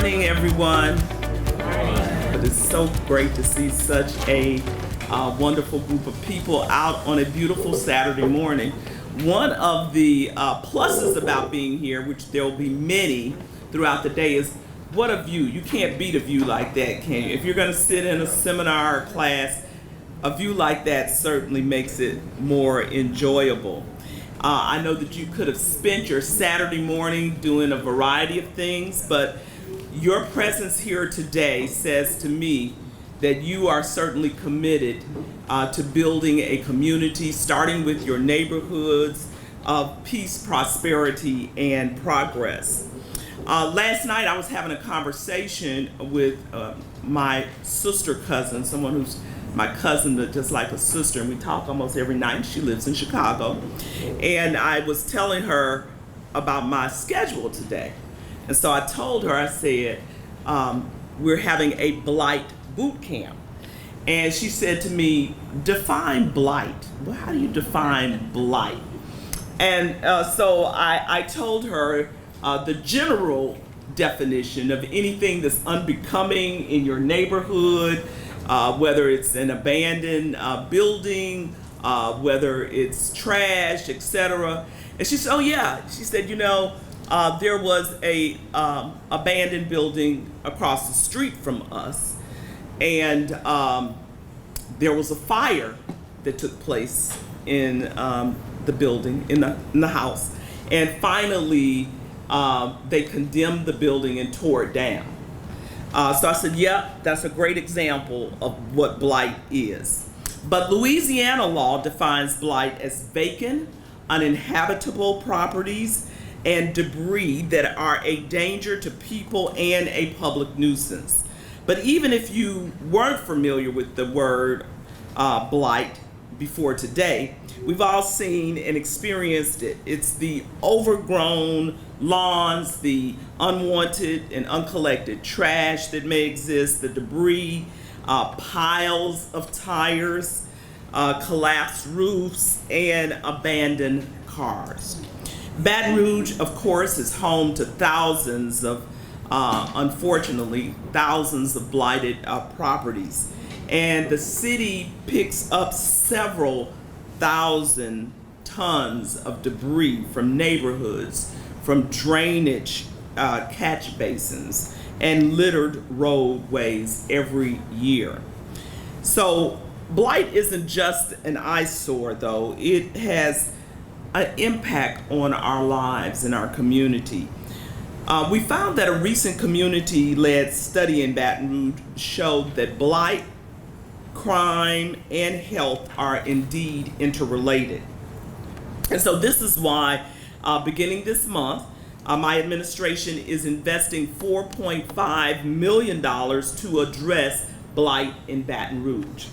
morning, everyone. It is so great to see such a wonderful group of people out on a beautiful Saturday morning. One of the pluses about being here, which there will be many throughout the day, is what a view. You can't beat a view like that, can you? If you're going to sit in a seminar or class, a view like that certainly makes it more enjoyable. I know that you could have spent your Saturday morning doing a variety of things, but your presence here today says to me that you are certainly committed to building a community, starting with your neighborhoods of peace, prosperity, and progress. Last night I was having a conversation with my sister cousin, someone who's my cousin, but just like a sister, and we talk almost every night. She lives in Chicago. And I was telling her about my schedule today. And so I told her, I said, we're having a Blight Bootcamp. And she said to me, define Blight. Well, how do you define Blight? And so I told her the general definition of anything that's unbecoming in your neighborhood, whether it's an abandoned building, whether it's trash, etc. And she said, oh yeah, she said, you know, there was a abandoned building across the street from us, and there was a fire that took place in the building, in the house, and finally they condemned the building and tore it down. So I said, yep, that's a great example of what blight is. But Louisiana law defines blight as vacant, uninhabitable properties and debris that are a danger to people and a public nuisance. But even if you weren't familiar with the word blight before today, we've all seen and experienced it. It's the overgrown lawns, the unwanted and uncollected trash that may exist, the debris, piles of tires, collapsed roofs, and abandoned cars. Baton Rouge, of course, is home to thousands of, unfortunately, thousands of blighted properties. And the city picks up several thousand tons of debris from neighborhoods, from drainage catch basins, and littered roadways every year. So blight isn't just an eyesore, though. It has an impact on our lives and our community. We found that a recent community-led study in Baton Rouge showed that blight, crime, and health are indeed interrelated. And so this is why, beginning this month, my administration is investing $4.5 million to address blight in Baton Rouge.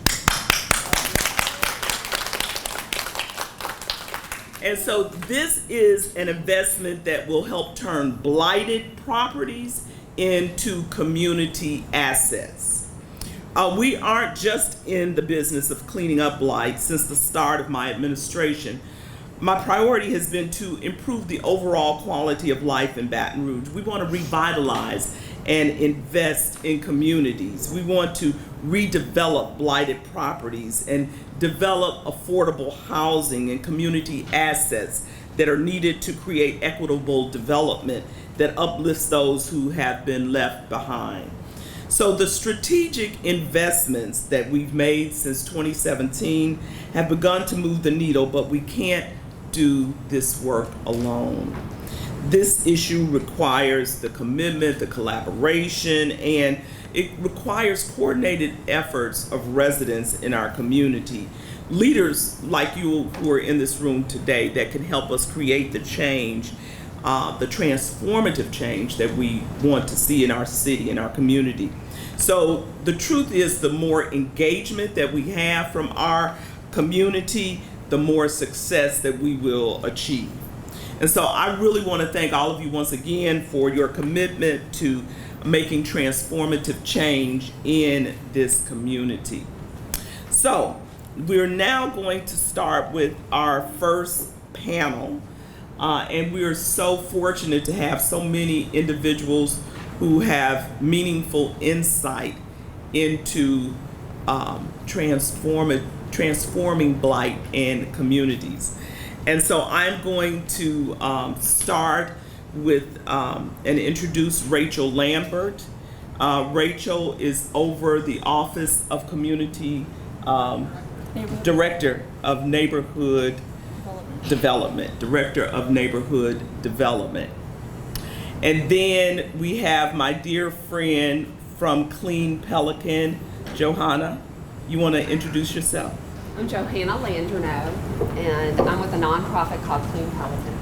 And so this is an investment that will help turn blighted properties into community assets. We aren't just in the business of cleaning up blight. Since the start of my administration, my priority has been to improve the overall quality of life in Baton Rouge. We want to revitalize and invest in communities. We want to redevelop blighted properties and develop affordable housing and community assets that are needed to create equitable development that uplifts those who have been left behind. So the strategic investments that we've made since 2017 have begun to move the needle, but we can't do this work alone. This issue requires the commitment, the collaboration, and it requires coordinated efforts of residents in our community. Leaders like you who are in this room today that can help us create the change, the transformative change that we want to see in our city, in our community. So the truth is, the more engagement that we have from our community, the more success that we will achieve. And so I really want to thank all of you once again for your commitment to making transformative change in this community. So we're now going to start with our first panel. And we are so fortunate to have so many individuals who have meaningful insight into transforming Blight in communities. And so I'm going to start with and introduce Rachel Lambert. Rachel is over the Office of Community Director of Neighborhood Development. Director of Neighborhood Development. And then we have my dear friend from Clean Pelican, Johanna. You want to introduce yourself? I'm Johanna Landreneau, and I'm with a nonprofit called Clean Pelican.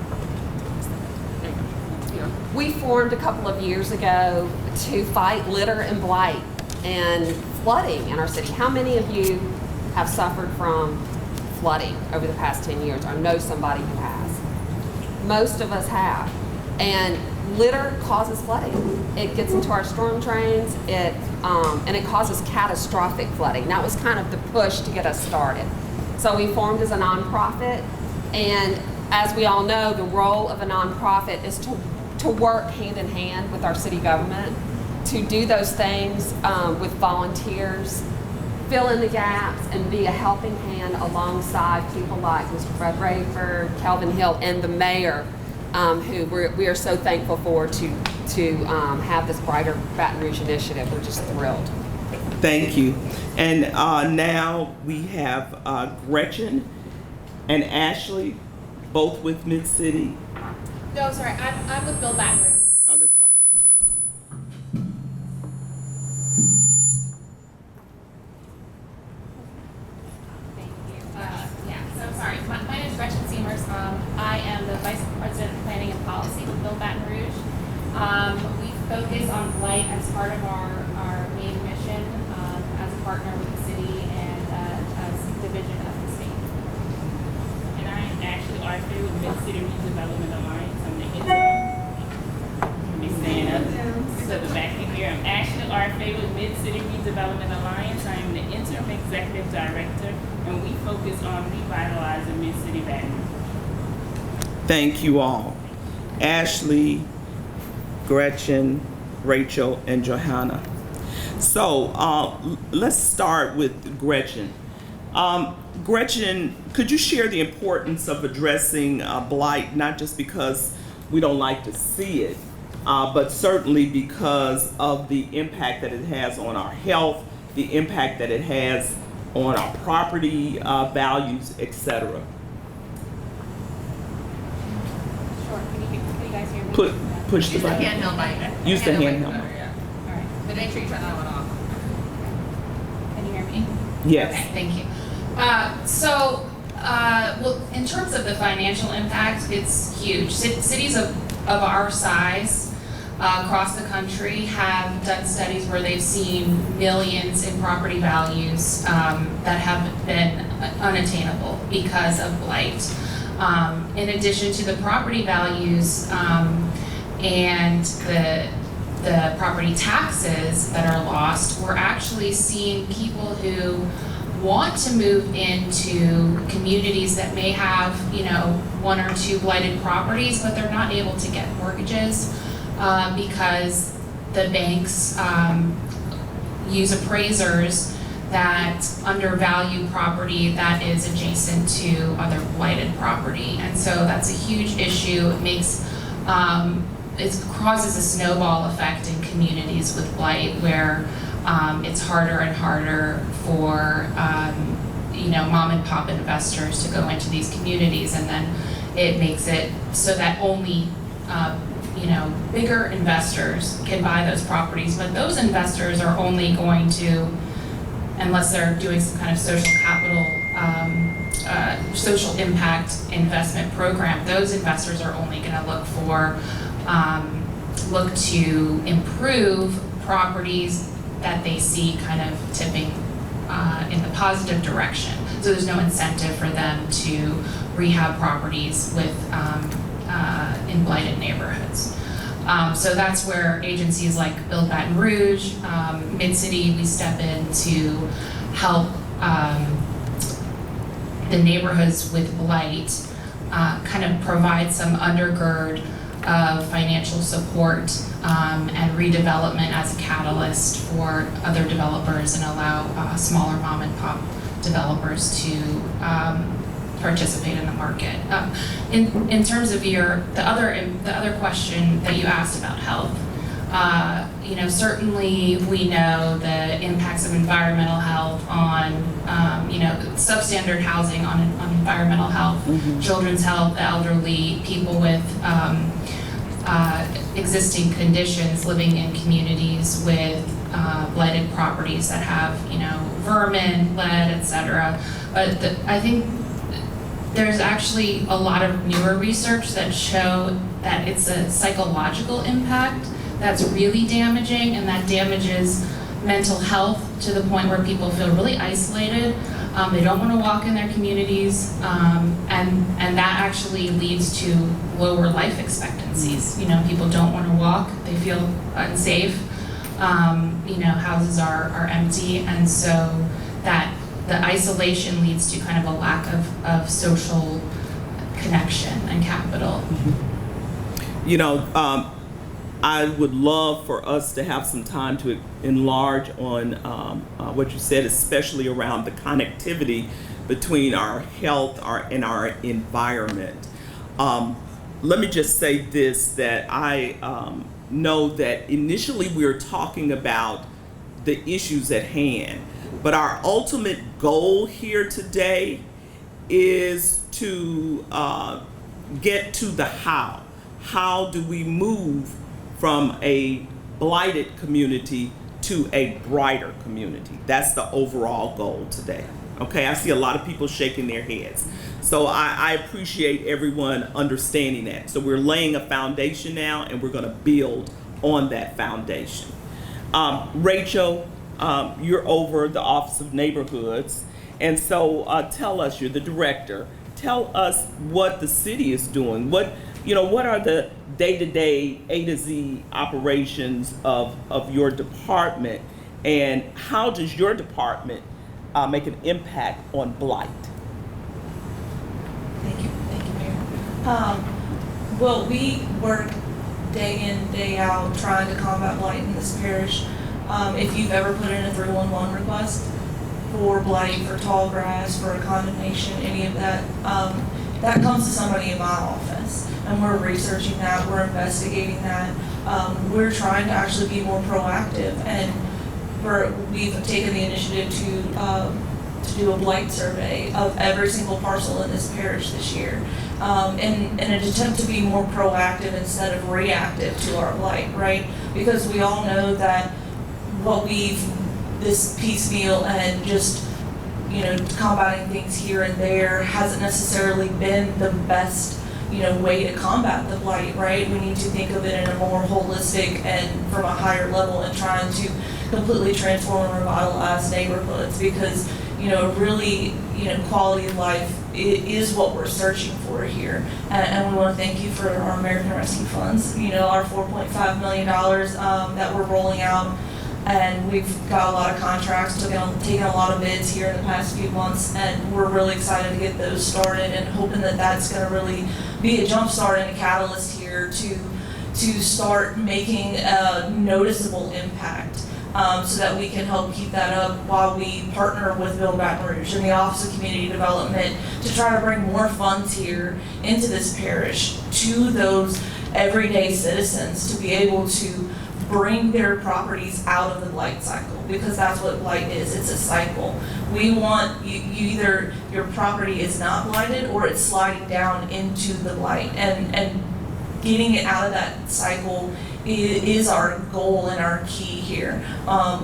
We formed a couple of years ago to fight litter and blight and flooding in our city. How many of you have suffered from flooding over the past 10 years or know somebody who has? Most of us have. And litter causes flooding. It gets into our storm drains, and it causes catastrophic flooding. That was kind of the push to get us started. So we formed as a nonprofit, and as we all know, the role of a nonprofit is to work hand in hand with our city government, to do those things with volunteers, fill in the gaps, and be a helping hand alongside people like Mr. Fred Rayford, Calvin Hill, and the mayor, who we are so thankful for to have this Brighter Baton Rouge initiative. We're just thrilled. Thank you. And now we have Gretchen and Ashley, both with Mid-City. No, sorry, I'm with Bill Baton Rouge. Oh, that's right. Thank you. So sorry, my name is Gretchen Seamers. I am the Vice President of Planning and Policy with Bill Baton Rouge. We focus on blight as part of our main mission as a partner with the city and as a division of the state. And I am Ashley Arthur with Mid-City Redevelopment Alliance. I'm the interim. Let me stand up to the back of here. I'm Ashley Arthur with Mid-City Redevelopment Alliance. I am the interim executive director, and we focus on revitalizing Mid-City Baton Rouge. Thank you all. Ashley, Gretchen, Rachel, and Johanna. So let's start with Gretchen. Gretchen, could you share the importance of addressing blight, not just because we don't like to see it, but certainly because of the impact that it has on our health, the impact that it has on our property values, etc. Sure. Can you guys hear me? Push the Use the button. handheld mic. Use the handheld mic. mic. Yeah. All right. But make sure you turn that one off. Can you hear me? Yes. Okay, thank you. Well, in terms of the financial impact, it's huge. Cities of our size across the country have done studies where they've seen millions in property values that have been unattainable because of blight. In addition to the property values and the property taxes that are lost, we're actually seeing people who want to move into communities that may have, one or two blighted properties, but they're not able to get mortgages because the banks use appraisers that undervalue property that is adjacent to other blighted property. And so that's a huge issue. It makes, it causes a snowball effect in communities with blight where it's harder and harder for mom and pop investors to go into these communities, and then it makes it so that only bigger investors can buy those properties, but those investors are only going to, unless they're doing some kind of social capital, social impact investment program, those investors are only going to look to improve properties that they see kind of tipping in the positive direction. So there's no incentive for them to rehab properties with in blighted neighborhoods. So that's where agencies like Bill Baton Rouge, Mid-City, we step in to help the neighborhoods with blight kind of provide some undergird of financial support and redevelopment as a catalyst for other developers and allow smaller mom and pop developers to participate in the market. In terms of the other question that you asked about health, certainly we know the impacts of environmental health on, substandard housing on environmental health, children's health, the elderly, people with existing conditions living in communities with blighted properties that have, vermin, lead, etc. But I think there's actually a lot of newer research that show that it's a psychological impact that's really damaging, and that damages mental health to the point where people feel really isolated. They don't want to walk in their communities, and that actually leads to lower life expectancies. People don't want to walk, they feel unsafe. Houses are empty, and so that the isolation leads to kind of a lack of social connection and capital. I would love for us to have some time to enlarge on what you said, especially around the connectivity between our health and our environment. Let me just say this, that I know that initially we were talking about the issues at hand, but our ultimate goal here today is to get to the how. How do we move from a blighted community to a brighter community? That's the overall goal today. Okay, I see a lot of people shaking their heads. So I appreciate everyone understanding that. So we're laying a foundation now, and we're going to build on that foundation. Rachel, you're over the Office of Neighborhoods, and so tell us, you're the director, tell us what the city is doing. What are the day-to-day A to Z operations of your department, and how does your department make an impact on blight? Thank you, Mayor. Well, we work day in, day out trying to combat blight in this parish. If you've ever put in a 311 request for blight, for tall grass, for a condemnation, any of that, that comes to somebody in my office. And we're researching that, we're investigating that. We're trying to actually be more proactive, and we've taken the initiative to do a blight survey of every single parcel in this parish this year, in an attempt to be more proactive instead of reactive to our blight, right? Because we all know that this piecemeal and just combating things here and there hasn't necessarily been the best way to combat the blight, right? We need to think of it in a more holistic and from a higher level, and trying to completely transform and revitalize neighborhoods, because really quality of life is what we're searching for here. And we want to thank you for our American Rescue Funds, our $4.5 million that we're rolling out. And we've got a lot of contracts, taken a lot of bids here in the past few months, and we're really excited to get those started, and hoping that that's going to really be a jump start and a catalyst here to start making a noticeable impact, so that we can help keep that up while we partner with East Baton Rouge and the Office of Community Development to try to bring more funds here into this parish to those everyday citizens to be able to bring their properties out of the blight cycle, because that's what blight is. It's a cycle. We want you either your property is not blighted or it's sliding down into the blight, and getting it out of that cycle is our goal and our key here.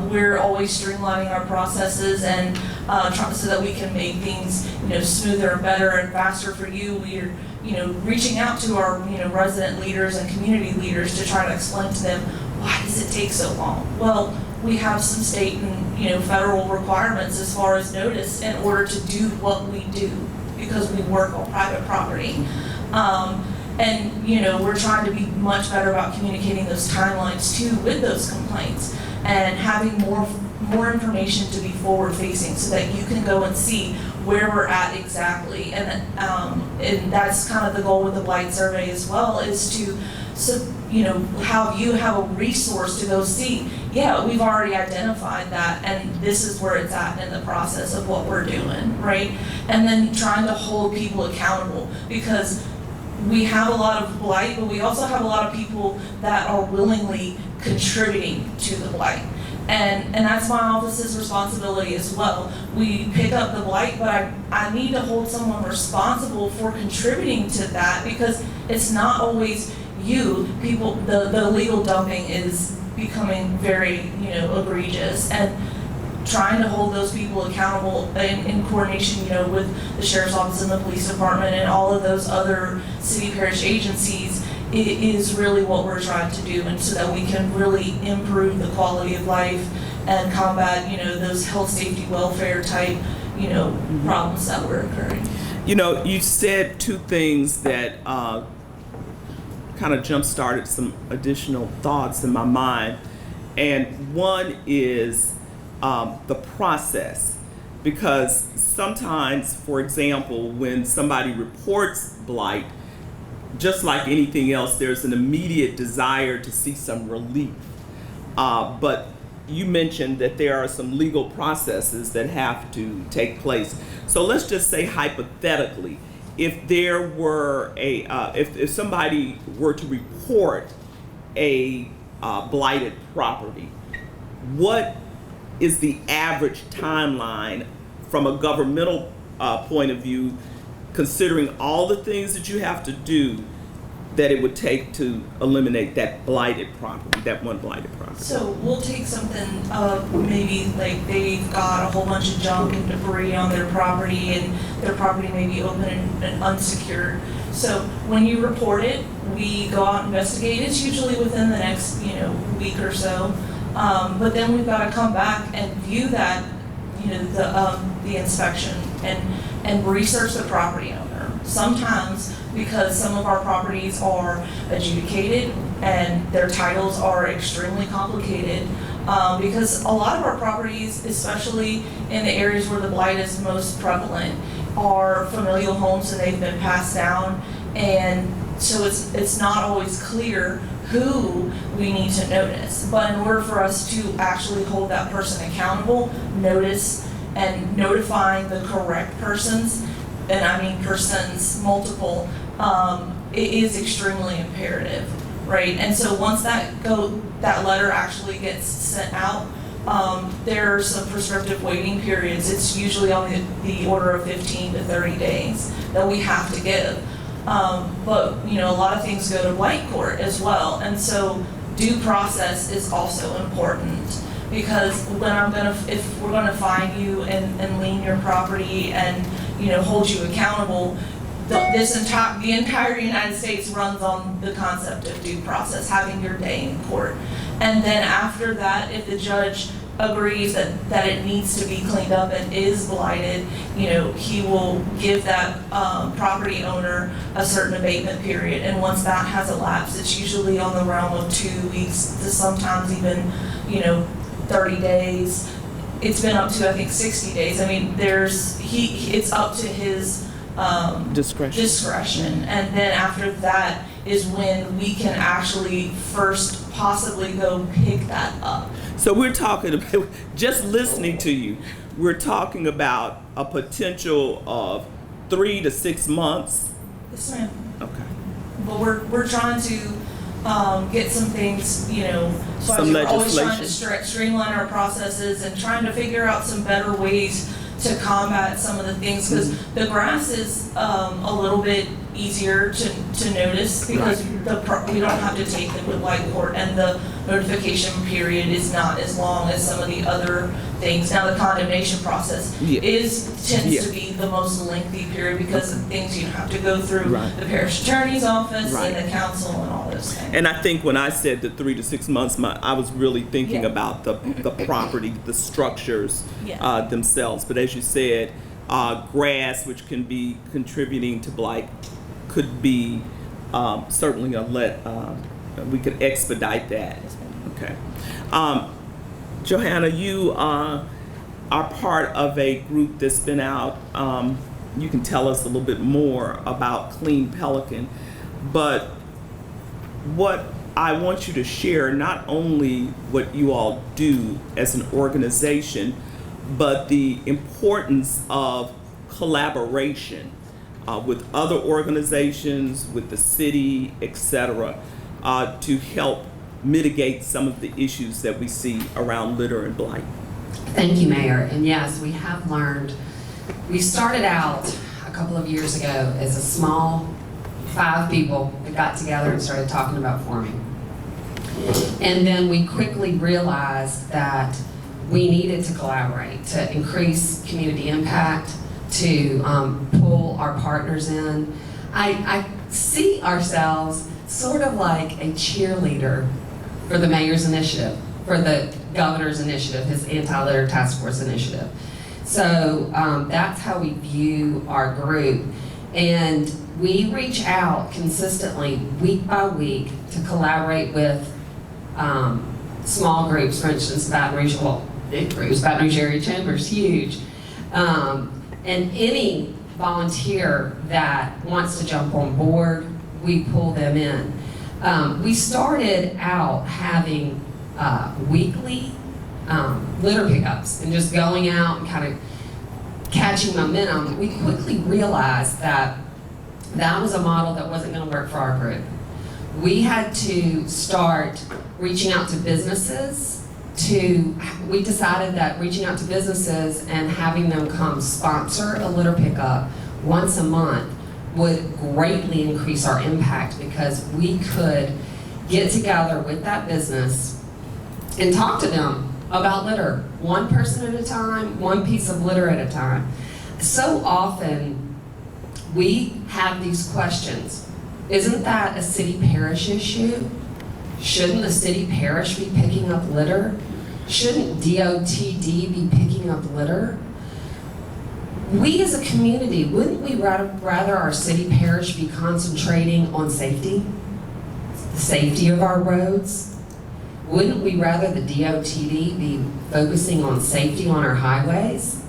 We're always streamlining our processes and so that we can make things smoother and better and faster for you. We're reaching out to our resident leaders and community leaders to try to explain to them, why does it take so long? Well, we have some state and federal requirements as far as notice in order to do what we do, because we work on private property. And we're trying to be much better about communicating those timelines too with those complaints, and having more more information to be forward facing so that you can go and see where we're at exactly. And that's kind of the goal with the Blight survey as well, is to, so, you know, have you have a resource to go see, yeah, we've already identified that and this is where it's at in the process of what we're doing, right? And then trying to hold people accountable, because we have a lot of blight, but we also have a lot of people that are willingly contributing to the blight. And that's my office's responsibility as well. We pick up the blight, but I need to hold someone responsible for contributing to that, because it's not always you. People, the illegal dumping is becoming very, you know, egregious, and trying to hold those people accountable in coordination, you know, with the sheriff's office and the police department and all of those other city parish agencies is really what we're trying to do, and so that we can really improve the quality of life and combat, you know, those health, safety, welfare type, you know, problems that were occurring. You know, you said two things that kind of jump-started some additional thoughts in my mind, and one is the process, because sometimes, for example, when somebody reports blight, just like anything else, there's an immediate desire to see some relief. But you mentioned that there are some legal processes that have to take place. So let's just say hypothetically, if there were if somebody were to report a blighted property, what is the average timeline from a governmental point of view, considering all the things that you have to do, that it would take to eliminate that blighted property, that one blighted property? So we'll take something, maybe like they've got a whole bunch of junk and debris on their property, and their property may be open and unsecured. So when you report it, we go out and investigate. It's usually within the next, you know, week or so. But then we've got to come back and view that, you know, the inspection and research the property owner. Sometimes, because some of our properties are adjudicated and their titles are extremely complicated, because a lot of our properties, especially in the areas where the blight is most prevalent, are familial homes and they've been passed down, and so it's not always clear who we need to notice. But in order for us to actually hold that person accountable, notice and notifying the correct persons, and I mean persons multiple, it is extremely imperative, right? And so once that letter actually gets sent out, there are some prescriptive waiting periods. It's usually on the order of 15 to 30 days that we have to give. But you know, a lot of things go to blight court as well, and so due process is also important, because if we're gonna fine you and lien your property and, you know, hold you accountable, the entire United States runs on the concept of due process, having your day in court. And then after that, if the judge agrees that it needs to be cleaned up and is blighted, you know, he will give that property owner a certain abatement period. And once that has elapsed, it's usually on the realm of 2 weeks to sometimes even, you know, 30 days. It's been up to, I think, 60 days. I mean, it's up to his discretion. And then after that is when we can actually first possibly go pick that up. So we're talking about, just listening to you, we're talking about a potential of 3 to 6 months. Yes, ma'am. Okay. But we're trying to get some things, you know, so Some we're always trying legislation. to streamline our processes and trying to figure out some better ways to combat some of the things, because the grass is a little bit easier to notice, because we don't have to take them to blight court, and the notification period is not as long as some of the other things. Now, the condemnation process tends to be the most lengthy period, because of things you have to go through the parish attorney's office and the council and all those things. And I think when I said the 3 to 6 months, I was really thinking about the property, the structures themselves. But as you said, grass, which can be contributing to blight, could be certainly we could expedite that. Okay. Johanna, you are part of a group that's been out. You can tell us a little bit more about Clean Pelican, but what I want you to share, not only what you all do as an organization, but the importance of collaboration with other organizations, with the city, etc., to help mitigate some of the issues that we see around litter and blight. Thank you, Mayor. And yes, we have learned. We started out a couple of years ago as a small 5 people that got together and started talking about forming. And then we quickly realized that we needed to collaborate to increase community impact, to pull our partners in. I see ourselves sort of like a cheerleader for the mayor's initiative, for the governor's initiative, his anti-litter task force initiative. So that's how we view our group. And we reach out consistently, week by week, to collaborate with small groups, for instance, Baton Rouge, well, big groups, Baton Rouge Area Chamber's huge. And any volunteer that wants to jump on board, we pull them in. We started out having weekly litter pickups and just going out and kind of catching momentum. We quickly realized that that was a model that wasn't going to work for our group. We had to start reaching out to businesses. We decided that reaching out to businesses and having them come sponsor a litter pickup once a month would greatly increase our impact, because we could get together with that business and talk to them about litter, one person at a time, one piece of litter at a time. So often we have these questions. Isn't that a city-parish issue? Shouldn't the city-parish be picking up litter? Shouldn't DOTD be picking up litter? We as a community, wouldn't we rather our city-parish be concentrating on safety? The safety of our roads? Wouldn't we rather the DOTD be focusing on safety on our highways?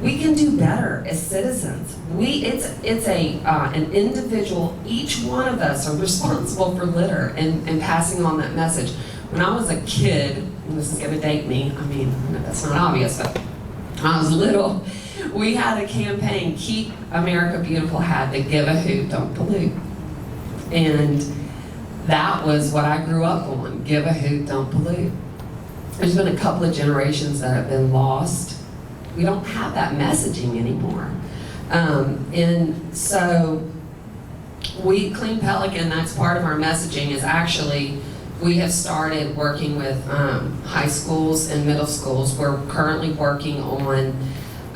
We can do better as citizens. It's an individual, each one of us are responsible for litter and passing on that message. When I was a kid, and this is gonna date me, I mean, that's not obvious, but when I was little, we had a campaign, Keep America Beautiful had the Give a Hoot, Don't Pollute. And that was what I grew up on, give a hoot, don't pollute. There's been a couple of generations that have been lost. We don't have that messaging anymore. And so we, Clean Pelican, that's part of our messaging, is actually, we have started working with high schools and middle schools. We're currently working on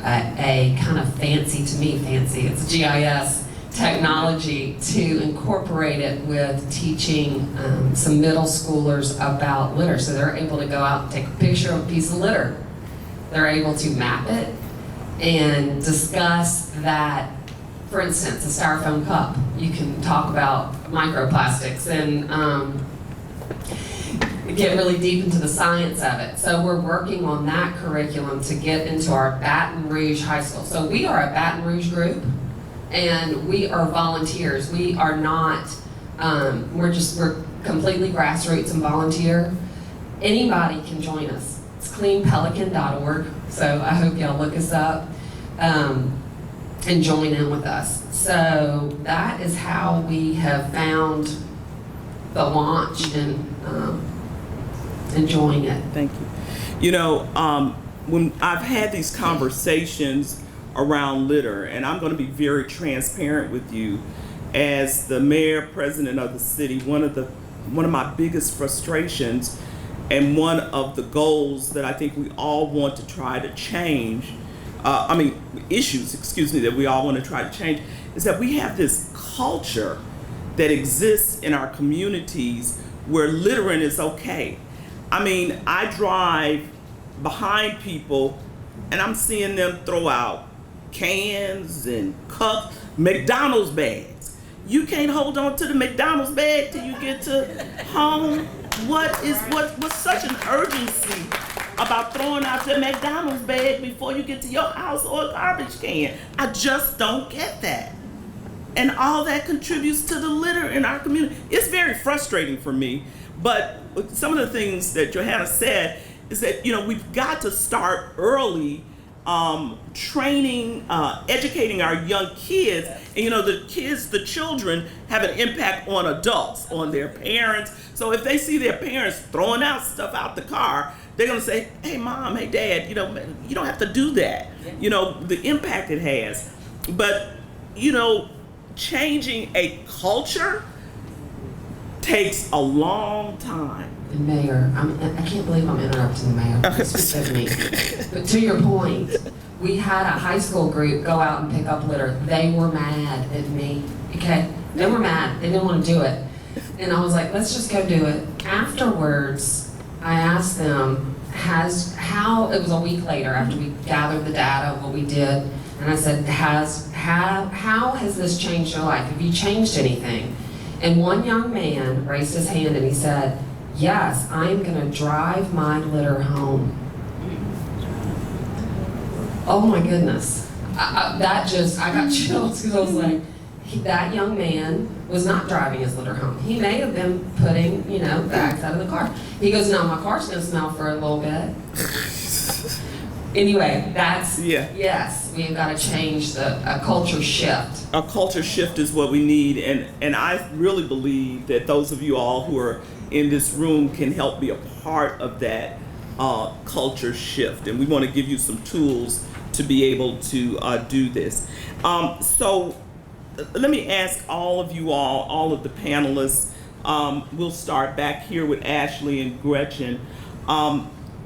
a kind of fancy, it's GIS technology, to incorporate it with teaching some middle schoolers about litter. So they're able to go out and take a picture of a piece of litter. They're able to map it and discuss that. For instance, a styrofoam cup. You can talk about microplastics and get really deep into the science of it. So we're working on that curriculum to get into our Baton Rouge High School. So we are a Baton Rouge group, and we are volunteers. We are not, we're completely grassroots and volunteer. Anybody can join us. It's cleanpelican.org, so I hope y'all look us up and join in with us. So that is how we have found the launch and enjoying it. Thank you. You know, when I've had these conversations around litter, and I'm going to be very transparent with you, as the mayor, president of the city, one of my biggest frustrations and one of the goals that I think we all want to try to change, issues that we all want to try to change, is that we have this culture that exists in our communities where littering is okay. I mean, I drive behind people and I'm seeing them throw out cans and cups, McDonald's bags. You can't hold on to the McDonald's bag till you get to home. What's such an urgency about throwing out your McDonald's bag before you get to your house or a garbage can. I just don't get that. And all that contributes to the litter in our community. It's very frustrating for me, but some of the things that Johanna said is that, we've got to start early, training, educating our young kids. And the children have an impact on adults, on their parents. So if they see their parents throwing out stuff out the car, they're gonna say, hey mom, hey dad, you don't have to do that. The impact it has. But, changing a culture takes a long time. And Mayor, I can't believe I'm interrupting the mayor. Please forgive me. But to your point, we had a high school group go out and pick up litter. They were mad at me. Okay, they were mad. They didn't want to do it, and I was like, let's just go do it. Afterwards, I asked them, it was a week later after we gathered the data, what we did, and I said, how has this changed your life? Have you changed anything? And one young man raised his hand and he said, yes, I'm gonna drive my litter home. Oh my goodness. I got chills because I was like, that young man was not driving his litter home. He may have been putting, bags out of the car. He goes, no, my car's gonna smell for a little bit. Anyway, yes, we've got to change a culture shift. A culture shift is what we need, and I really believe that those of you all who are in this room can help be a part of that culture shift, and we want to give you some tools to be able to do this. So let me ask all of you all of the panelists, we'll start back here with Ashley and Gretchen,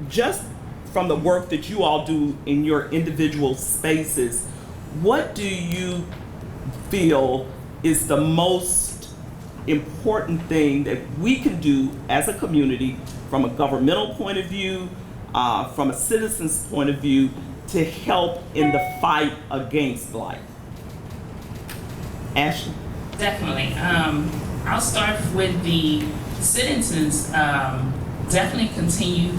just from the work that you all do in your individual spaces, what do you feel is the most important thing that we can do as a community, from a governmental point of view, from a citizen's point of view, to help in the fight against blight? Ashley? Definitely. I'll start with the citizens. Definitely continue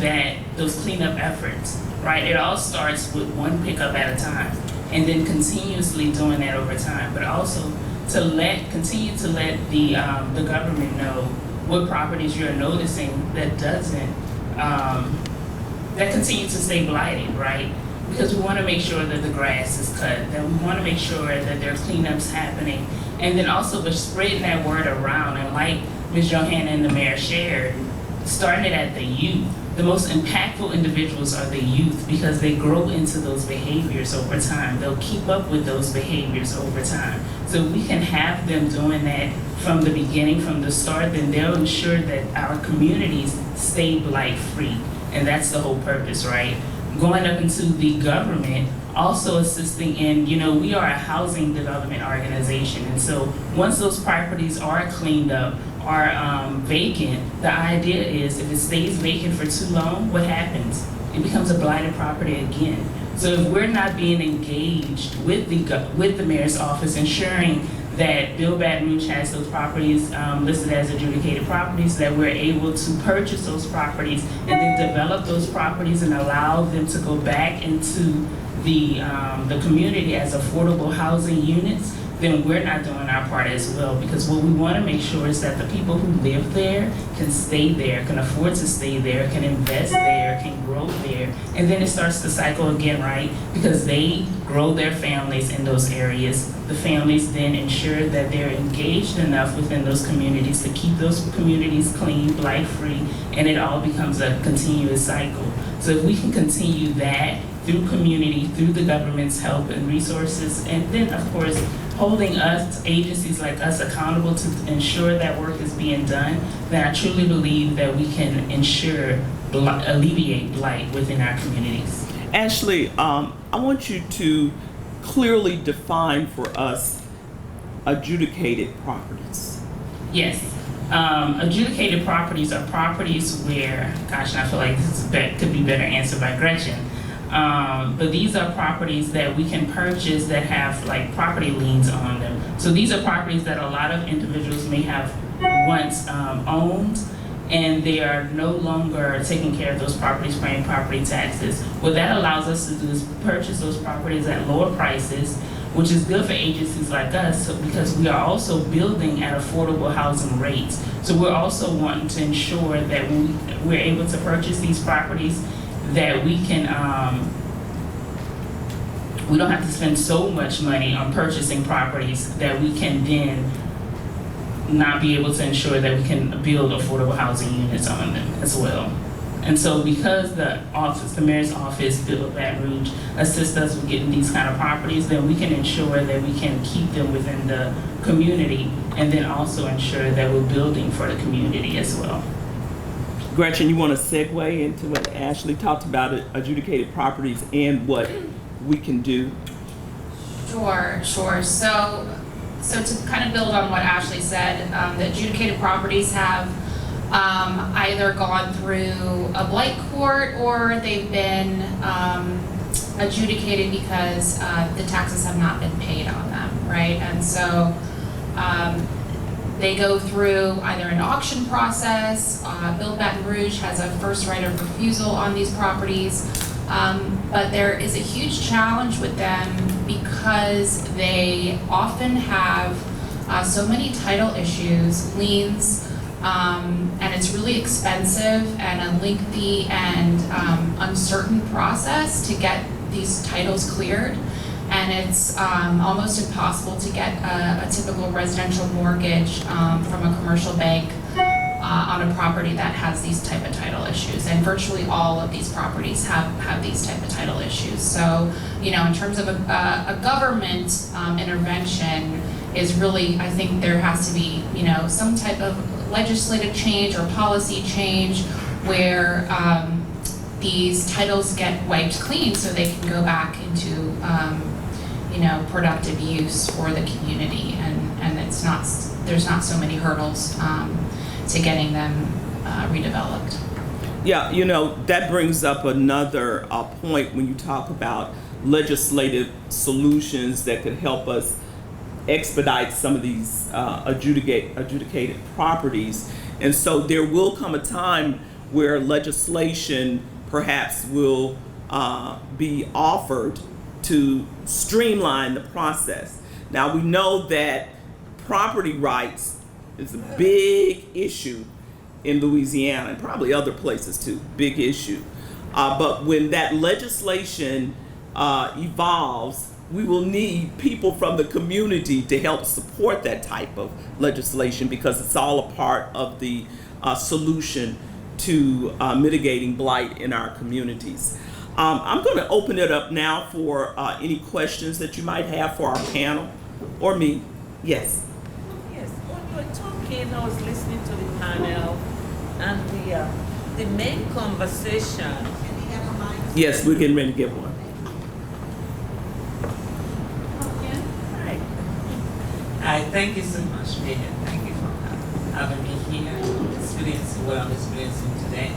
those cleanup efforts, right? It all starts with one pickup at a time, and then continuously doing that over time. But also continue to let the government know what properties you're noticing that continue to stay blighted, right? Because we want to make sure that the grass is cut, that we want to make sure that there are cleanups happening, and then also we're spreading that word around. And like Ms. Johanna and the mayor shared, starting it at the youth. The most impactful individuals are the youth because they grow into those behaviors over time. They'll keep up with those behaviors over time. So we can have them doing that from the beginning, from the start, then they'll ensure that our communities stay blight free. And that's the whole purpose, right? Going up into the government, also assisting in, we are a housing development organization. And so once those properties are cleaned up, are vacant, the idea is if it stays vacant for too long, what happens? It becomes a blighted property again. So if we're not being engaged with the mayor's office, ensuring that Bill Baton Rouge has those properties listed as adjudicated properties, that we're able to purchase those properties and then develop those properties and allow them to go back into the community as affordable housing units, then we're not doing our part as well. Because what we want to make sure is that the people who live there can stay there, can afford to stay there, can invest there, can grow there, and then it starts the cycle again, right? Because they grow their families in those areas. The families then ensure that they're engaged enough within those communities to keep those communities clean, blight-free, and it all becomes a continuous cycle. So if we can continue that through community, through the government's help and resources, and then of course holding us, agencies like us, accountable to ensure that work is being done, then I truly believe that we can alleviate blight within our communities. Ashley, I want you to clearly define for us adjudicated properties. Yes. Adjudicated properties are properties where, gosh, I feel like this could be better answered by Gretchen. But these are properties that we can purchase that have like property liens on them. So these are properties that a lot of individuals may have once owned, and they are no longer taking care of those properties, paying property taxes. What that allows us to do is purchase those properties at lower prices, which is good for agencies like us because we are also building at affordable housing rates. So we're also wanting to ensure that we're able to purchase these properties, that we can, we don't have to spend so much money on purchasing properties that we can then not be able to ensure that we can build affordable housing units on them as well. And so because the mayor's office, Bill Baton Rouge, assists us with getting these kind of properties, then we can ensure that we can keep them within the community and then also ensure that we're building for the community as well. Gretchen, you want to segue into what Ashley talked about, adjudicated properties and what we can do? Sure. So to kind of build on what Ashley said, the adjudicated properties have either gone through a blight court or they've been adjudicated because the taxes have not been paid on them, right? And so they go through either an auction process. Bill Baton Rouge has a first right of refusal on these properties. But there is a huge challenge with them because they often have so many title issues, liens, and it's really expensive and a lengthy and uncertain process to get these titles cleared. And it's almost impossible to get a typical residential mortgage from a commercial bank on a property that has these type of title issues, and virtually all of these properties have these type of title issues. So, you know, in terms of a government intervention is really, I think there has to be, you know, some type of legislative change or policy change where these titles get wiped clean so they can go back into, you know, productive use for the community, and it's not, there's not so many hurdles to getting them redeveloped. Yeah, you know, that brings up another point when you talk about legislative solutions that could help us expedite some of these adjudicated properties. And so there will come a time where legislation perhaps will be offered to streamline the process. Now we know that property rights is a big issue in Louisiana and probably other places too, big issue. But when that legislation evolves, we will need people from the community to help support that type of legislation because it's all a part of the solution to mitigating blight in our communities. I'm going to open it up now for any questions that you might have for our panel or me. Yes. Yes, when you were talking, I was listening to the panel and the main conversation. Yes, we're getting ready to get one. Hi, thank you so much, Mayor. Thank you for having me here, experiencing what I'm experiencing today.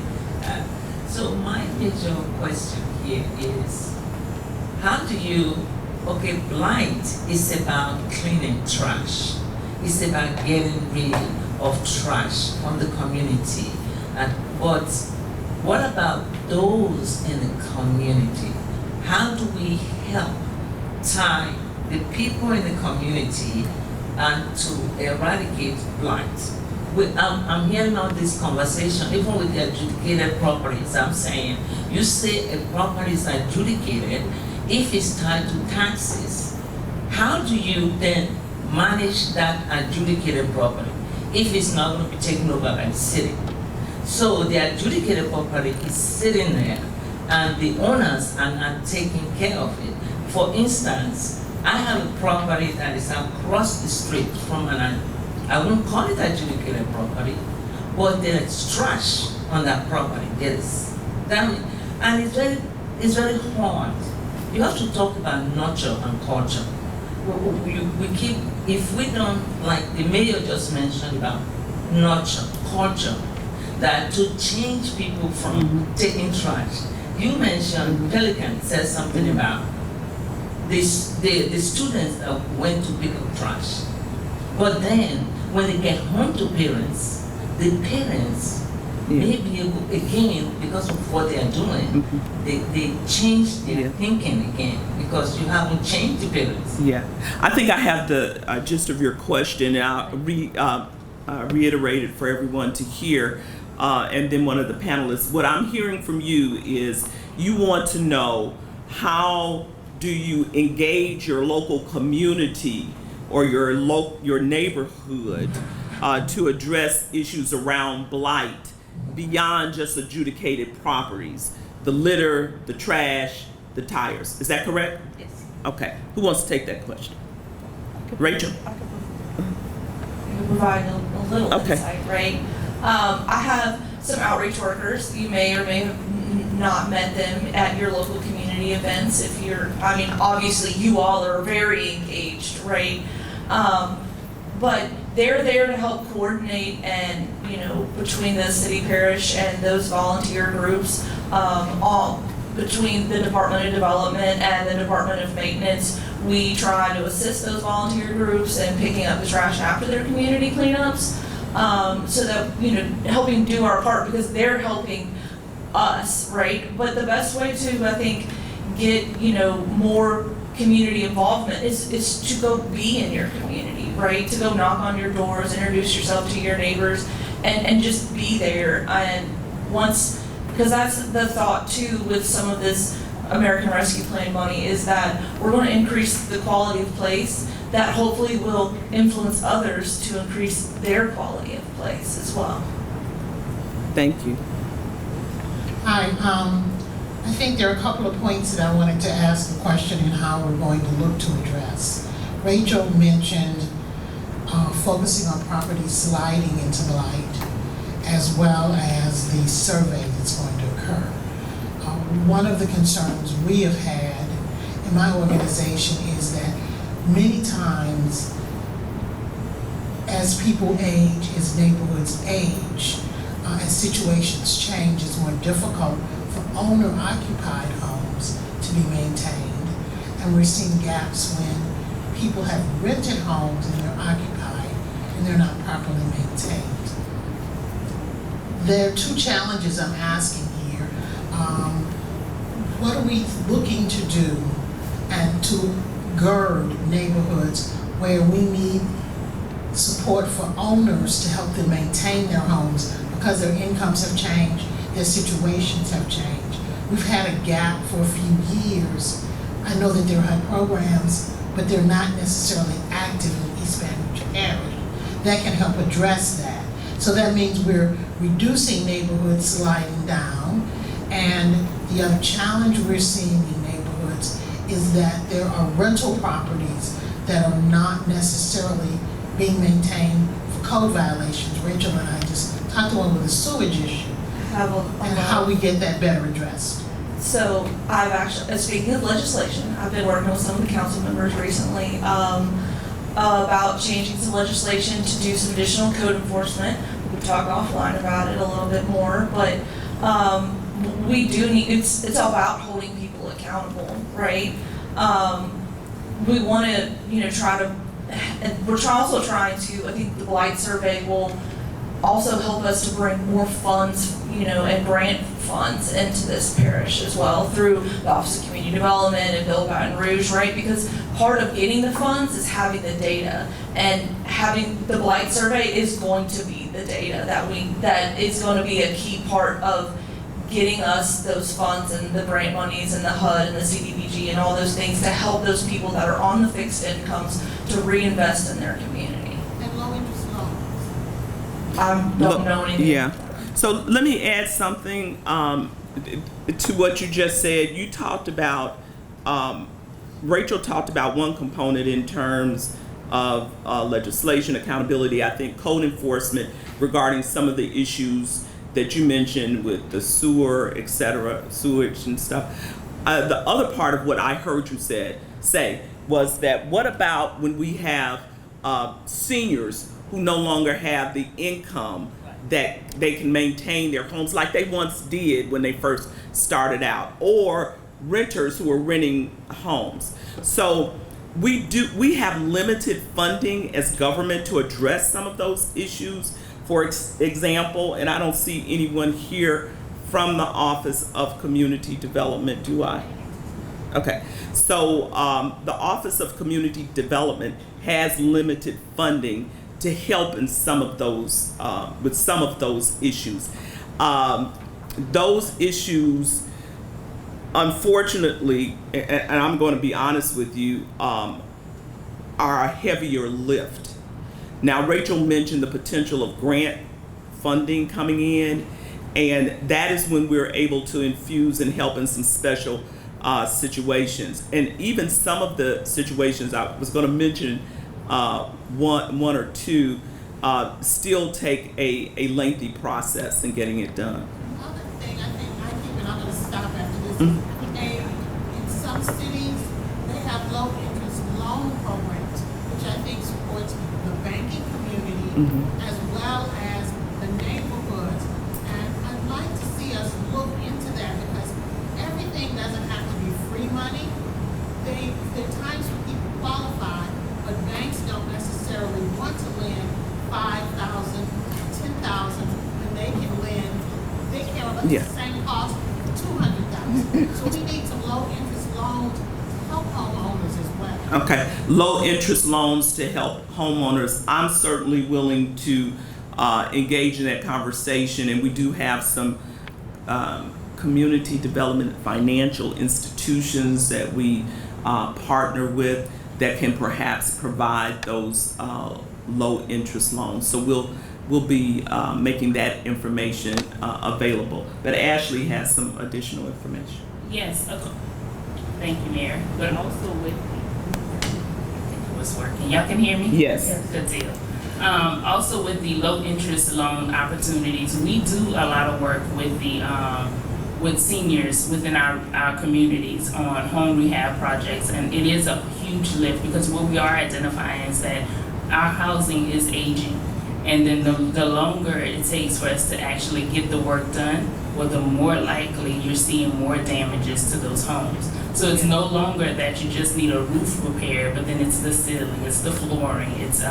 So my major question here is, how do you, okay, blight is about cleaning trash. It's about getting rid of trash from the community. But what about those in the community? How do we help tie the people in the community and to eradicate blight? I'm hearing all this conversation, even with the adjudicated properties. I'm saying, you say a property is adjudicated, if it's tied to taxes, how do you then manage that adjudicated property if it's not going to be taken over by the city? So the adjudicated property is sitting there and the owners are not taking care of it. For instance, I have a property that is across the street from I won't call it adjudicated property, but there's trash on that property. There's damage, and it's very hard. You have to talk about nurture and culture. We keep, if we don't, like the mayor just mentioned about nurture, culture, that to change people from taking trash. You mentioned Pelican said something about the students that went to pick up trash. But then, when they get home to parents, the parents maybe again, because of what they are doing, they change their thinking again because you haven't changed the pillars. Yeah, I think I have the gist of your question, and I'll reiterate it for everyone to hear, and then one of the panelists. What I'm hearing from you is you want to know, how do you engage your local community or your neighborhood to address issues around blight beyond just adjudicated properties, the litter, the trash, the tires. Is that correct? Yes. Okay. Who wants to take that question? Rachel. I can provide a little insight, right? I have some outreach workers. You may or may have not met them at your local community events. Obviously you all are very engaged, right? But they're there to help coordinate and, between the City-Parish and those volunteer groups, all between the Department of Development and the Department of Maintenance, we try to assist those volunteer groups in picking up the trash after their community cleanups, so that, helping do our part because they're helping us, right? But the best way to, I think, get, more community involvement is to go be in your community, right? To go knock on your doors, introduce yourself to your neighbors, and just be there. And because that's the thought too with some of this American Rescue Plan money, is that we're going to increase the quality of place that hopefully will influence others to increase their quality of place as well. Thank you. Hi, I think there are a couple of points that I wanted to ask the question and how we're going to look to address. Rachel mentioned focusing on properties sliding into blight, as well as the survey that's going to occur. One of the concerns we have had in my organization is that many times as people age, as neighborhoods age, as situations change, it's more difficult for owner-occupied homes to be maintained. And we're seeing gaps when people have rented homes and they're occupied and they're not properly maintained. There are two challenges I'm asking here. What are we looking to do and to gird neighborhoods where we need support for owners to help them maintain their homes because their incomes have changed, their situations have changed. We've had a gap for a few years. I know that there are programs, but they're not necessarily active in East Baton Rouge Parish that can help address that. So that means we're reducing neighborhoods sliding down, and the other challenge we're seeing in neighborhoods is that there are rental properties that are not necessarily being maintained for code violations. Rachel and I just talked about with the sewage issue and how we get that better addressed. So I've actually, speaking of legislation, I've been working with some of the council members recently about changing some legislation to do some additional code enforcement. We can talk offline about it a little bit more, but we do need, it's about holding people accountable, right? We want to, try to, and we're also trying to, I think the Blight survey will also help us to bring more funds, and grant funds into this parish as well through the Office of Community Development and East Baton Rouge, right? Because part of getting the funds is having the data, and having the Blight survey is going to be the data that is going to be a key part of getting us those funds and the grant monies and the HUD and the CDBG and all those things to help those people that are on the fixed incomes to reinvest in their community. And low interest loans. I don't know anything. Yeah. So let me add something to what you just said. You talked about, Rachel talked about one component in terms of legislation, accountability, I think code enforcement regarding some of the issues that you mentioned with the sewer, et cetera, sewage and stuff. The other part of what I heard you say was that what about when we have seniors who no longer have the income that they can maintain their homes like they once did when they first started out, or renters who are renting homes. So we have limited funding as government to address some of those issues, For example, and I don't see anyone here from the Office of Community Development, do I? Okay, so the Office of Community Development has limited funding to help in some of those, with some of those issues. Those issues, unfortunately, and I'm going to be honest with you, are a heavier lift. Now, Rachel mentioned the potential of grant funding coming in, and that is when we're able to infuse and help in some special situations. And even some of the situations I was going to mention, one or two, still take a lengthy process in getting it done. Another thing I think, and I'm gonna stop after this, and in some cities, they have low interest loan programs, which I think supports the banking community as well as the neighborhoods. And I'd like to see us look into that because everything doesn't have to be free money. There are times when people qualify, but banks don't necessarily want to lend $5,000, $10,000 when they can lend, they care about the same cost, $200,000. So we need some low interest loans to help homeowners as well. Okay, low interest loans to help homeowners. I'm certainly willing to engage in that conversation, and we do have some community development financial institutions that we partner with that can perhaps provide those low interest loans. So we'll be making that information available. But Ashley has some additional information. Yes, okay. Thank you, Mayor. But also with, I think it was working. Y'all can hear me? Yes. Good deal. Also with the low interest loan opportunities, we do a lot of work with the with seniors within our communities on home rehab projects, and it is a huge lift because what we are identifying is that our housing is aging, and then the longer it takes for us to actually get the work done, well, the more likely you're seeing more damages to those homes. So it's no longer that you just need a roof repair, but then it's the ceiling, it's the flooring, it's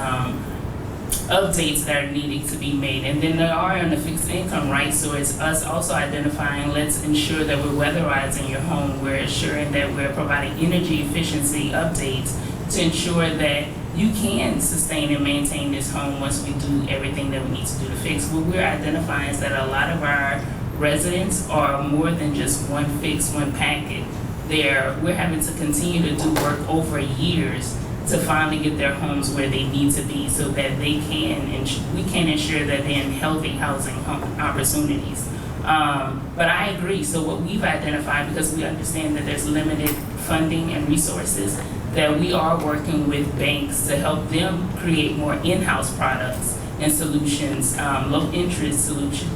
updates that are needing to be made. And then there are on the fixed income, right? So it's us also identifying, let's ensure that we're weatherizing your home. We're ensuring that we're providing energy efficiency updates to ensure that you can sustain and maintain this home once we do everything that we need to do to fix. What we're identifying is that a lot of our residents are more than just one fix, one packet. We're having to continue to do work over years to finally get their homes where they need to be so that they can, and we can ensure that they're in healthy housing opportunities. But I agree, so what we've identified, because we understand that there's limited funding and resources, that we are working with banks to help them create more in-house products and solutions, low interest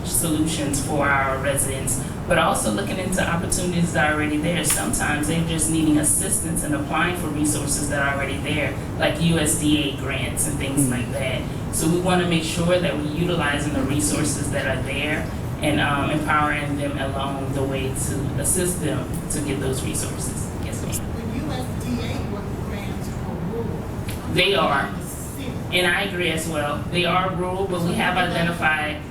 solutions for our residents, but also looking into opportunities that are already there. Sometimes they're just needing assistance in applying for resources that are already there, like USDA grants and things like that. So we want to make sure that we're utilizing the resources that are there and empowering them along the way to assist them to get those resources. Yes, ma'am. The USDA grants are rural. They are. And I agree as well. They are rural, but we have identified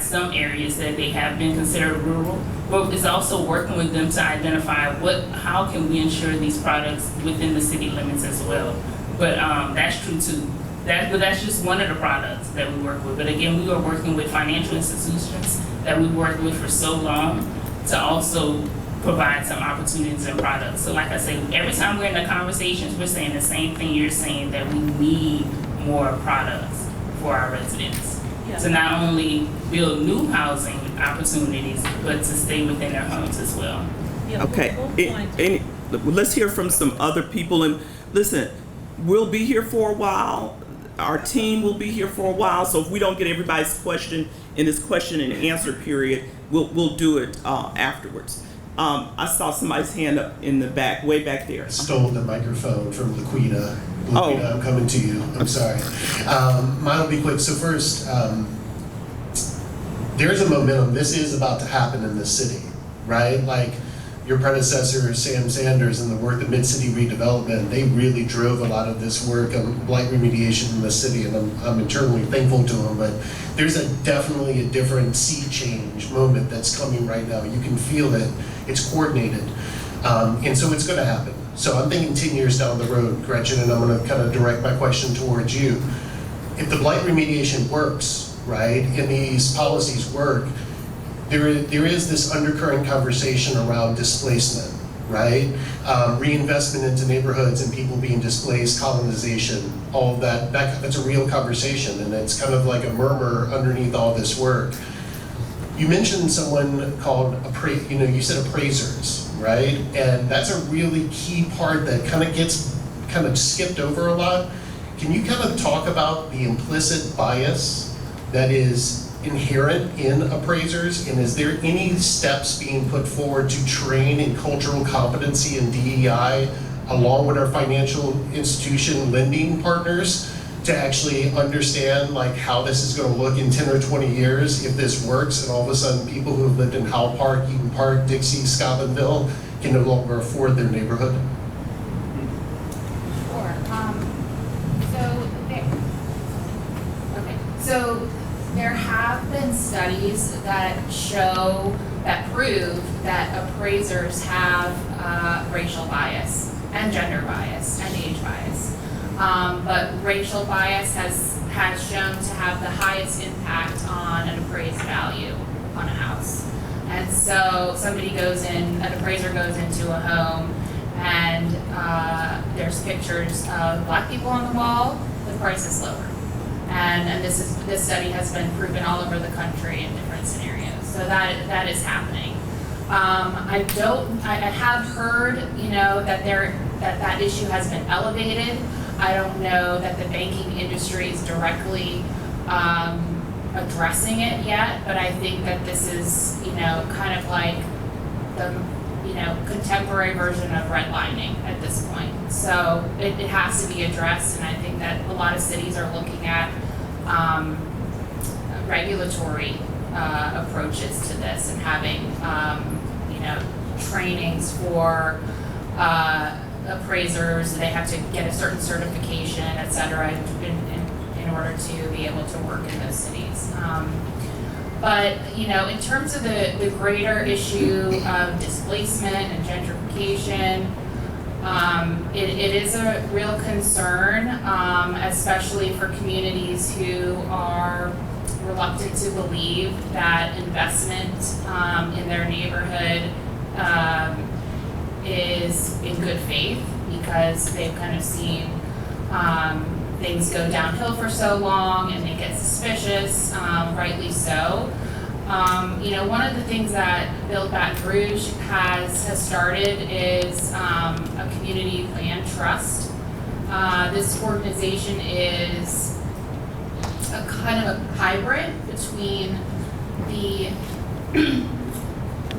some areas that they have been considered rural. But it's also working with them to identify how can we ensure these products within the city limits as well. But that's true too. But that's just one of the products that we work with. But again, we are working with financial institutions that we worked with for so long to also provide some opportunities and products. So like I say, every time we're in the conversations, we're saying the same thing you're saying, that we need more products for our residents. To not only build new housing opportunities, but to stay within their homes as well. Okay, let's hear from some other people. And listen, we'll be here for a while. Our team will be here for a while. So if we don't get everybody's question in this question and answer period, we'll do it afterwards. I saw somebody's hand up in the back, way back there. Stole the microphone from Laquita. Laquita, I'm coming to you. I'm sorry. Mine will be quick. So first, there's a momentum. This is about to happen in this city, right? Like, your predecessor, Sam Sanders, and the work that Mid-City Redevelopment, they really drove a lot of this work on blight remediation in the city, and I'm eternally thankful to them. But there's definitely a different sea change moment that's coming right now. You can feel it. It's coordinated. And so it's going to happen. So I'm thinking 10 years down the road, Gretchen, and I'm going to kind of direct my question towards you. If the blight remediation works, right, and these policies work, there is this undercurrent conversation around displacement, right? Reinvestment into neighborhoods and people being displaced, colonization, all of that's a real conversation, and it's kind of like a murmur underneath all this work. You mentioned someone called, you said appraisers, right? And that's a really key part that kind of gets skipped over a lot. Can you kind of talk about the implicit bias that is inherent in appraisers, and is there any steps being put forward to train in cultural competency and DEI along with our financial institution lending partners to actually understand like how this is going to look in 10 or 20 years if this works, and all of a sudden people who have lived in Howell Park, Eaton Park, Dixie, Scotlandville can no longer afford their neighborhood? Sure. So there have been studies that prove that appraisers have racial bias and gender bias and age bias. But racial bias has shown to have the highest impact on an appraised value on a house. And so an appraiser goes into a home, and there's pictures of Black people on the wall, the price is lower. And this study has been proven all over the country in different scenarios. So that is happening. I have heard, that issue has been elevated. I don't know that the banking industry is directly addressing it yet, but I think that this is, kind of like the, contemporary version of redlining at this point. So it has to be addressed, and I think that a lot of cities are looking at regulatory approaches to this and having, trainings for appraisers. They have to get a certain certification, et cetera, in order to be able to work in those cities. But, in terms of the greater issue of displacement and gentrification, it is a real concern, especially for communities who are reluctant to believe that investment in their neighborhood is in good faith, because they've kind of seen things go downhill for so long and they get suspicious, rightly so. One of the things that Build Baton Rouge has started is a community land trust. This organization is a kind of a hybrid between the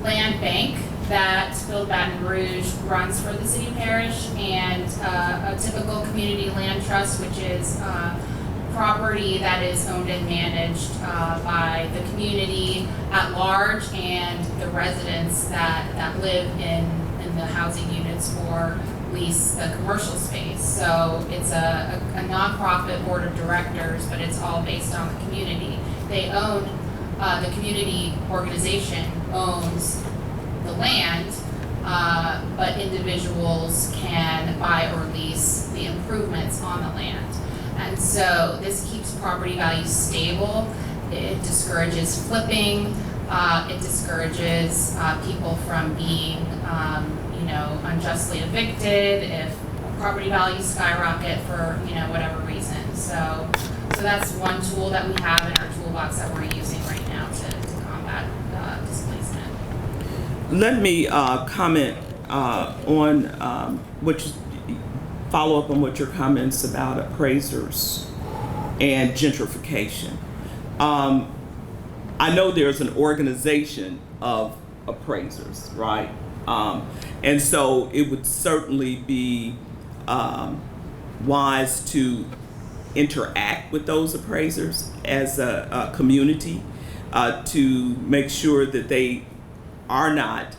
land bank that Build Baton Rouge runs for the City-Parish and a typical community land trust, which is property that is owned and managed by the community at large and the residents that live in the housing units or lease the commercial space. So it's a nonprofit board of directors, but it's all based on the community. They own, the community organization owns the land, but individuals can buy or lease the improvements on the land. And so this keeps property values stable. It discourages flipping. It discourages people from being, unjustly evicted if property values skyrocket for, whatever reason. So that's one tool that we have in our toolbox that we're using right now to combat displacement. Let me comment on follow up on what your comments about appraisers and gentrification. I know there's an organization of appraisers, right? And so it would certainly be wise to interact with those appraisers as a community to make sure that they are not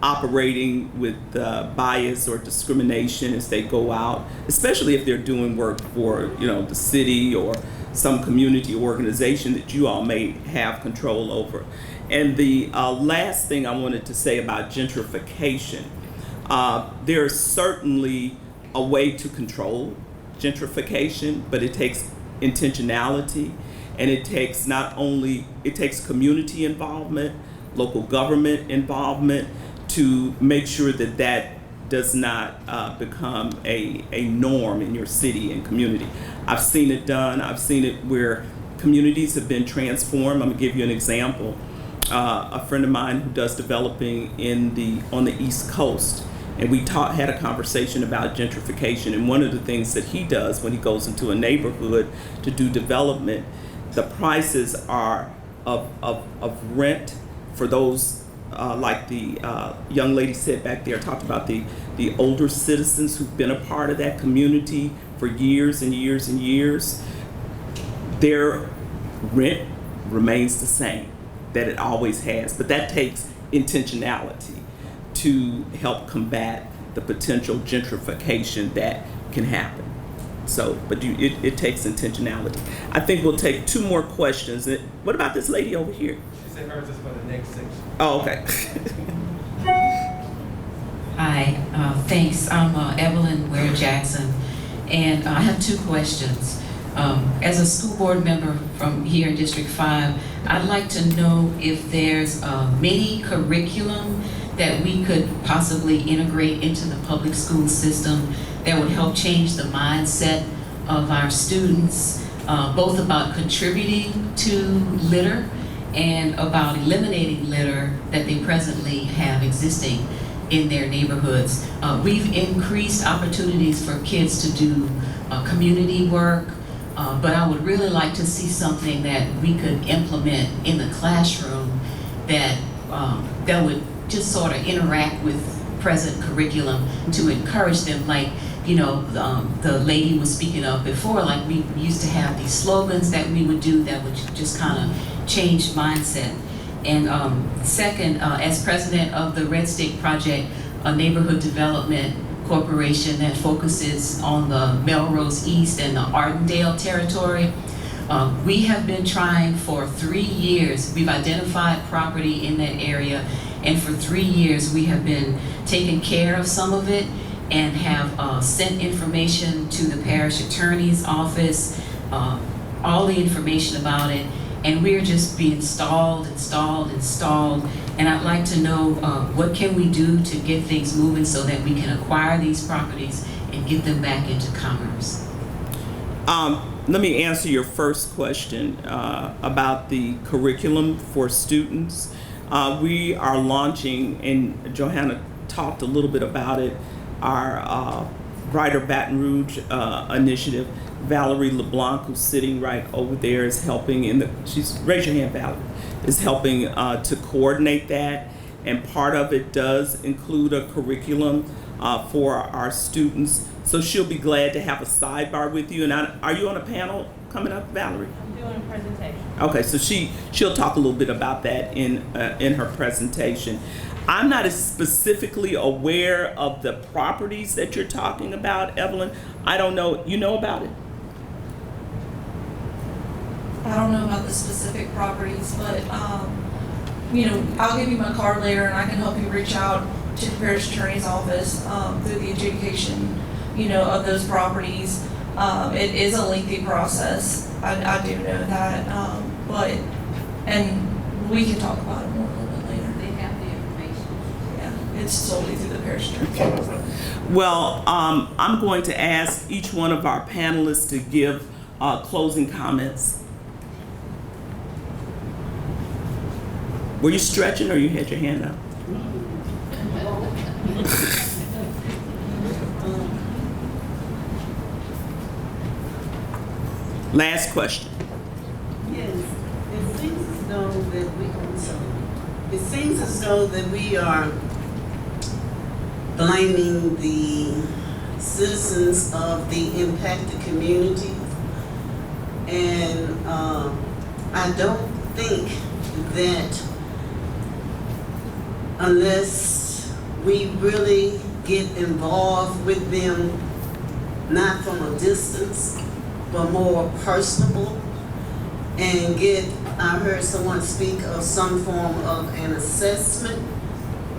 operating with bias or discrimination as they go out, especially if they're doing work for, you know, the city or some community organization that you all may have control over. And the last thing I wanted to say about gentrification, there is certainly a way to control gentrification, but it takes intentionality, and it takes community involvement, local government involvement, to make sure that that does not become a norm in your city and community. I've seen it done. I've seen it where communities have been transformed. I'm gonna give you an example. A friend of mine who does developing on the East Coast, and we had a conversation about gentrification. And one of the things that he does when he goes into a neighborhood to do development, the prices are of rent for those, like the young lady said back there, talked about the older citizens who've been a part of that community for years and years and years. Their rent remains the same that it always has, but that takes intentionality to help combat the potential gentrification that can happen. So, but it takes intentionality. I think we'll take 2 more questions. What about this lady over here? She said hers is for the next section. Oh, okay. Hi, thanks. I'm Evelyn Ware Jackson, and I have 2 questions. As a school board member from here in District 5, I'd like to know if there's a mini curriculum that we could possibly integrate into the public school system that would help change the mindset of our students, both about contributing to litter and about eliminating litter that they presently have existing in their neighborhoods. We've increased opportunities for kids to do community work, but I would really like to see something that we could implement in the classroom that would just sort of interact with present curriculum to encourage them, like, you know, the lady was speaking of before, like we used to have these slogans that we would do that would just kind of change mindset. And second, as president of the Red Stick Project, a neighborhood development corporation that focuses on the Melrose East and the Ardendale territory, we have been trying for 3 years. We've identified property in that area, and for 3 years we have been taking care of some of it and have sent information to the parish attorney's office, all the information about it, and we're just being stalled. And I'd like to know what can we do to get things moving so that we can acquire these properties and get them back into commerce. Let me answer your first question about the curriculum for students. We are launching, and Johanna talked a little bit about it, our Brighter Baton Rouge initiative. Valerie LeBlanc, who's sitting right over there, is helping raise your hand, Valerie, is helping to coordinate that. And part of it does include a curriculum for our students. So she'll be glad to have a sidebar with you. And are you on a panel coming up, Valerie? I'm doing a presentation. Okay, so she'll talk a little bit about that in her presentation. I'm not as specifically aware of the properties that you're talking about, Evelyn. I don't know. You know about it? I don't know about the specific properties, but, you know, I'll give you my card later and I can help you reach out to the parish attorney's office through the adjudication, you know, of those properties. It is a lengthy process. I do know that, and we can talk about it more a little bit later. They have the information. Yeah, it's solely through the parish attorney's office. Well, I'm going to ask each one of our panelists to give closing comments. Were you stretching or you had your hand up? Last question. Yes, it seems as though that we are blaming the citizens of the impacted communities, and I don't think that unless we really get involved with them, not from a distance, but more personable, and I heard someone speak of some form of an assessment,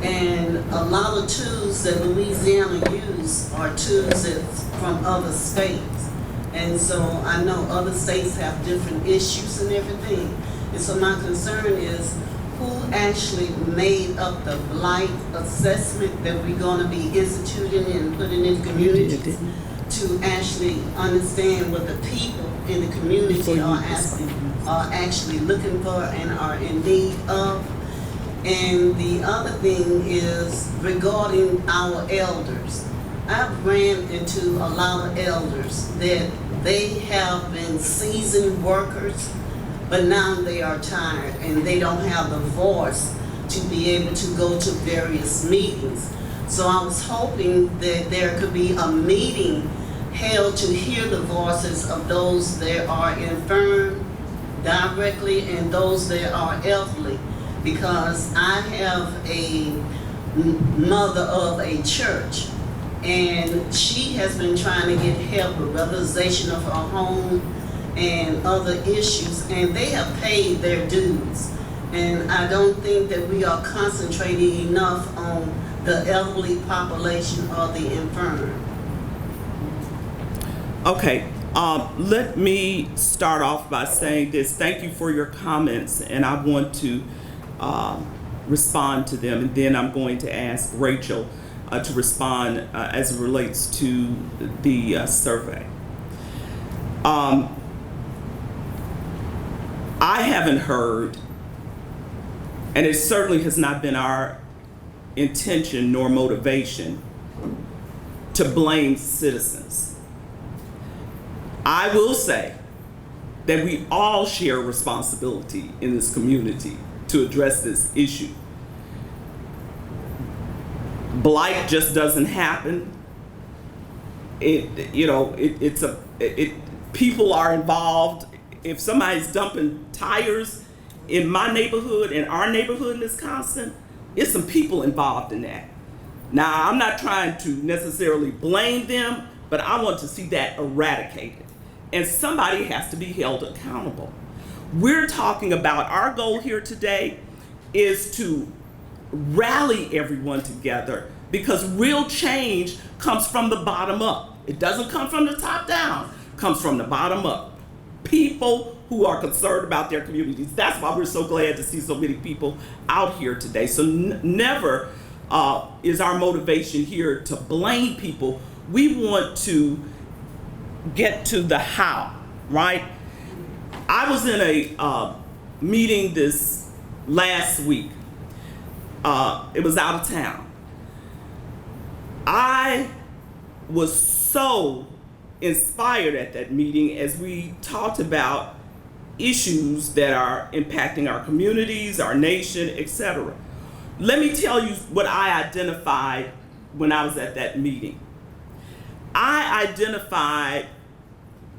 and a lot of tools that Louisiana use are tools that's from other states. And so I know other states have different issues and everything. And so my concern is who actually made up the blight assessment that we're gonna be instituting and putting in communities to actually understand what the people in the community are actually looking for and are in need of. And the other thing is regarding our elders. I've ran into a lot of elders that they have been seasoned workers, but now they are tired and they don't have the voice to be able to go to various meetings. So I was hoping that there could be a meeting held to hear the voices of those that are infirm directly and those that are elderly. Because I have a mother of a church, and she has been trying to get help with revitalization of her home and other issues, and they have paid their dues. And I don't think that we are concentrating enough on the elderly population or the infirm. Okay, let me start off by saying this. Thank you for your comments, and I want to respond to them, and then I'm going to ask Rachel to respond as it relates to the survey. I haven't heard, and it certainly has not been our intention nor motivation to blame citizens. I will say that we all share responsibility in this community to address this issue. Blight just doesn't happen. People are involved. If somebody's dumping tires in my neighborhood, in our neighborhood in Wisconsin, it's some people involved in that. Now, I'm not trying to necessarily blame them, but I want to see that eradicated. And somebody has to be held accountable. We're talking about, our goal here today is to rally everyone together, because real change comes from the bottom up. It doesn't come from the top down, it comes from the bottom up. People who are concerned about their communities. That's why we're so glad to see so many people out here today. So never is our motivation here to blame people. We want to get to the how, right? I was in a meeting this last week. It was out of town. I was so inspired at that meeting as we talked about issues that are impacting our communities, our nation, etc. Let me tell you what I identified when I was at that meeting. I identified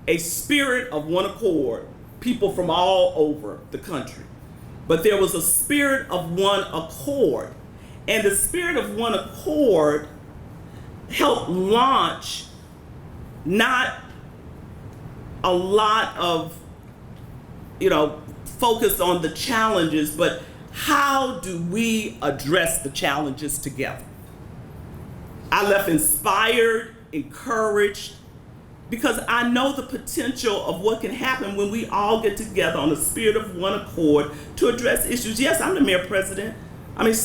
a spirit of one accord, people from all over the country. But there was a spirit of one accord. And the spirit of one accord helped launch not a lot of, focus on the challenges, but how do we address the challenges together? I left inspired, encouraged, because I know the potential of what can happen when we all get together on the spirit of one accord to address issues. Yes, I'm the mayor president. I mean,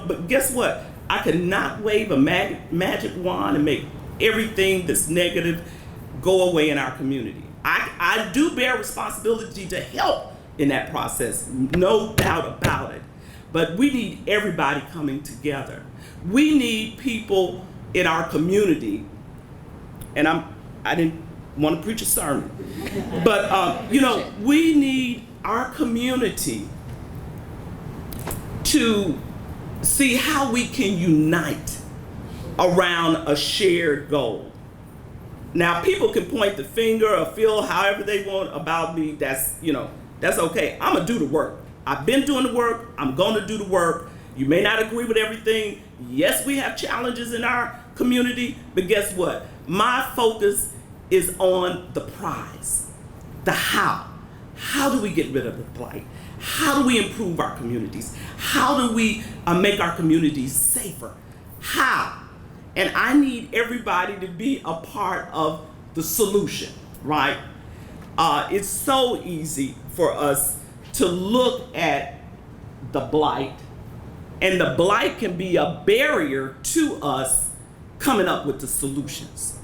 but guess what? I cannot wave a magic wand and make everything that's negative go away in our community. I do bear responsibility to help in that process, no doubt about it. But we need everybody coming together. We need people in our community, and I didn't want to preach a sermon, but we need our community to see how we can unite around a shared goal. Now, people can point the finger or feel however they want about me. That's okay. I'm gonna do the work. I've been doing the work. I'm gonna do the work. You may not agree with everything. Yes, we have challenges in our community, but guess what? My focus is on the prize, the how. How do we get rid of the blight? How do we improve our communities? How do we make our communities safer? How? And I need everybody to be a part of the solution, right? It's so easy for us to look at the blight, and the blight can be a barrier to us coming up with the solutions.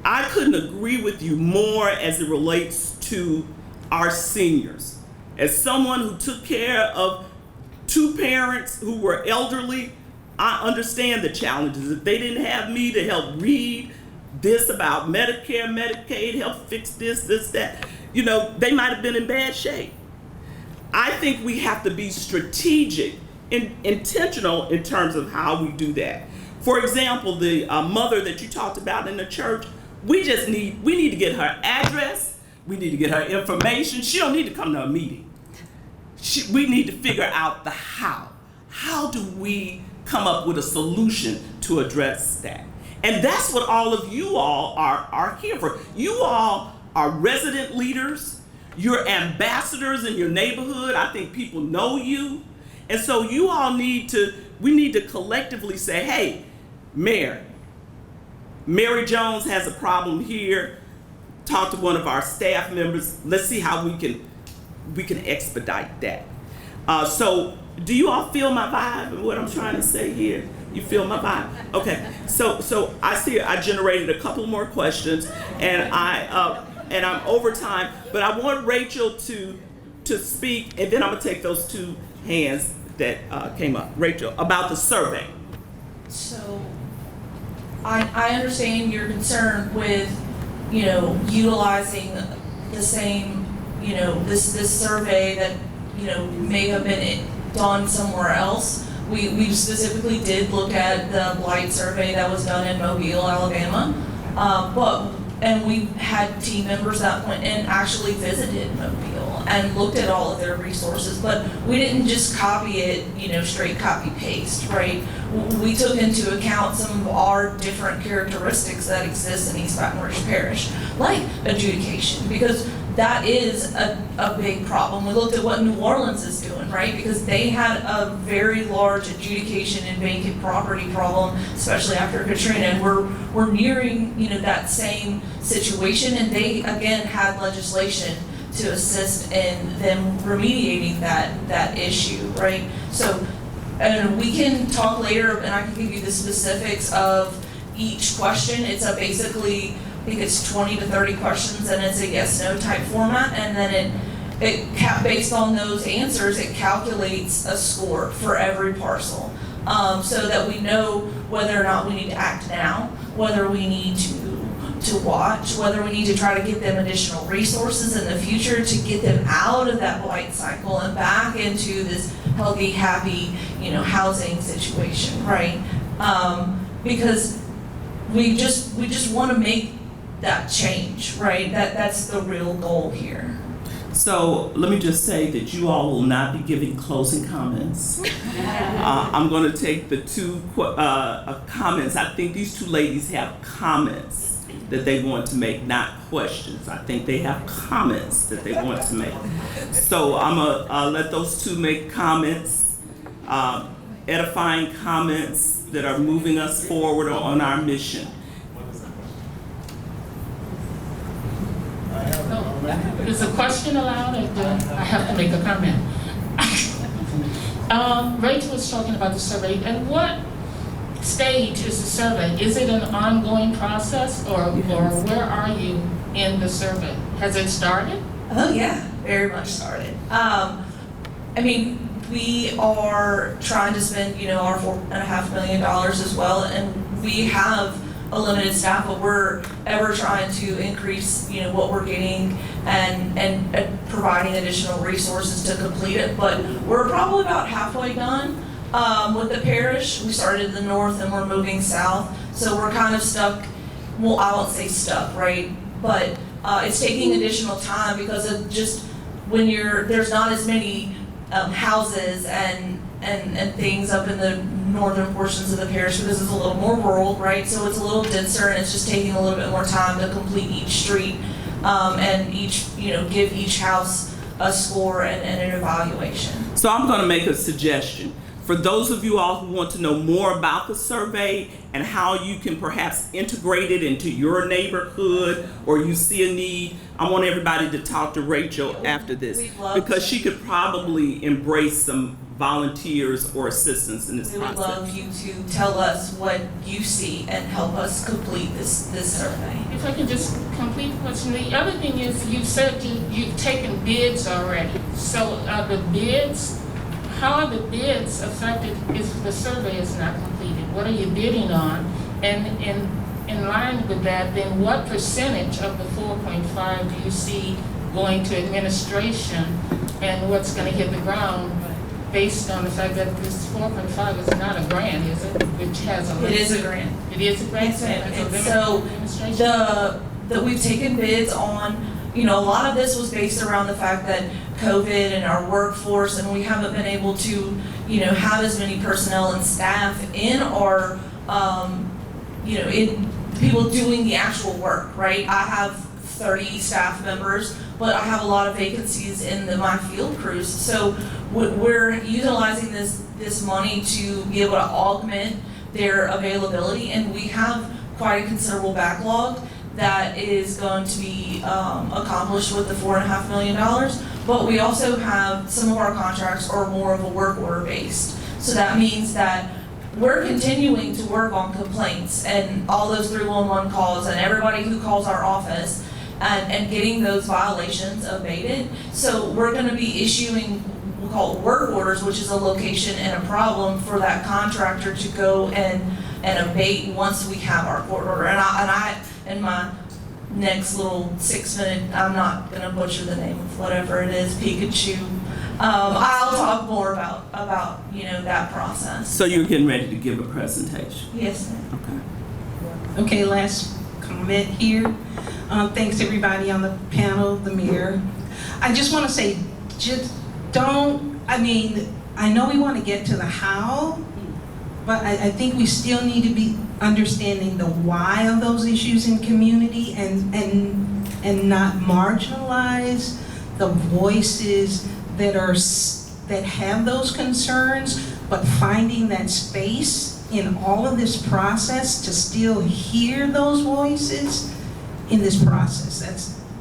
I couldn't agree with you more as it relates to our seniors. As someone who took care of 2 parents who were elderly, I understand the challenges. If they didn't have me to help read this about Medicare, Medicaid, help fix this, that, you know, they might have been in bad shape. I think we have to be strategic and intentional in terms of how we do that. For example, the mother that you talked about in the church, we need to get her address, we need to get her information. She don't need to come to a meeting. We need to figure out the how. How do we come up with a solution to address that? And that's what all of you all are here for. You all are resident leaders. You're ambassadors in your neighborhood. I think people know you. And so we need to collectively say, hey, Mary Jones has a problem here. Talk to one of our staff members. Let's see how we can expedite that. So do you all feel my vibe and what I'm trying to say here? You feel my vibe? Okay. So I see I generated a couple more questions, and I'm over time, but I want Rachel to speak, and then I'm gonna take those 2 hands that came up. Rachel, about the survey. So I understand your concern with, you know, utilizing the same, you know, this survey that, you know, may have been done somewhere else. We specifically did look at the blight survey that was done in Mobile, Alabama, and we had team members that went and actually visited Mobile and looked at all of their resources, but we didn't just copy it, you know, straight copy paste, right? We took into account some of our different characteristics that exist in East Baton Rouge Parish, like adjudication, because that is a big problem. We looked at what New Orleans is doing, right? Because they had a very large adjudication and vacant property problem, especially after Katrina. And we're nearing, you know, that same situation, and they again had legislation to assist in them remediating that issue, right? So, and we can talk later, and I can give you the specifics of each question. It's basically, I think it's 20 to 30 questions, and it's a yes/no type format, and then based on those answers, it calculates a score for every parcel, so that we know whether or not we need to act now, whether we need to watch, whether we need to try to get them additional resources in the future to get them out of that blight cycle and back into this healthy, happy, you know, housing situation, right? Because we just want to make that change, right? That's the real goal here. So let me just say that you all will not be giving closing comments. I'm going to take the 2 comments. I think these 2 ladies have comments that they want to make, not questions. I think they have comments that they want to make. So I'm going to let those 2 make comments, edifying comments that are moving us forward on our mission. Is a question allowed, or do I have to make a comment? Rachel was talking about the survey. At what stage is the survey? Is it an ongoing process, or where are you in the survey? Has it started? Oh yeah, very much started. I mean, we are trying to spend, you know, our $4.5 million as well, and we have a limited staff, but we're ever trying to increase, you know, what we're getting and providing additional resources to complete it. But we're probably about halfway done with the parish. We started in the north and we're moving south, so we're kind of stuck. Well, I won't say stuck, right? But it's taking additional time because of just when there's not as many houses and and things up in the northern portions of the parish because it's a little more rural, right? So it's a little denser and it's just taking a little bit more time to complete each street and give each house a score and an evaluation. So I'm going to make a suggestion. For those of you all who want to know more about the survey and how you can perhaps integrate it into your neighborhood or you see a need, I want everybody to talk to Rachel after this because she could probably embrace some volunteers or assistance in this process. We would love you to tell us what you see and help us complete this survey. If I can just complete the question, the other thing is you said you've taken bids already. So the bids, how are the bids affected if the survey is not completed? What are you bidding on? And in line with that, then what percentage of the 4.5 do you see going to administration and what's going to hit the ground based on the fact that this 4.5 is not a grant, is it? Which has a It is a grant. It is a grant. Yes, ma'am. And so that we've taken bids on, a lot of this was based around the fact that COVID and our workforce, and we haven't been able to, have as many personnel and staff in our, in people doing the actual work, right? I have 30 staff members, but I have a lot of vacancies in my field crews. So we're utilizing this money to be able to augment their availability, and we have quite a considerable backlog that is going to be accomplished with the $4.5 million. But we also have some of our contracts are more of a work order based. So that means that we're continuing to work on complaints and all those 311 calls and everybody who calls our office and getting those violations abated. So we're going to be issuing, we call it work orders, which is a location and a problem for that contractor to go and abate once we have our court order. And I in my next little 6 minute, I'm not going to butcher the name of whatever it is, Pikachu. I'll talk more about that process. So you're getting ready to give a presentation? Yes, ma'am. Okay, last comment here. Thanks everybody on the panel, the mayor. I just want to say, I know we want to get to the how, but I think we still need to be understanding the why of those issues in community and not marginalize the voices that have those concerns, but finding that space in all of this process to still hear those voices in this process.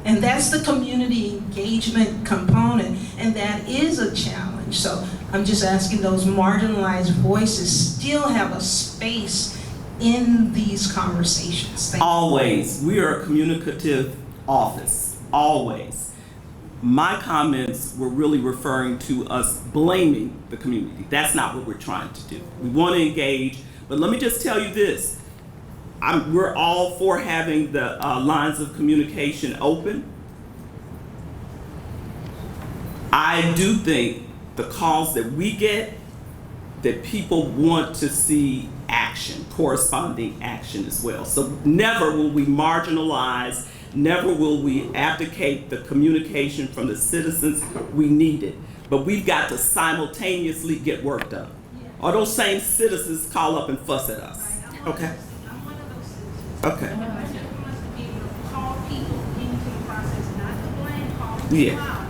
That's the community engagement component, and that is a challenge. So I'm just asking those marginalized voices still have a space in these conversations. Always. We are a communicative office. Always. My comments were really referring to us blaming the community. That's not what we're trying to do. We want to engage, but let me just tell you this. We're all for having the lines of communication open. I do think the calls that we get, that people want to see action, corresponding action as well. So never will we marginalize, never will we abdicate the communication from the citizens. We need it. But we've got to simultaneously get work done. Or those same citizens call up and fuss at us. Okay? Okay. Yeah.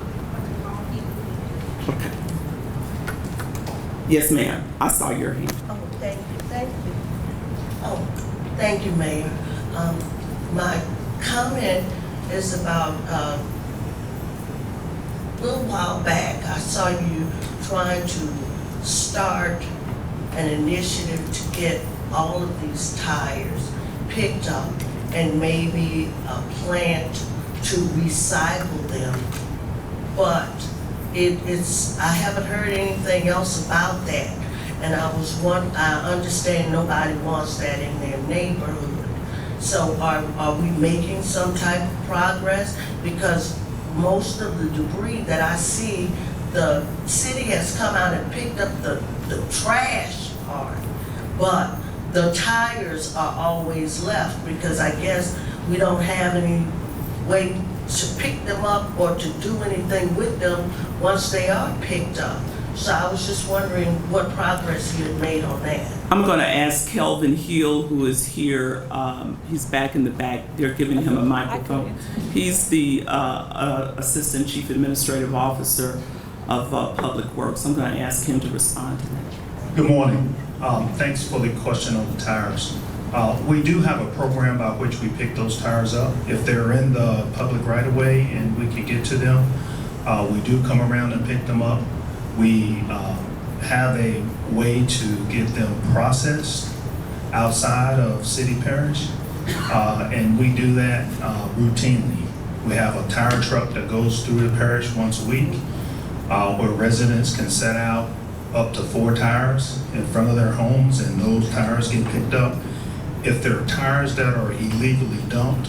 Okay. Yes, ma'am. I saw your hand. Oh, thank you. Oh, thank you, Mayor. My comment is about a little while back, I saw you trying to start an initiative to get all of these tires picked up and maybe a plant to recycle them. But I haven't heard anything else about that. And I understand nobody wants that in their neighborhood. So are we making some type of progress? Because most of the debris that I see, the city has come out and picked up the trash part, but the tires are always left because I guess we don't have any way to pick them up or to do anything with them once they are picked up. So I was just wondering what progress you had made on that. I'm going to ask Kelvin Hill, who is here. He's back in the back. They're giving him a microphone. He's the Assistant Chief Administrative Officer of Public Works. I'm going to ask him to respond to that. Good morning. Thanks for the question on the tires. We do have a program by which we pick those tires up. If they're in the public right of way and we can get to them, we do come around and pick them up. We have a way to get them processed outside of City-Parish, and we do that routinely. We have a tire truck that goes through the parish once a week, where residents can set out up to 4 tires in front of their homes, and those tires get picked up. If there are tires that are illegally dumped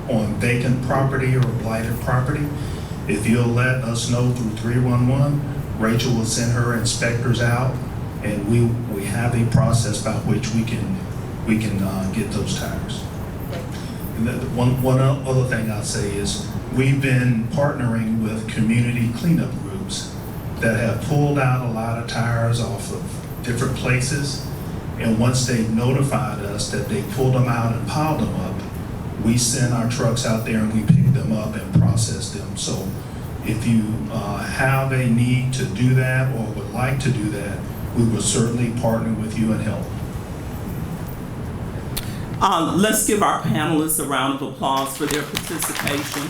on vacant property or blighted property, if you'll let us know through 311, Rachel will send her inspectors out, and we have a process by which we can get those tires. And one other thing I'll say is we've been partnering with community cleanup groups that have pulled out a lot of tires off of different places, and once they've notified us that they pulled them out and piled them up, we send our trucks out there and we pick them up and process them. So if you have a need to do that or would like to do that, we will certainly partner with you and help. Let's give our panelists a round of applause for their participation.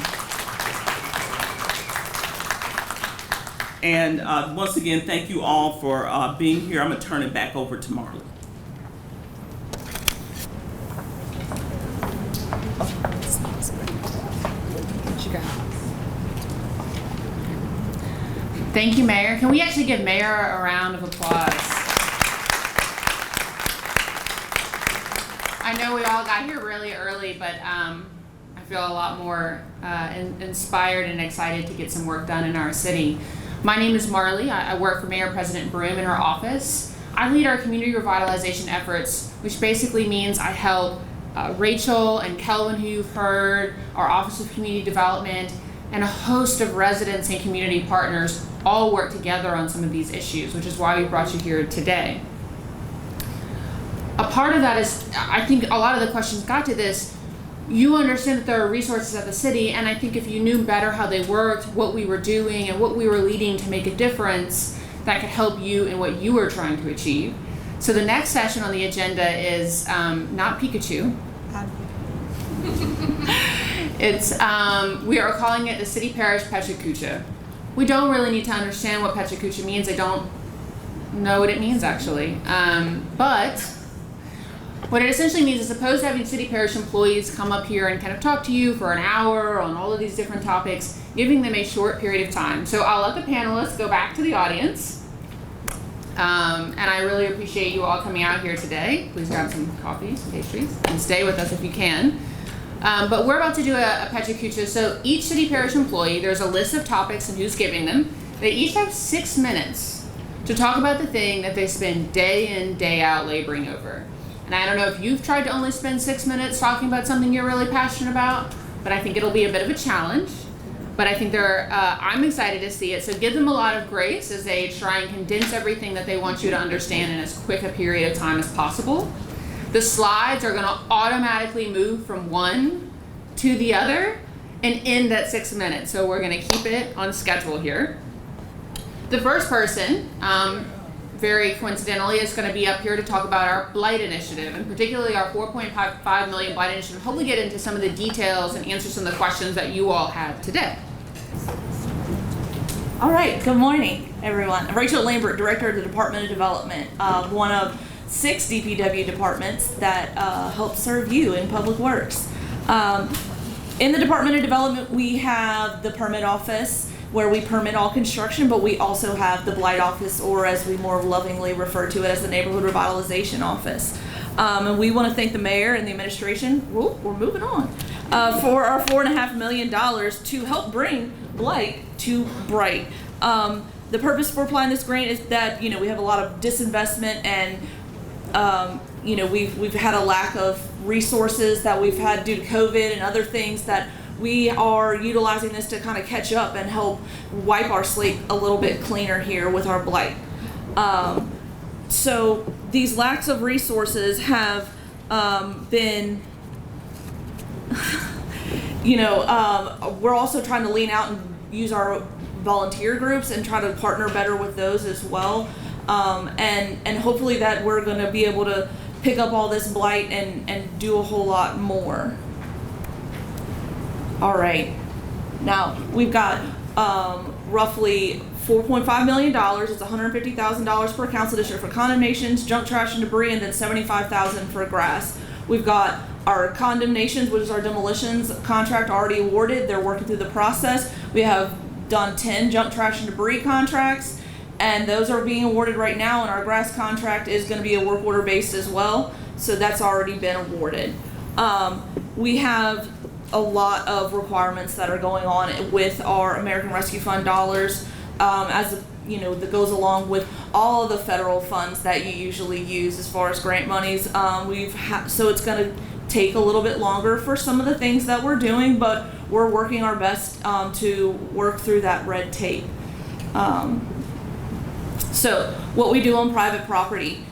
And once again, thank you all for being here. I'm going to turn it back over to Marley. Thank you, Mayor. Can we actually give Mayor a round of applause? I know we all got here really early, but I feel a lot more inspired and excited to get some work done in our city. My name is Marley. I work for Mayor President Broom in her office. I lead our community revitalization efforts, which basically means I help Rachel and Kelvin, who you've heard, our Office of Community Development, and a host of residents and community partners all work together on some of these issues, which is why we brought you here today. A part of that is, I think a lot of the questions got to this, you understand that there are resources at the city, and I think if you knew better how they worked, what we were doing, and what we were leading to make a difference, that could help you in what you were trying to achieve. So the next session on the agenda is not Pikachu. It's, we are calling it the City-Parish Pechacucha. We don't really need to understand what Pechacucha means. I don't know what it means, actually. But what it essentially means is, opposed to having City-Parish employees come up here and kind of talk to you for an hour on all of these different topics, giving them a short period of time. So I'll let the panelists go back to the audience. And I really appreciate you all coming out here today. Please grab some coffee, some pastries, and stay with us if you can. But we're about to do a Pechacucha. So each City-Parish employee, there's a list of topics and who's giving them. They each have 6 minutes to talk about the thing that they spend day in, day out laboring over. And I don't know if you've tried to only spend 6 minutes talking about something you're really passionate about, but I think it'll be a bit of a challenge. But I think I'm excited to see it. So give them a lot of grace as they try and condense everything that they want you to understand in as quick a period of time as possible. The slides are going to automatically move from one to the other and end at 6 minutes. So we're going to keep it on schedule here. The first person, very coincidentally, is going to be up here to talk about our Blight initiative, and particularly our $4.5 million Blight initiative. Hopefully get into some of the details and answer some of the questions that you all had today. All right, good morning, everyone. Rachel Lambert, Director of the Department of Development, one of 6 DPW departments that help serve you in Public Works. In the Department of Development, we have the permit office where we permit all construction, but we also have the Blight office, or as we more lovingly refer to it, as the Neighborhood Revitalization Office. And we want to thank the mayor and the administration, we're moving on, for our $4.5 million to help bring Blight to Bright. The purpose for applying this grant is that, we have a lot of disinvestment and we've had a lack of resources that we've had due to COVID and other things that we are utilizing this to kind of catch up and help wipe our slate a little bit cleaner here with our blight. So these lacks of resources have been, we're also trying to lean out and use our volunteer groups and try to partner better with those as well. And hopefully that we're going to be able to pick up all this blight and do a whole lot more. All right. Now we've got roughly $4.5 million. It's $150,000 per council district for condemnations, junk, trash, and debris, and then $75,000 for grass. We've got our condemnations, which is our demolitions contract, already awarded. They're working through the process. We have done 10 junk, trash, and debris contracts, and those are being awarded right now, and our grass contract is going to be a work order based as well, so that's already been awarded. We have a lot of requirements that are going on with our American Rescue Fund dollars, that goes along with all of the federal funds that you usually use as far as grant monies. So it's going to take a little bit longer for some of the things that we're doing, but we're working our best to work through that red tape. So what we do on private property,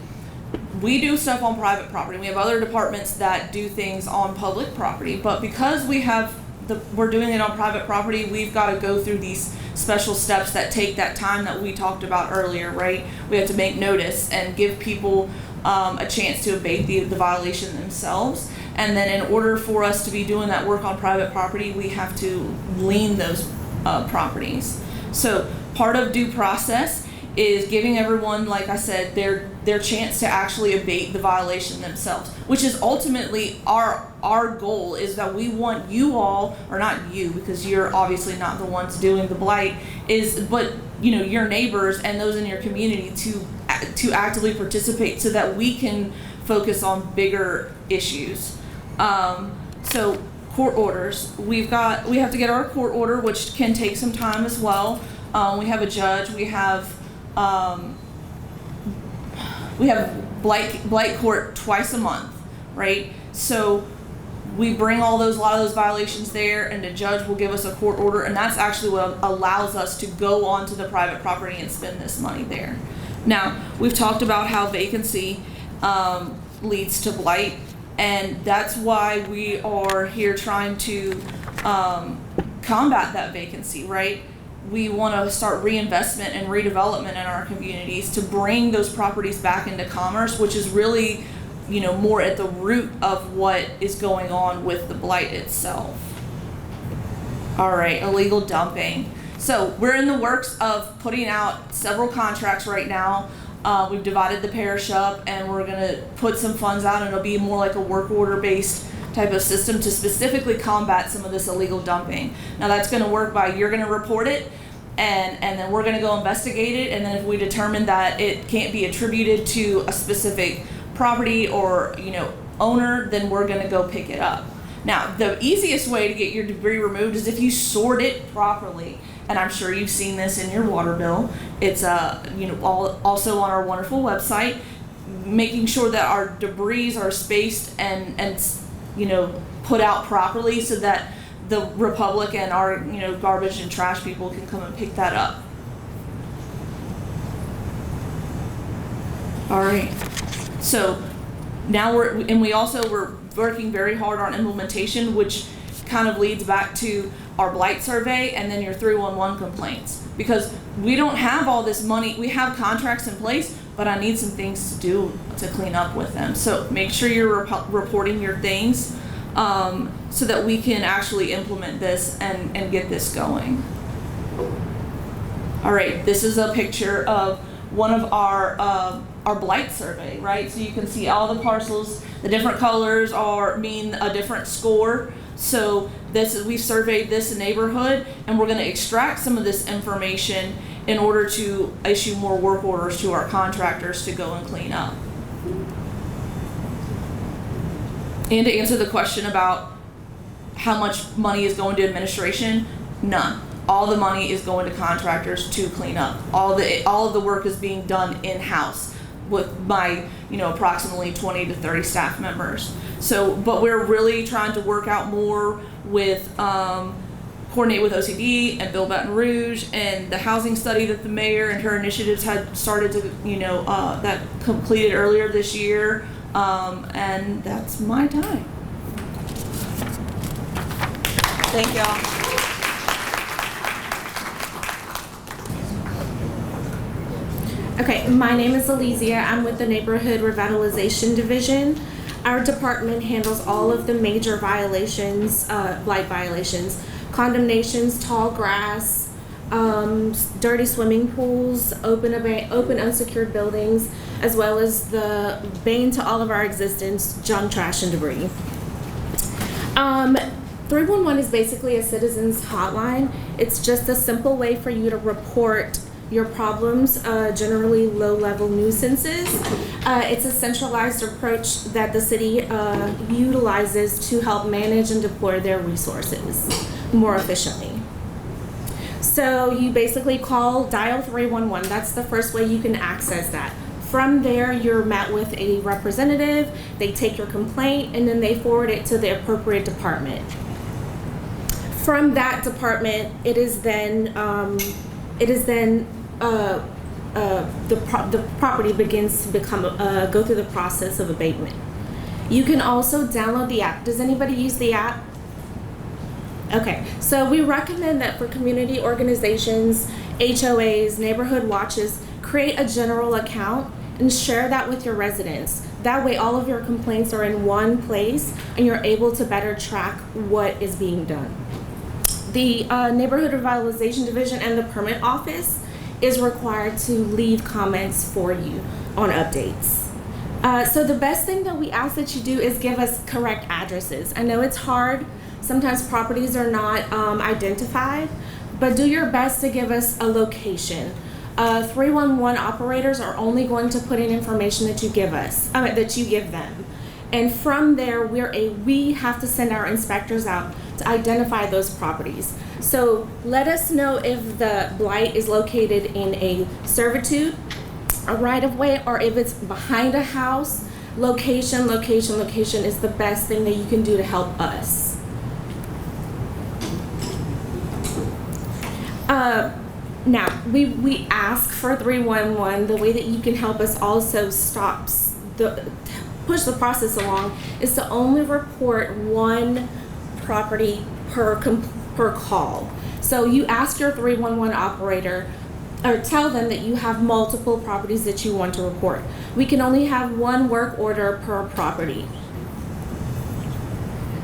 we do stuff on private property. We have other departments that do things on public property, but because we're doing it on private property, we've got to go through these special steps that take that time that we talked about earlier, right? We have to make notice and give people a chance to abate the violation themselves. And then in order for us to be doing that work on private property, we have to lien those properties. So part of due process is giving everyone, like I said, their chance to actually abate the violation themselves, which is ultimately our goal, is that we want you all, or not you, because you're obviously not the ones doing the blight, but your neighbors and those in your community to actively participate so that we can focus on bigger issues. So court orders, we have to get our court order, which can take some time as well. We have a judge, we have blight court twice a month, right? So we bring a lot of those violations there, and the judge will give us a court order, and that's actually what allows us to go onto the private property and spend this money there. Now, we've talked about how vacancy leads to blight, and that's why we are here trying to combat that vacancy, right? We want to start reinvestment and redevelopment in our communities to bring those properties back into commerce, which is really, more at the root of what is going on with the blight itself. All right, illegal dumping. So we're in the works of putting out several contracts right now. We've divided the parish up, and we're going to put some funds out, and it'll be more like a work order based type of system to specifically combat some of this illegal dumping. Now that's going to work by, you're going to report it, and then we're going to go investigate it, and then if we determine that it can't be attributed to a specific property or owner, then we're going to go pick it up. Now the easiest way to get your debris removed is if you sort it properly, and I'm sure you've seen this in your water bill. It's also on our wonderful website, making sure that our debris are spaced and put out properly so that the Republic and our garbage and trash people can come and pick that up. All right. So now we're working very hard on implementation, which kind of leads back to our blight survey and then your 311 complaints, because we don't have all this money. We have contracts in place, but I need some things to do to clean up with them. So make sure you're reporting your things so that we can actually implement this and get this going. All right, this is a picture of one of our blight survey, right? So you can see all the parcels, the different colors mean a different score. So we surveyed this neighborhood, and we're going to extract some of this information in order to issue more work orders to our contractors to go and clean up. And to answer the question about how much money is going to administration, none. All the money is going to contractors to clean up. All of the work is being done in-house. with my, approximately 20 to 30 staff members. So, but we're really trying to work out more with, coordinate with OCD and Bill Baton Rouge and the housing study that the mayor and her initiatives had started to, that completed earlier this year. And that's my time. Thank y'all. Okay, my name is Alizia. I'm with the Neighborhood Revitalization Division. Our department handles all of the major violations, blight violations, condemnations, tall grass, dirty swimming pools, open unsecured buildings, as well as the bane to all of our existence, junk, trash, and debris. 311 is basically a citizen's hotline. It's just a simple way for you to report your problems, generally low-level nuisances. It's a centralized approach that the city utilizes to help manage and deploy their resources more efficiently. So you basically dial 311. That's the first way you can access that. From there, you're met with a representative. They take your complaint and then they forward it to the appropriate department. From that department, the property begins to go through the process of abatement. You can also download the app. Does anybody use the app? Okay, so we recommend that for community organizations, HOAs, neighborhood watches, create a general account and share that with your residents. That way all of your complaints are in one place and you're able to better track what is being done. The Neighborhood Revitalization Division and the Permit Office is required to leave comments for you on updates. So the best thing that we ask that you do is give us correct addresses. I know it's hard. Sometimes properties are not identified, but do your best to give us a location. 311 operators are only going to put in information that you give them. And from there, we have to send our inspectors out to identify those properties. So let us know if the blight is located in a servitude, a right-of-way, or if it's behind a house. Location is the best thing that you can do to help us. Now, we ask for 311. The way that you can help us also push the process along is to only report one property per call. So you ask your 311 operator or tell them that you have multiple properties that you want to report. We can only have one work order per property.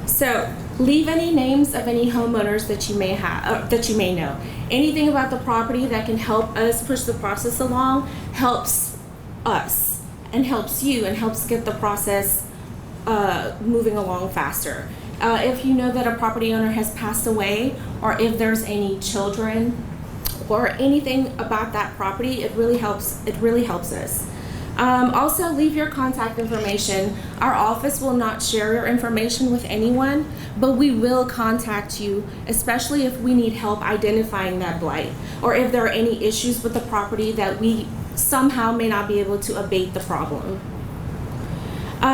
So leave any names of any homeowners that you may know. Anything about the property that can help us push the process along helps us and helps you and helps get the process moving along faster. If you know that a property owner has passed away, or if there's any children or anything about that property, it really helps us. Also, leave your contact information. Our office will not share your information with anyone, but we will contact you, especially if we need help identifying that blight, or if there are any issues with the property that we somehow may not be able to abate the problem.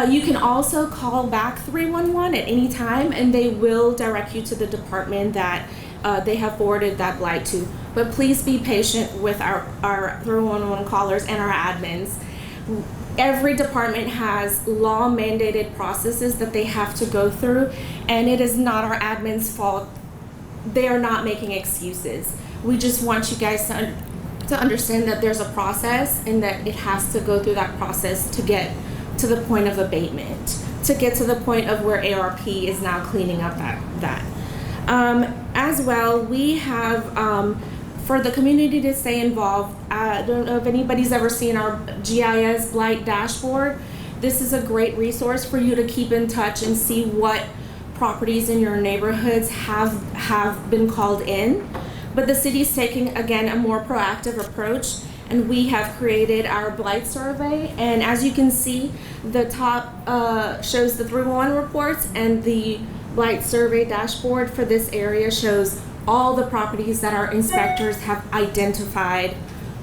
You can also call back 311 at any time, and they will direct you to the department that they have forwarded that blight to. But please be patient with our 311 callers and our admins. Every department has law-mandated processes that they have to go through, and it is not our admin's fault. They are not making excuses. We just want you guys to understand that there's a process and that it has to go through that process to get to the point of abatement, to get to the point of where ARP is now cleaning up that. As well, we have, for the community to stay involved, I don't know if anybody's ever seen our GIS Blight dashboard. This is a great resource for you to keep in touch and see what properties in your neighborhoods have been called in. But the city's taking, again, a more proactive approach, and we have created our blight survey. And as you can see, the top shows the 311 reports, and the blight survey dashboard for this area shows all the properties that our inspectors have identified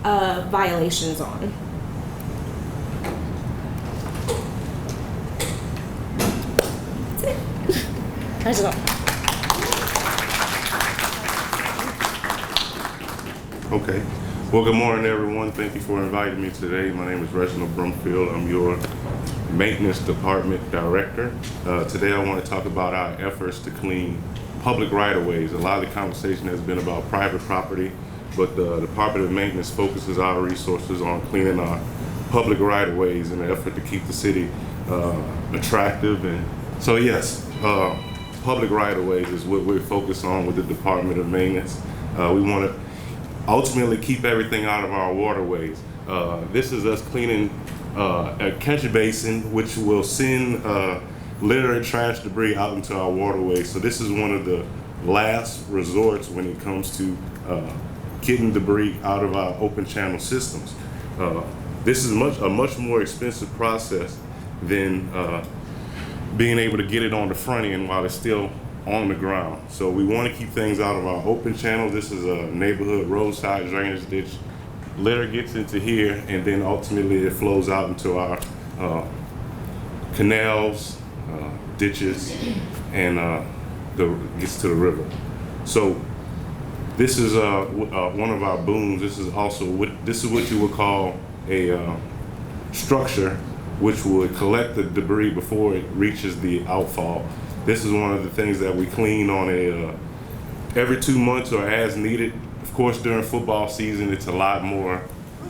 violations on. Reginald. Okay. Well, good morning, everyone. Thank you for inviting me today. My name is Reginald Brumfield. I'm your Maintenance Department Director. Today I want to talk about our efforts to clean public right-of-ways. A lot of the conversation has been about private property, but the Department of Maintenance focuses our resources on cleaning our public right-of-ways in an effort to keep the city attractive. And so yes, public right-of-ways is what we're focused on with the Department of Maintenance. We want to ultimately keep everything out of our waterways. This is us cleaning a catch basin, which will send litter and trash debris out into our waterways. So this is one of the last resorts when it comes to getting debris out of our open channel systems. This is a much more expensive process than being able to get it on the front end while it's still on the ground. So we want to keep things out of our open channels. This is a neighborhood roadside drainage ditch. Litter gets into here, and then ultimately it flows out into our canals, ditches, and gets to the river. So this is one of our booms. This is also what you would call a structure which would collect the debris before it reaches the outfall. This is one of the things that we clean on every 2 months or as needed. Of course, during football season, it's a lot more,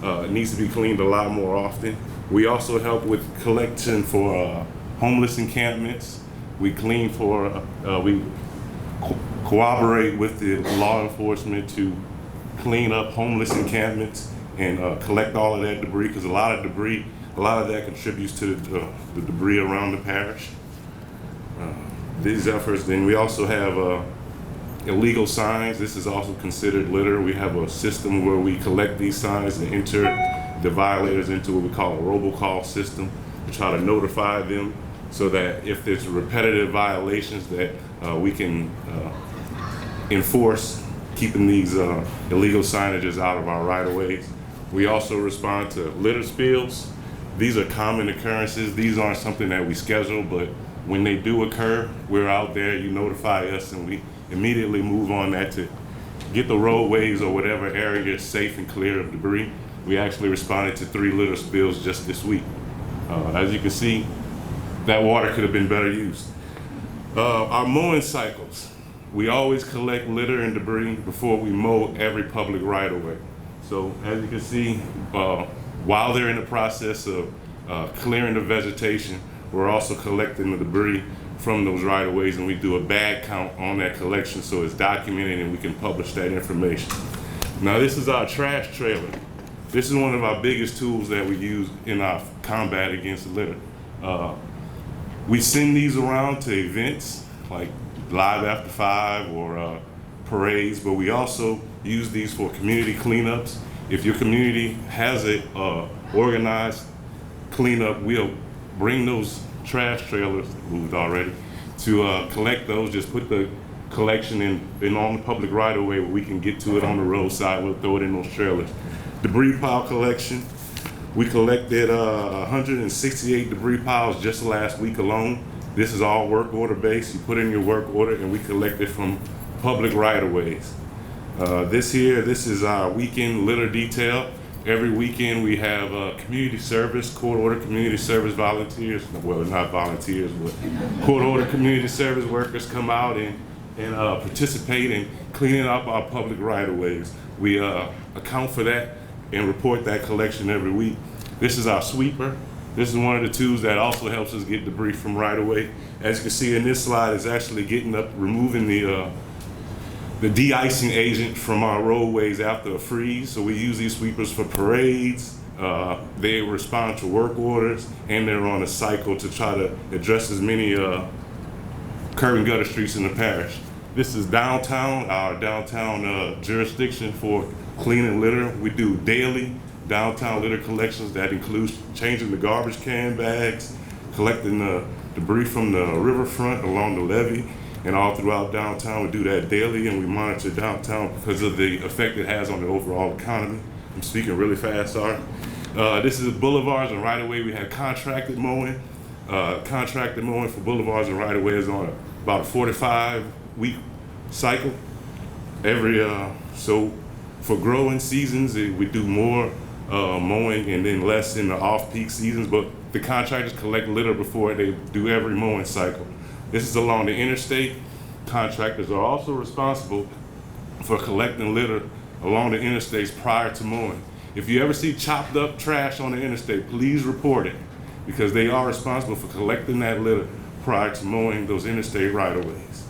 it needs to be cleaned a lot more often. We also help with collection for homeless encampments. We clean for, we cooperate with the law enforcement to clean up homeless encampments and collect all of that debris, because a lot of that contributes to the debris around the parish. These efforts, then we also have illegal signs. This is also considered litter. We have a system where we collect these signs and enter the violators into what we call a robocall system to try to notify them, so that if there's repetitive violations that we can enforce keeping these illegal signages out of our right-of-ways. We also respond to litter spills. These are common occurrences. These aren't something that we schedule, but when they do occur, we're out there, you notify us, and we immediately move on that to get the roadways or whatever area safe and clear of debris. We actually responded to 3 litter spills just this week. As you can see, that water could have been better used. Our mowing cycles. We always collect litter and debris before we mow every public right-of-way. So as you can see, while they're in the process of clearing the vegetation, we're also collecting the debris from those right-of-ways, and we do a bag count on that collection so it's documented and we can publish that information. Now this is our trash trailer. This is one of our biggest tools that we use in our combat against litter. We send these around to events like Live After 5 or parades, but we also use these for community cleanups. If your community has a organized cleanup, we'll bring those trash trailers, moved already, to collect those. Just put the collection in on the public right-of-way where we can get to it on the roadside. We'll throw it in those trailers. Debris pile collection. We collected 168 debris piles just last week alone. This is all work order based. You put in your work order and we collect it from public right-of-ways. This is our weekend litter detail. Every weekend we have community service, court order community service volunteers, well, not volunteers, but court order community service workers come out and participate in cleaning up our public right-of-ways. We account for that and report that collection every week. This is our sweeper. This is one of the tools that also helps us get debris from right-of-way. As you can see in this slide, it's actually removing the de-icing agent from our roadways after a freeze. So we use these sweepers for parades. They respond to work orders, and they're on a cycle to try to address as many curb and gutter streets in the parish. This is downtown, our downtown jurisdiction for cleaning litter. We do daily downtown litter collections. That includes changing the garbage can bags, collecting the debris from the riverfront along the levee, and all throughout downtown. We do that daily, and we monitor downtown because of the effect it has on the overall economy. I'm speaking really fast, sorry. This is boulevards and right-of-way. We have contracted mowing. Contracted mowing for boulevards and right-of-way is on about a 45-week cycle. So for growing seasons, we do more mowing and then less in the off-peak seasons, but the contractors collect litter before they do every mowing cycle. This is along the interstate. Contractors are also responsible for collecting litter along the interstates prior to mowing. If you ever see chopped up trash on the interstate, please report it, because they are responsible for collecting that litter prior to mowing those interstate right-of-ways.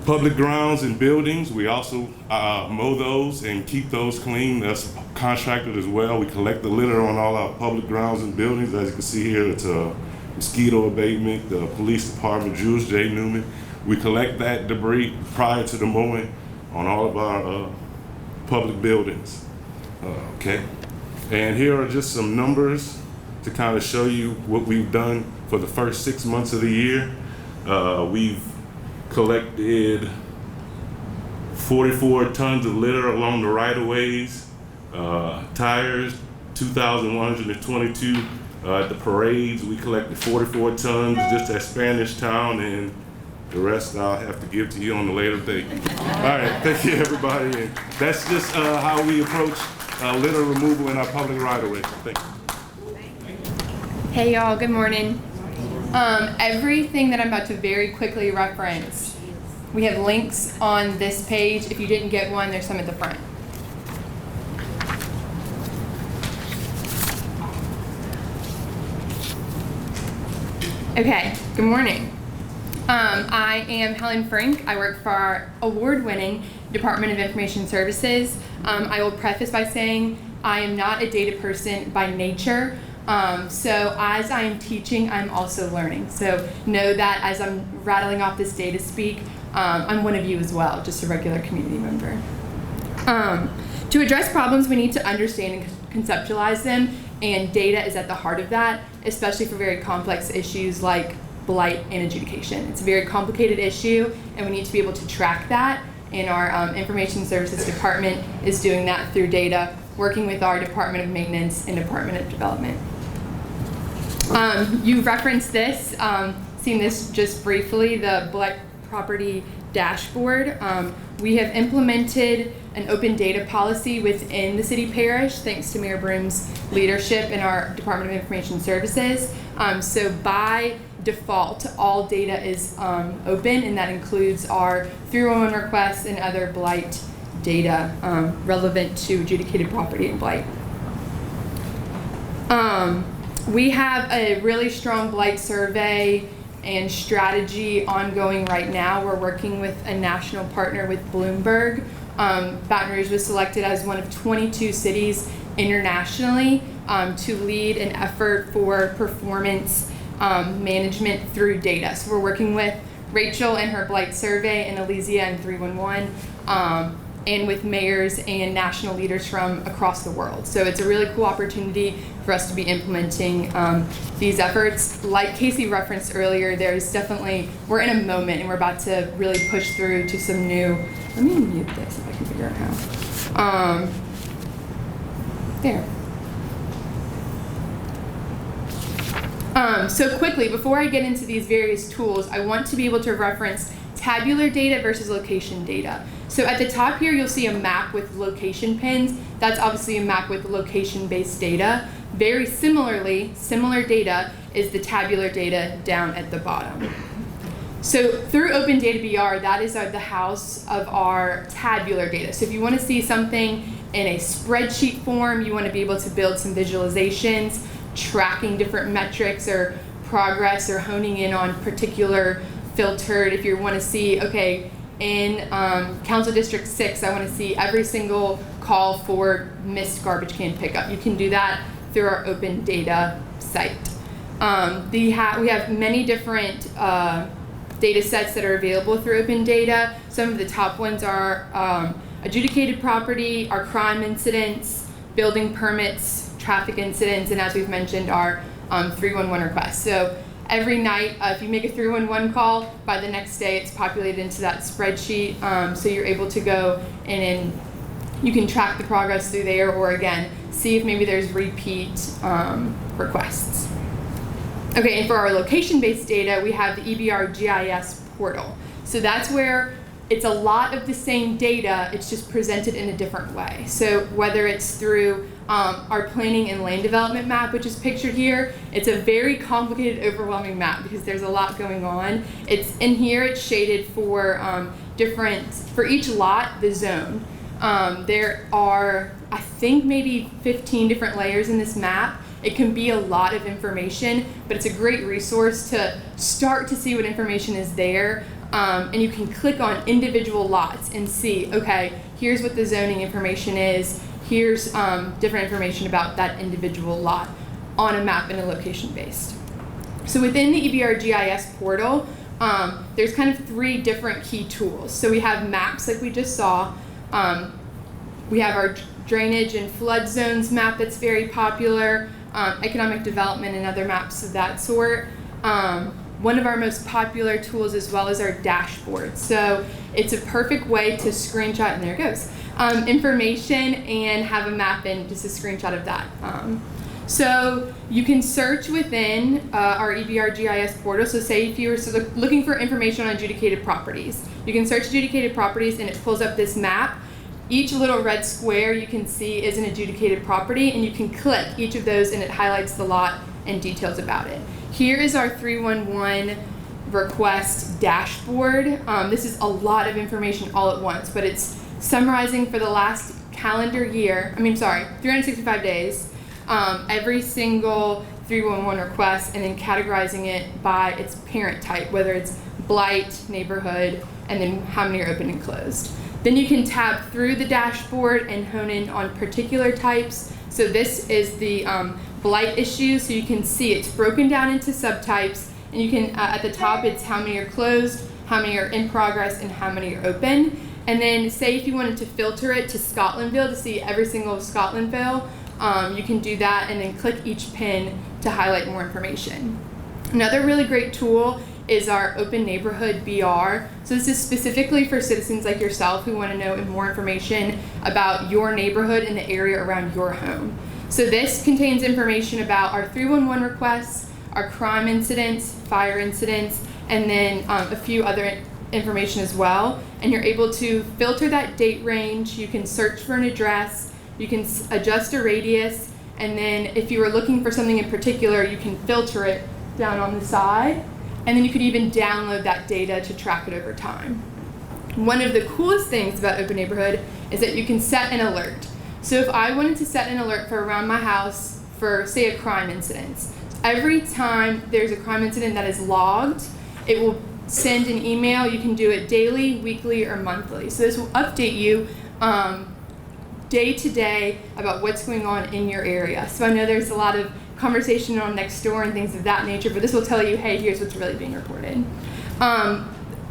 Public grounds and buildings, we also mow those and keep those clean. That's contracted as well. We collect the litter on all our public grounds and buildings. As you can see here, it's mosquito abatement, the police department, Jules J. Newman. We collect that debris prior to the mowing on all of our public buildings. Okay, and here are just some numbers to kind of show you what we've done for the first 6 months of the year. We've collected 44 tons of litter along the right-of-ways, tires, 2,122 at the parades. We collected 44 tons just at Spanish Town, and the rest I'll have to give to you on a later date. All right, thank you, everybody. And that's just how we approach litter removal in our public right-of-way. Thank you. Hey y'all, good morning. Everything that I'm about to very quickly reference, we have links on this page. If you didn't get one, there's some at the front. Okay, good morning. I am Helen Frank. I work for our award-winning Department of Information Services. I will preface by saying I am not a data person by nature. So as I am teaching, I'm also learning. So know that as I'm rattling off this data speak, I'm one of you as well, just a regular community member. To address problems, we need to understand and conceptualize them, and data is at the heart of that, especially for very complex issues like blight and adjudication. It's a very complicated issue, and we need to be able to track that, and our Information Services Department is doing that through data, working with our Department of Maintenance and Department of Development. You referenced this, seen this just briefly, the Blight Property Dashboard. We have implemented an open data policy within the City-Parish, thanks to Mayor Broom's leadership in our Department of Information Services. So by default, all data is open, and that includes our 311 requests and other blight data relevant to adjudicated property and blight. We have a really strong blight survey and strategy ongoing right now. We're working with a national partner with Bloomberg. Baton Rouge was selected as one of 22 cities internationally to lead an effort for performance management through data. So we're working with Rachel and her blight survey, and Elysia and 311, and with mayors and national leaders from across the world. So it's a really cool opportunity for us to be implementing these efforts. Like Casey referenced earlier, there's definitely, we're in a moment and we're about to really push through to some new, let me mute this if I can figure out how. There. So quickly, before I get into these various tools, I want to be able to reference tabular data versus location data. So at the top here, you'll see a map with location pins. That's obviously a map with location-based data. Very similarly, similar data is the tabular data down at the bottom. So through Open Data BR, that is the house of our tabular data. So if you want to see something in a spreadsheet form, you want to be able to build some visualizations, tracking different metrics or progress, or honing in on particular filtered, if you want to see, okay, in Council District 6, I want to see every single call for missed garbage can pickup. You can do that through our open data site. We have many different data sets that are available through open data. Some of the top ones are adjudicated property, our crime incidents, building permits, traffic incidents, and as we've mentioned, our 311 requests. So every night, if you make a 311 call, by the next day it's populated into that spreadsheet, so you're able to go and you can track the progress through there, or again, see if maybe there's repeat requests. Okay, and for our location-based data, we have the EBR GIS portal. So that's where it's a lot of the same data, it's just presented in a different way. So whether it's through our planning and land development map, which is pictured here, it's a very complicated, overwhelming map because there's a lot going on. It's in here, it's shaded for for each lot, the zone. There are, I think, maybe 15 different layers in this map. It can be a lot of information, but it's a great resource to start to see what information is there. And you can click on individual lots and see, okay, here's what the zoning information is, here's different information about that individual lot on a map in a location based. So within the EBR GIS portal, there's kind of 3 different key tools. So we have maps like we just saw. We have our drainage and flood zones map that's very popular, economic development and other maps of that sort. One of our most popular tools as well is our dashboard. So it's a perfect way to screenshot, and there it goes, information and have a map in just a screenshot of that. So you can search within our EBR GIS portal. So say if you were looking for information on adjudicated properties, you can search adjudicated properties and it pulls up this map. Each little red square you can see is an adjudicated property, and you can click each of those and it highlights the lot and details about it. Here is our 311 request dashboard. This is a lot of information all at once, but it's summarizing for the last calendar year, 365 days, every single 311 request, and then categorizing it by its parent type, whether it's blight, neighborhood, and then how many are open and closed. Then you can tab through the dashboard and hone in on particular types. So this is the blight issue, so you can see it's broken down into subtypes, and you can, at the top, it's how many are closed, how many are in progress, and how many are open. And then say if you wanted to filter it to Scotlandville to see every single Scotlandville, you can do that and then click each pin to highlight more information. Another really great tool is our Open Neighborhood BR. So this is specifically for citizens like yourself who want to know more information about your neighborhood and the area around your home. So this contains information about our 311 requests, our crime incidents, fire incidents, and then a few other information as well. And you're able to filter that date range, you can search for an address, you can adjust a radius, and then if you were looking for something in particular, you can filter it down on the side. And then you could even download that data to track it over time. One of the coolest things about Open Neighborhood is that you can set an alert. So if I wanted to set an alert for around my house for, say, a crime incident, every time there's a crime incident that is logged, it will send an email. You can do it daily, weekly, or monthly. So this will update you day to day about what's going on in your area. So I know there's a lot of conversation on Nextdoor and things of that nature, but this will tell you, hey, here's what's really being reported.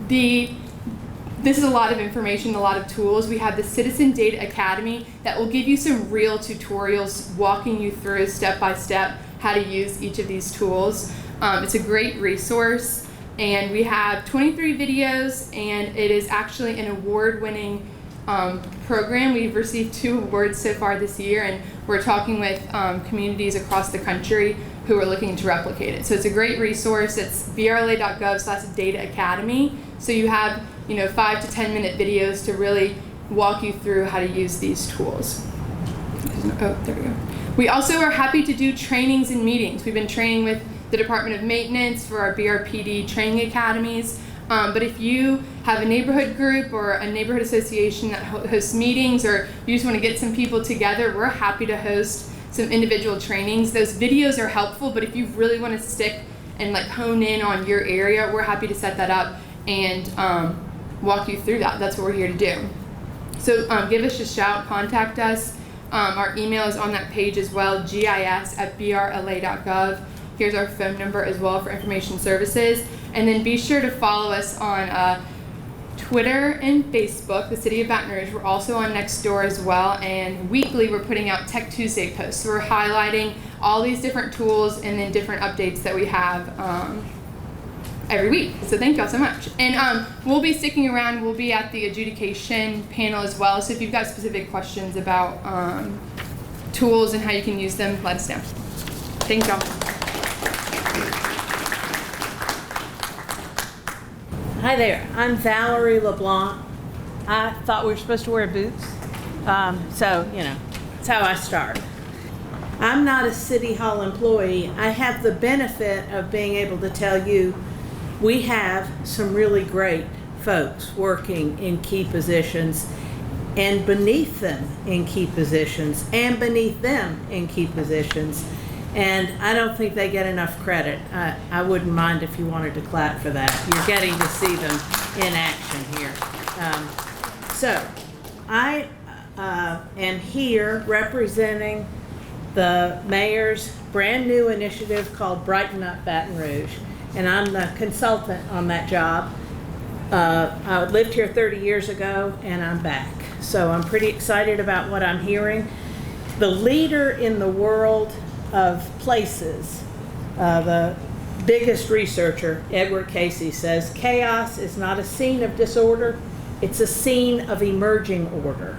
This is a lot of information, a lot of tools. We have the Citizen Data Academy that will give you some real tutorials walking you through step by step how to use each of these tools. It's a great resource, and we have 23 videos, and it is actually an award-winning program. We've received 2 awards so far this year, and we're talking with communities across the country who are looking to replicate it. So it's a great resource. It's brla.gov/data academy. So you have 5 to 10 minute videos to really walk you through how to use these tools. Oh, there we go. We also are happy to do trainings and meetings. We've been training with the Department of Maintenance for our BRPD training academies. But if you have a neighborhood group or a neighborhood association that hosts meetings, or you just want to get some people together, we're happy to host some individual trainings. Those videos are helpful, but if you really want to stick and hone in on your area, we're happy to set that up and walk you through that. That's what we're here to do. So give us a shout, contact us. Our email is on that page as well, gis@brla.gov. Here's our phone number as well for information services. And then be sure to follow us on Twitter and Facebook, the City of Baton Rouge. We're also on Nextdoor as well. And weekly, we're putting out Tech Tuesday posts. So we're highlighting all these different tools and then different updates that we have every week. So thank y'all so much. And we'll be sticking around. We'll be at the adjudication panel as well. So if you've got specific questions about tools and how you can use them, let us know. Thank y'all. Hi there, I'm Valerie LeBlanc. I thought we were supposed to wear boots, so that's how I start. I'm not a City Hall employee. I have the benefit of being able to tell you we have some really great folks working in key positions, and beneath them in key positions, and beneath them in key positions. And I don't think they get enough credit. I wouldn't mind if you wanted to clap for that. You're getting to see them in action here. So I am here representing the mayor's brand new initiative called Brighten Up Baton Rouge. And I'm the consultant on that job. I lived here 30 years ago and I'm back. So I'm pretty excited about what I'm hearing. The leader in the world of places, the biggest researcher, Edward Casey, says chaos is not a scene of disorder, it's a scene of emerging order.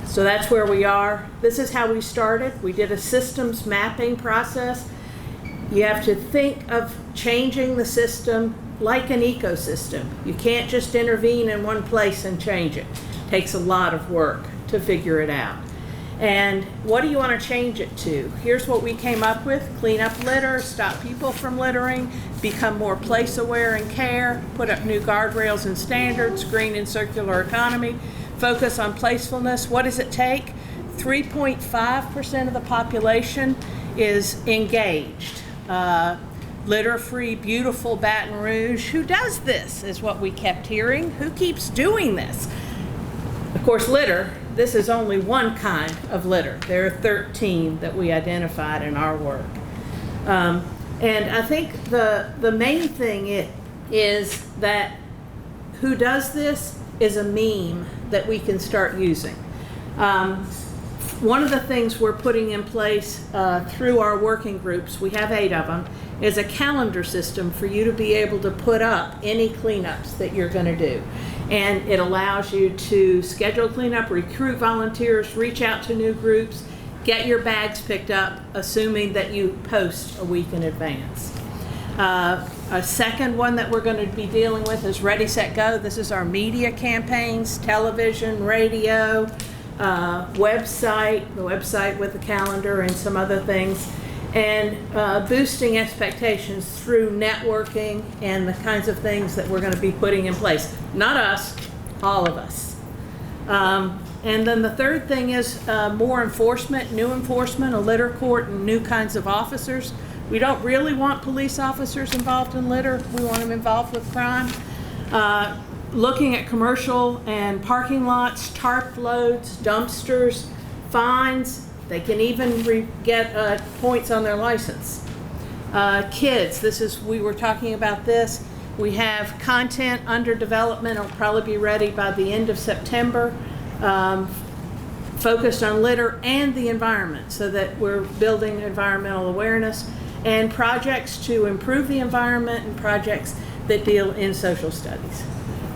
So that's where we are. This is how we started. We did a systems mapping process. You have to think of changing the system like an ecosystem. You can't just intervene in one place and change it. It takes a lot of work to figure it out. And what do you want to change it to? Here's what we came up with: clean up litter, stop people from littering, become more place aware and care, put up new guardrails and standards, green and circular economy, focus on placefulness. What does it take? 3.5% of the population is engaged. Litter-free, beautiful Baton Rouge. Who does this is what we kept hearing. Who keeps doing this? Of course, litter. This is only one kind of litter. There are 13 that we identified in our work. And I think the main thing is that who does this is a meme that we can start using. One of the things we're putting in place through our working groups, we have 8 of them, is a calendar system for you to be able to put up any cleanups that you're going to do. And it allows you to schedule cleanup, recruit volunteers, reach out to new groups, get your bags picked up, assuming that you post a week in advance. A second one that we're going to be dealing with is Ready, Set, Go. This is our media campaigns, television, radio, website, the website with the calendar and some other things, and boosting expectations through networking and the kinds of things that we're going to be putting in place. Not us, all of us. And then the third thing is more enforcement, new enforcement, a litter court, and new kinds of officers. We don't really want police officers involved in litter. We want them involved with crime. Looking at commercial and parking lots, tarp loads, dumpsters, fines. They can even get points on their license. Kids, we were talking about this. We have content under development. It'll probably be ready by the end of September, focused on litter and the environment, so that we're building environmental awareness, and projects to improve the environment and projects that deal in social studies.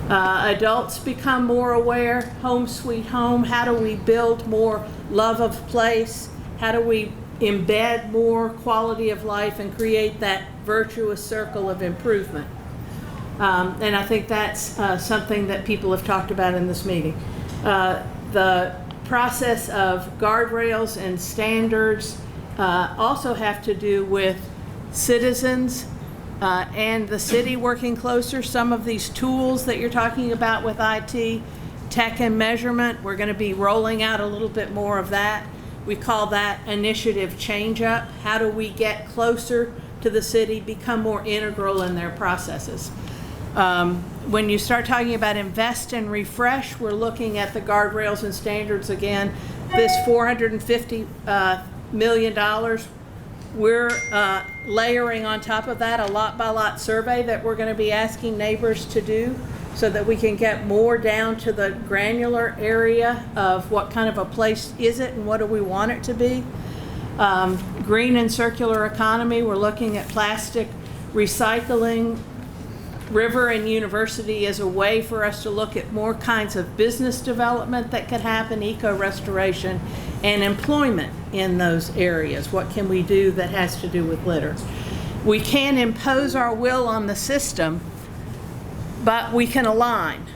Adults become more aware. Home sweet home. How do we build more love of place? How do we embed more quality of life and create that virtuous circle of improvement? And I think that's something that people have talked about in this meeting. The process of guardrails and standards also have to do with citizens and the city working closer. Some of these tools that you're talking about with IT, tech and measurement, we're going to be rolling out a little bit more of that. We call that initiative change up. How do we get closer to the city, become more integral in their processes? When you start talking about invest and refresh, we're looking at the guardrails and standards again. This $450 million, we're layering on top of that a lot by lot survey that we're going to be asking neighbors to do, so that we can get more down to the granular area of what kind of a place is it and what do we want it to be. Green and circular economy, we're looking at plastic recycling. River and university as a way for us to look at more kinds of business development that could happen, eco-restoration, and employment in those areas. What can we do that has to do with litter? We can impose our will on the system, but we can align.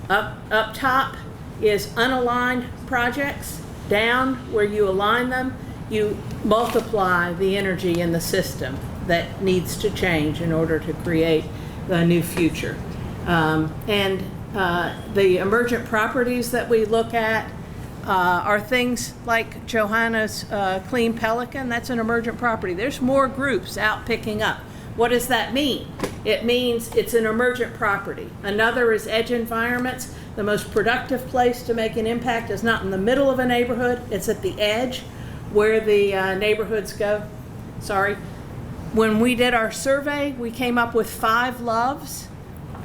Up top is unaligned projects. Down where you align them, you multiply the energy in the system that needs to change in order to create the new future. The emergent properties that we look at are things like Johanna's Clean Pelican. That's an emergent property. There's more groups out picking up. What does that mean? It means it's an emergent property. Another is Edge Environments. The most productive place to make an impact is not in the middle of a neighborhood, it's at the edge where the neighborhoods go. Sorry. When we did our survey, we came up with 5 loves.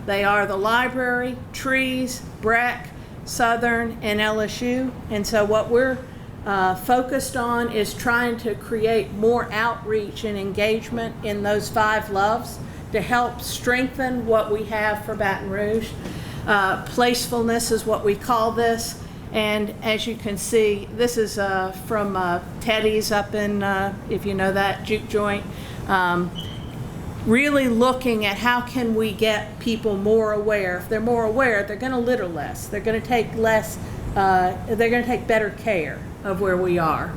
They are the library, trees, Breck, Southern, and LSU. And so what we're focused on is trying to create more outreach and engagement in those 5 loves to help strengthen what we have for Baton Rouge. Placefulness is what we call this. And as you can see, this is from Teddy's up in, if you know that, juke joint. Really looking at how can we get people more aware. If they're more aware, they're going to litter less. They're going to take less, they're going to take better care of where we are.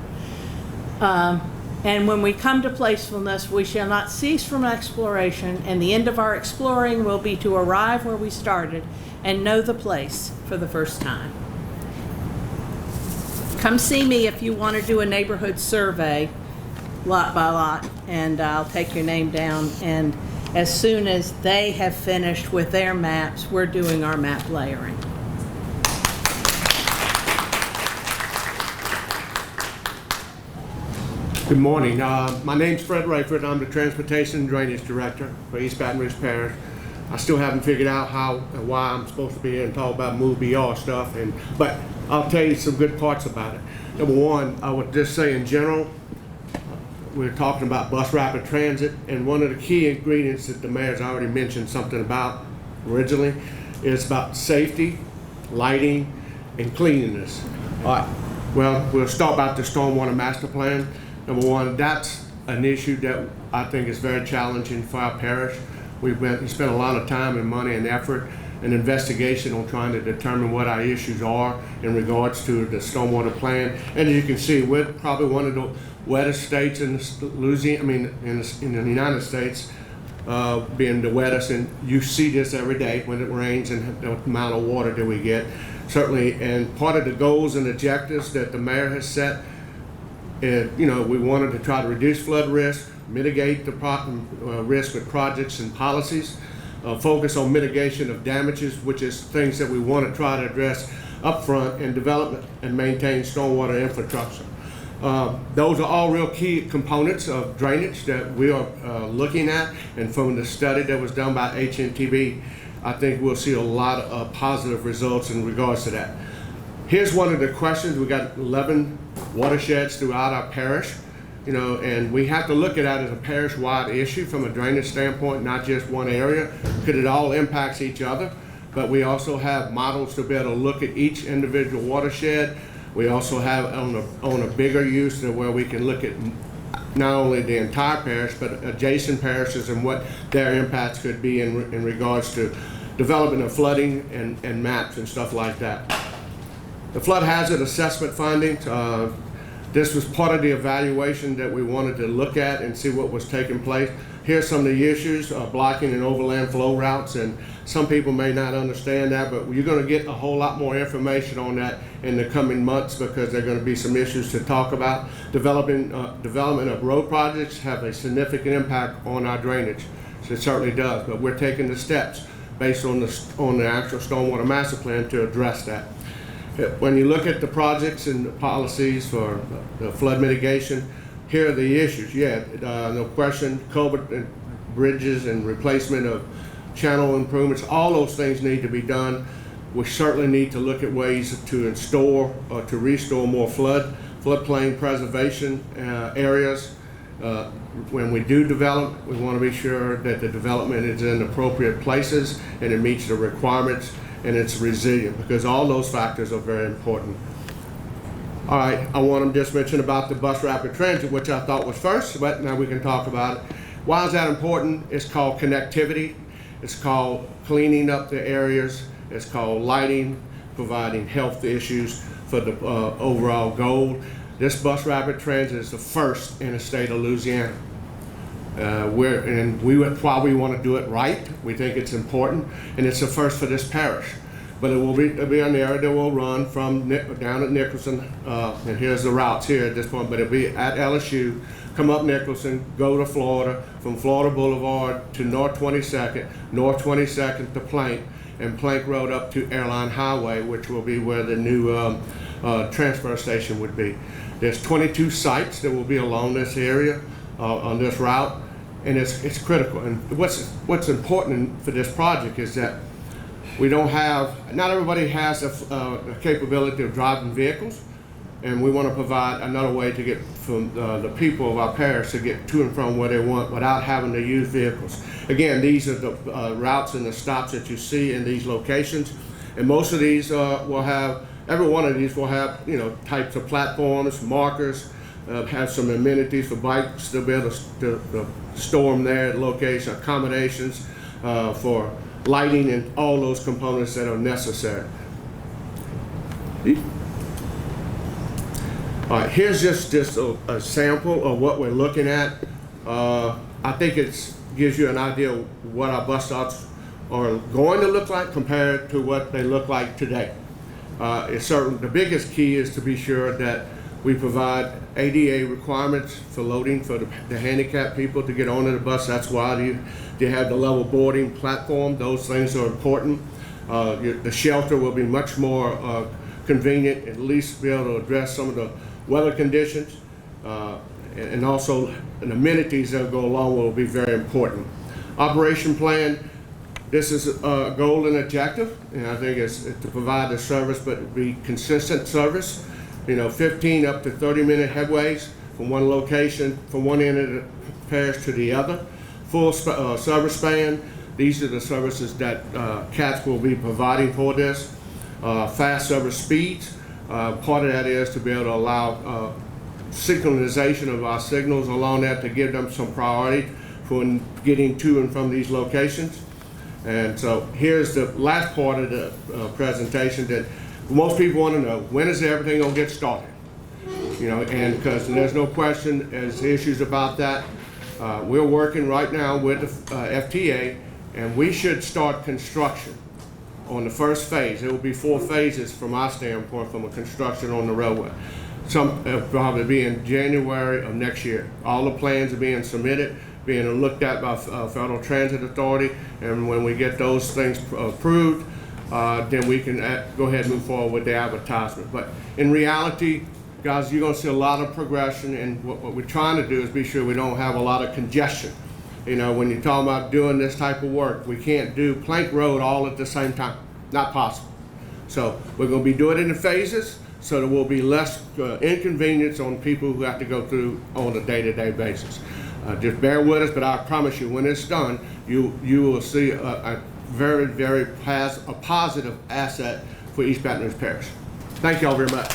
And when we come to placefulness, we shall not cease from exploration, and the end of our exploring will be to arrive where we started and know the place for the first time. Come see me if you want to do a neighborhood survey, lot by lot, and I'll take your name down. And as soon as they have finished with their maps, we're doing our map layering. Good morning. My name's Fred Rayford. I'm the Transportation and Drainage Director for East Baton Rouge Parish. I still haven't figured out how and why I'm supposed to be here and talk about Move BR stuff, but I'll tell you some good parts about it. Number one, I would just say in general, we're talking about bus rapid transit, and one of the key ingredients that the mayor's already mentioned something about originally is about safety, lighting, and cleanliness. All right, well, we'll start about the stormwater master plan. Number one, that's an issue that I think is very challenging for our parish. We spent a lot of time and money and effort and investigation on trying to determine what our issues are in regards to the stormwater plan. And as you can see, we're probably one of the wettest states in Louisiana, in the United States, being the wettest. And you see this every day when it rains and the amount of water that we get. Certainly, and part of the goals and objectives that the mayor has set, we wanted to try to reduce flood risk, mitigate the risk with projects and policies, focus on mitigation of damages, which is things that we want to try to address upfront, and development and maintain stormwater infrastructure. Those are all real key components of drainage that we are looking at, and from the study that was done by HNTB, I think we'll see a lot of positive results in regards to that. Here's one of the questions. We got 11 watersheds throughout our parish, and we have to look at that as a parish-wide issue from a drainage standpoint, not just one area, because it all impacts each other. But we also have models to be able to look at each individual watershed. We also have on a bigger use where we can look at not only the entire parish, but adjacent parishes and what their impacts could be in regards to development of flooding and maps and stuff like that. The flood hazard assessment findings, this was part of the evaluation that we wanted to look at and see what was taking place. Here's some of the issues, blocking and overland flow routes, and some people may not understand that, but you're going to get a whole lot more information on that in the coming months, because there are going to be some issues to talk about. Development of road projects have a significant impact on our drainage. So it certainly does, but we're taking the steps based on the actual stormwater master plan to address that. When you look at the projects and the policies for the flood mitigation, here are the issues. No question, culvert and bridges and replacement of channel improvements, all those things need to be done. We certainly need to look at ways to restore more floodplain preservation areas. When we do develop, we want to be sure that the development is in appropriate places and it meets the requirements and it's resilient, because all those factors are very important. All right, I want to just mention about the bus rapid transit, which I thought was first, but now we can talk about it. Why is that important? It's called connectivity. It's called cleaning up the areas. It's called lighting, providing health issues for the overall goal. This bus rapid transit is the first in the state of Louisiana. While we want to do it right, we think it's important, and it's the first for this parish. But it'll be an area that will run from down at Nicholson, and here's the routes here at this point, but it'll be at LSU, come up Nicholson, go to Florida, from Florida Boulevard to North 22nd to Plank, and Plank Road up to Airline Highway, which will be where the new transfer station would be. There's 22 sites that will be along this area on this route, and it's critical. And what's important for this project is that not everybody has the capability of driving vehicles, and we want to provide another way to get from the people of our parish to get to and from where they want without having to use vehicles. Again, these are the routes and the stops that you see in these locations, and most of these every one of these will have types of platforms, markers, have some amenities for bikes to be able to store them there at location, accommodations for lighting and all those components that are necessary. All right, here's just a sample of what we're looking at. I think it gives you an idea of what our bus stops are going to look like compared to what they look like today. The biggest key is to be sure that we provide ADA requirements for loading for the handicapped people to get onto the bus. That's why they have the level boarding platform. Those things are important. The shelter will be much more convenient, at least be able to address some of the weather conditions, and also the amenities that go along will be very important. Operation plan, this is a goal and objective, and I think it's to provide the service, but be consistent service. 15 up to 30-minute headways from one location, from one end of the parish to the other. Full service span. These are the services that CATS will be providing for this. Fast service speeds. Part of that is to be able to allow synchronization of our signals along that to give them some priority for getting to and from these locations. And so here's the last part of the presentation that most people want to know: when is everything going to get started? And because there's no question there's issues about that. We're working right now with the FTA, and we should start construction on the first phase. It will be 4 phases from our standpoint from a construction on the railway. Some probably be in January of next year. All the plans are being submitted, being looked at by Federal Transit Authority, and when we get those things approved, then we can go ahead and move forward with the advertisement. But in reality, guys, you're going to see a lot of progression, and what we're trying to do is be sure we don't have a lot of congestion. When you're talking about doing this type of work, we can't do Plank Road all at the same time. Not possible. So we're going to be doing it in phases, so there will be less inconvenience on people who have to go through on a day-to-day basis. Just bear with us, but I promise you, when it's done, you will see a very, very positive asset for East Baton Rouge Parish. Thank you all very much.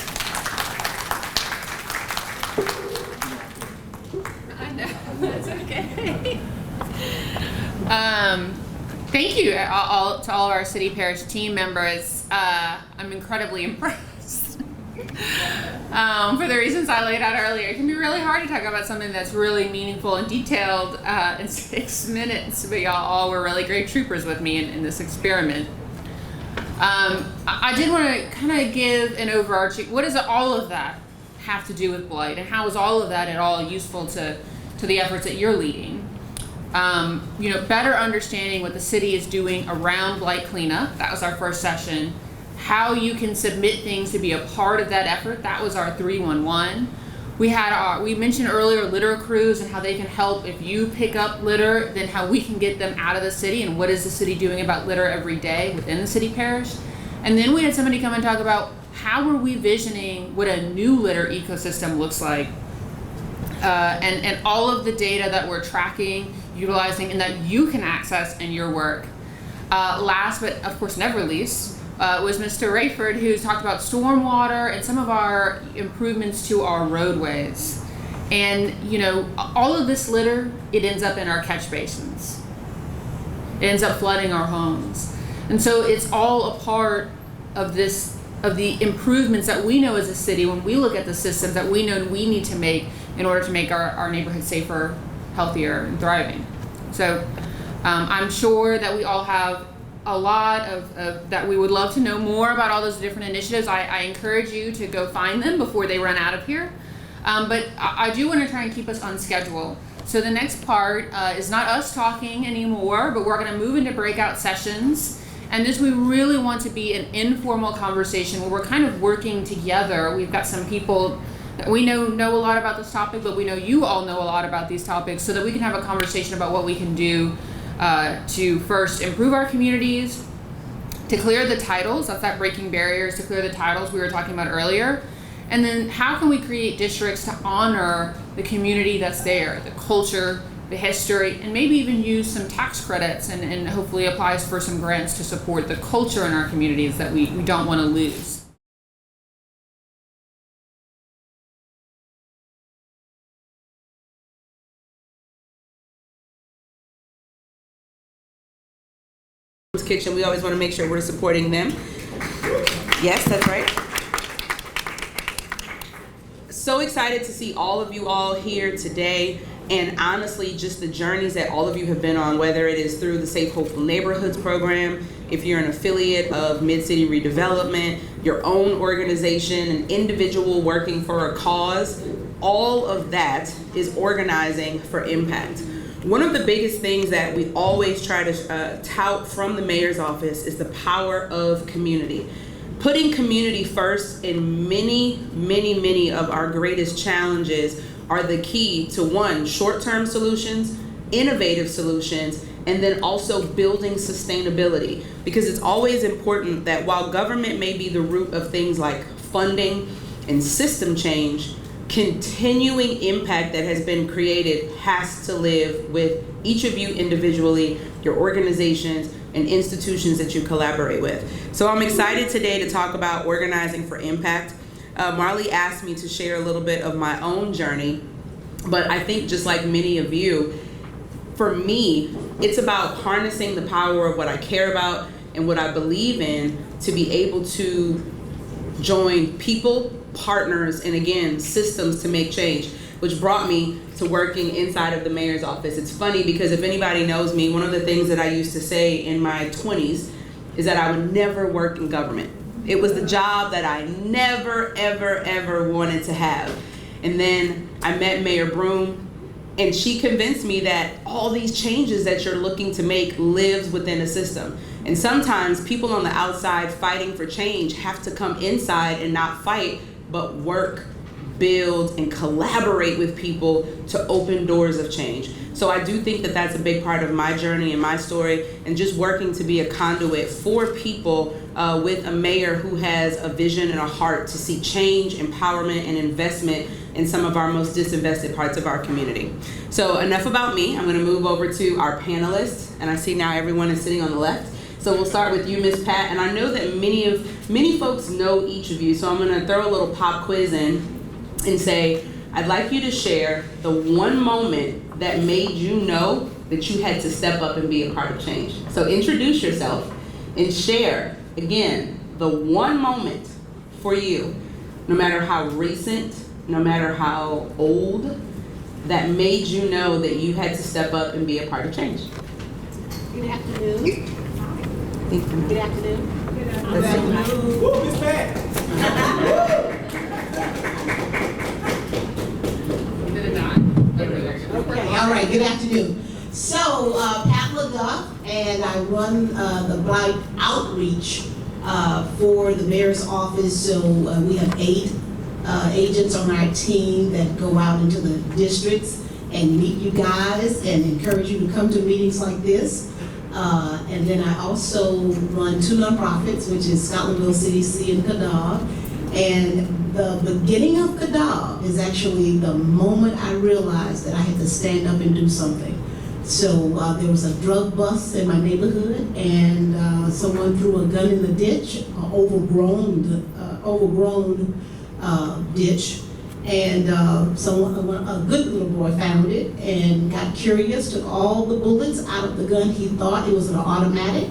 I know, that's okay. Thank you to all of our City-Parish team members. I'm incredibly impressed. For the reasons I laid out earlier, it can be really hard to talk about something that's really meaningful and detailed in 6 minutes, but y'all all were really great troopers with me in this experiment. I did want to kind of give an overarching, what does all of that have to do with Blight, and how is all of that at all useful to the efforts that you're leading? Better understanding what the city is doing around Blight cleanup, that was our first session. How you can submit things to be a part of that effort, that was our 311. We mentioned earlier litter crews and how they can help if you pick up litter, then how we can get them out of the city, and what is the city doing about litter every day within the City-Parish. And then we had somebody come and talk about how are we visioning what a new litter ecosystem looks like, and all of the data that we're tracking, utilizing, and that you can access in your work. Last but of course never least was Mr. Rayford, who's talked about stormwater and some of our improvements to our roadways. And all of this litter, it ends up in our catch basins. It ends up flooding our homes. And so it's all a part of the improvements that we know as a city when we look at the systems that we know we need to make in order to make our neighborhood safer, healthier, and thriving. So I'm sure that we all have a lot of that we would love to know more about all those different initiatives. I encourage you to go find them before they run out of here. But I do want to try and keep us on schedule. So the next part is not us talking anymore, but we're going to move into breakout sessions. And this, we really want to be an informal conversation where we're kind of working together. We've got some people that we know a lot about this topic, but we know you all know a lot about these topics, so that we can have a conversation about what we can do to first improve our communities, to clear the titles, that's that breaking barriers, to clear the titles we were talking about earlier. And then how can we create districts to honor the community that's there, the culture, the history, and maybe even use some tax credits and hopefully applies for some grants to support the culture in our communities that we don't want to lose. Kitchen, we always want to make sure we're supporting them. Yes, that's right. So excited to see all of you all here today, and honestly just the journeys that all of you have been on, whether it is through the Safe Hopeful Neighborhoods program, if you're an affiliate of Mid-City Redevelopment, your own organization, an individual working for a cause, all of that is organizing for impact. One of the biggest things that we always try to tout from the mayor's office is the power of community. Putting community first in many of our greatest challenges are the key to, one, short-term solutions, innovative solutions, and then also building sustainability. Because it's always important that while government may be the root of things like funding and system change, continuing impact that has been created has to live with each of you individually, your organizations, and institutions that you collaborate with. So I'm excited today to talk about organizing for impact. Marley asked me to share a little bit of my own journey, but I think just like many of you, for me, it's about harnessing the power of what I care about and what I believe in to be able to join people, partners, and again, systems to make change, which brought me to working inside of the mayor's office. It's funny because if anybody knows me, one of the things that I used to say in my 20s is that I would never work in government. It was the job that I never, ever wanted to have. And then I met Mayor Broom, and she convinced me that all these changes that you're looking to make lives within a system. And sometimes people on the outside fighting for change have to come inside and not fight, but work, build, and collaborate with people to open doors of change. So I do think that that's a big part of my journey and my story, and just working to be a conduit for people with a mayor who has a vision and a heart to see change, empowerment, and investment in some of our most disinvested parts of our community. So enough about me. I'm going to move over to our panelists, and I see now everyone is sitting on the left. So we'll start with you, Ms. Pat, and I know that many folks know each of you, so I'm going to throw a little pop quiz in and say, I'd like you to share the one moment that made you know that you had to step up and be a part of change. So introduce yourself and share, again, the one moment for you, no matter how recent, no matter how old, that made you know that you had to step up and be a part of change. Good afternoon. Good afternoon. Good afternoon. Woo, Miss Pat. Okay, all right, good afternoon. So, Pat LaDuff, and I run the Blight outreach for the mayor's office. So we have 8 agents on our team that go out into the districts and meet you guys and encourage you to come to meetings like this. And then I also run 2 nonprofits, which is Scotlandville CDC and KADAW. And the beginning of KADAW is actually the moment I realized that I had to stand up and do something. So there was a drug bust in my neighborhood, and someone threw a gun in the ditch, an overgrown ditch. And a good little boy found it and got curious, took all the bullets out of the gun. He thought it was an automatic.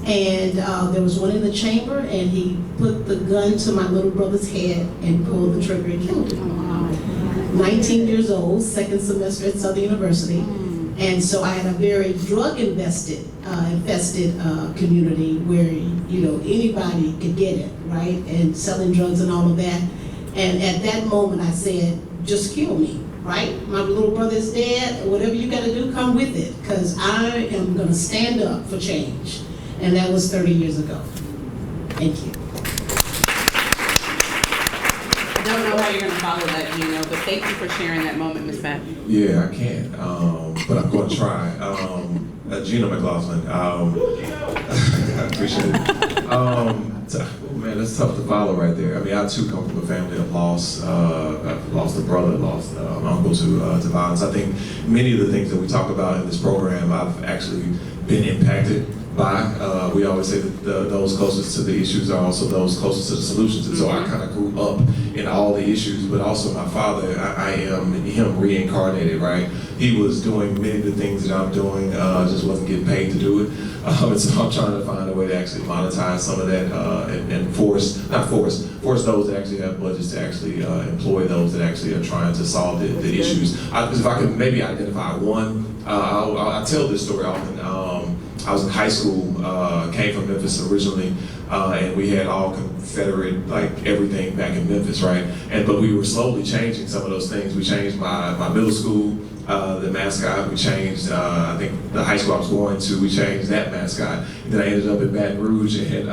And there was one in the chamber, and he put the gun to my little brother's head and pulled the trigger and killed him. 19 years old, second semester at Southern University. And so I had a very drug-infested community where, you know, anybody could get it, right? And selling drugs and all of that. And at that moment I said, just kill me, right? My little brother's dead, whatever you gotta do, come with it, because I am gonna stand up for change. And that was 30 years ago. Thank you. I don't know how you're going to follow that, you know, but thank you for sharing that moment, Ms. Pat. Yeah, I can't, but I'm going to try. Gina McLaughlin, I appreciate it. Man, that's tough to follow right there. I mean, I too come from a family of loss. I've lost a brother, lost an uncle to violence. I think many of the things that we talk about in this program, I've actually been impacted by. We always say that those closest to the issues are also those closest to the solutions. And so I kind of grew up in all the issues, but also my father, I am him reincarnated, right? He was doing many of the things that I'm doing, just wasn't getting paid to do it. And so I'm trying to find a way to actually monetize some of that and force those that actually have budgets to actually employ those that actually are trying to solve the issues. If I could maybe identify one, I tell this story often. I was in high school, came from Memphis originally, and we had all Confederate, like everything back in Memphis, right? But we were slowly changing some of those things. We changed my middle school, the mascot. We changed, I think the high school I was going to, we changed that mascot. And then I ended up in Baton Rouge and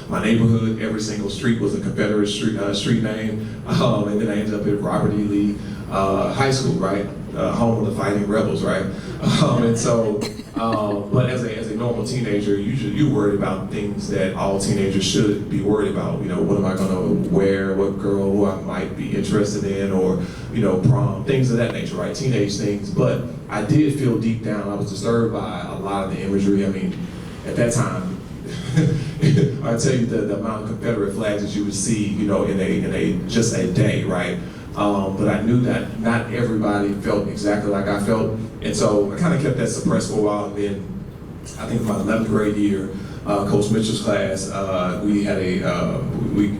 my neighborhood, every single street was a Confederate street name. And then I ended up at Robert E. Lee High School, right? Home of the Fighting Rebels, right? And so, but as a normal teenager, you're worried about things that all teenagers should be worried about. You know, what am I going to wear? What girl who I might be interested in, or you know, prom, things of that nature, right? Teenage things. But I did feel deep down I was disturbed by a lot of the imagery. I mean, at that time, I tell you the amount of Confederate flags that you would see, you know, in a just a day, right? But I knew that not everybody felt exactly like I felt, and so I kind of kept that suppressed for a while. And then I think my 11th grade year, Coach Mitchell's class, we had we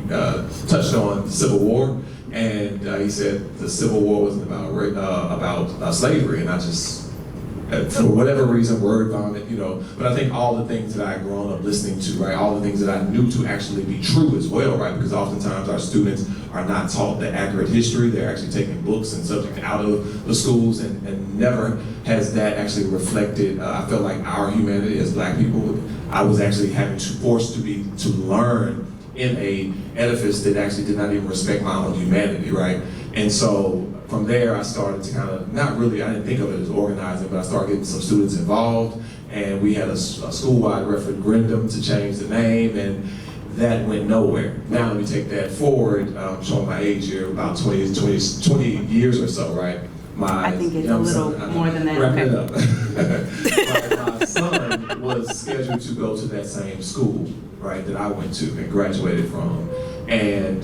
touched on the Civil War, and he said the Civil War wasn't about slavery, and I just, for whatever reason, word vomit, you know. But I think all the things that I had grown up listening to, right, all the things that I knew to actually be true as well, right, because oftentimes our students are not taught the accurate history. They're actually taking books and subjects out of the schools, and never has that actually reflected. I felt like our humanity as Black people, I was actually having to learn in a edifice that actually did not even respect my own humanity, right? And so from there, I started to kind of, I didn't think of it as organizing, but I started getting some students involved, and we had a school-wide referendum to change the name, and that went nowhere. Now let me take that forward, I'm showing my age here, about 20 years or so, right? I think it's a little more than that. Wrapping it up. My son was scheduled to go to that same school, right, that I went to and graduated from, and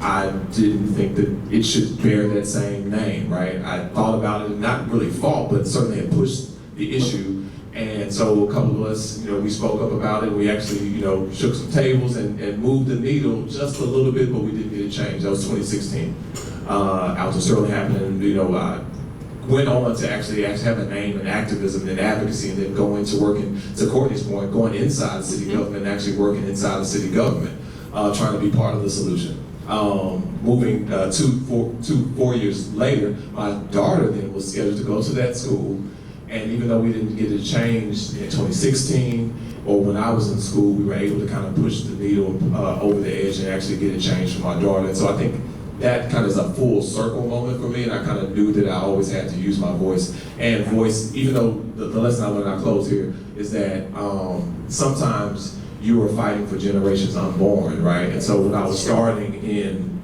I didn't think that it should bear that same name, right? I thought about it, and not really fought, but certainly had pushed the issue. And so a couple of us, you know, we spoke up about it. We actually, you know, shook some tables and moved the needle just a little bit, but we didn't get it changed. That was 2016. I was certainly happening, you know, I went on to actually have a name in activism and advocacy, and then go into working, to Courtney's point, going inside the city government and actually working inside the city government, trying to be part of the solution. Moving 4 years later, my daughter then was scheduled to go to that school, and even though we didn't get it changed in 2016, or when I was in school, we were able to kind of push the needle over the edge and actually get it changed for my daughter. And so I think that kind of is a full circle moment for me, and I kind of knew that I always had to use my voice. And voice, even though the lesson I learned, I close here, is that sometimes you are fighting for generations unborn, right? And so when I was starting in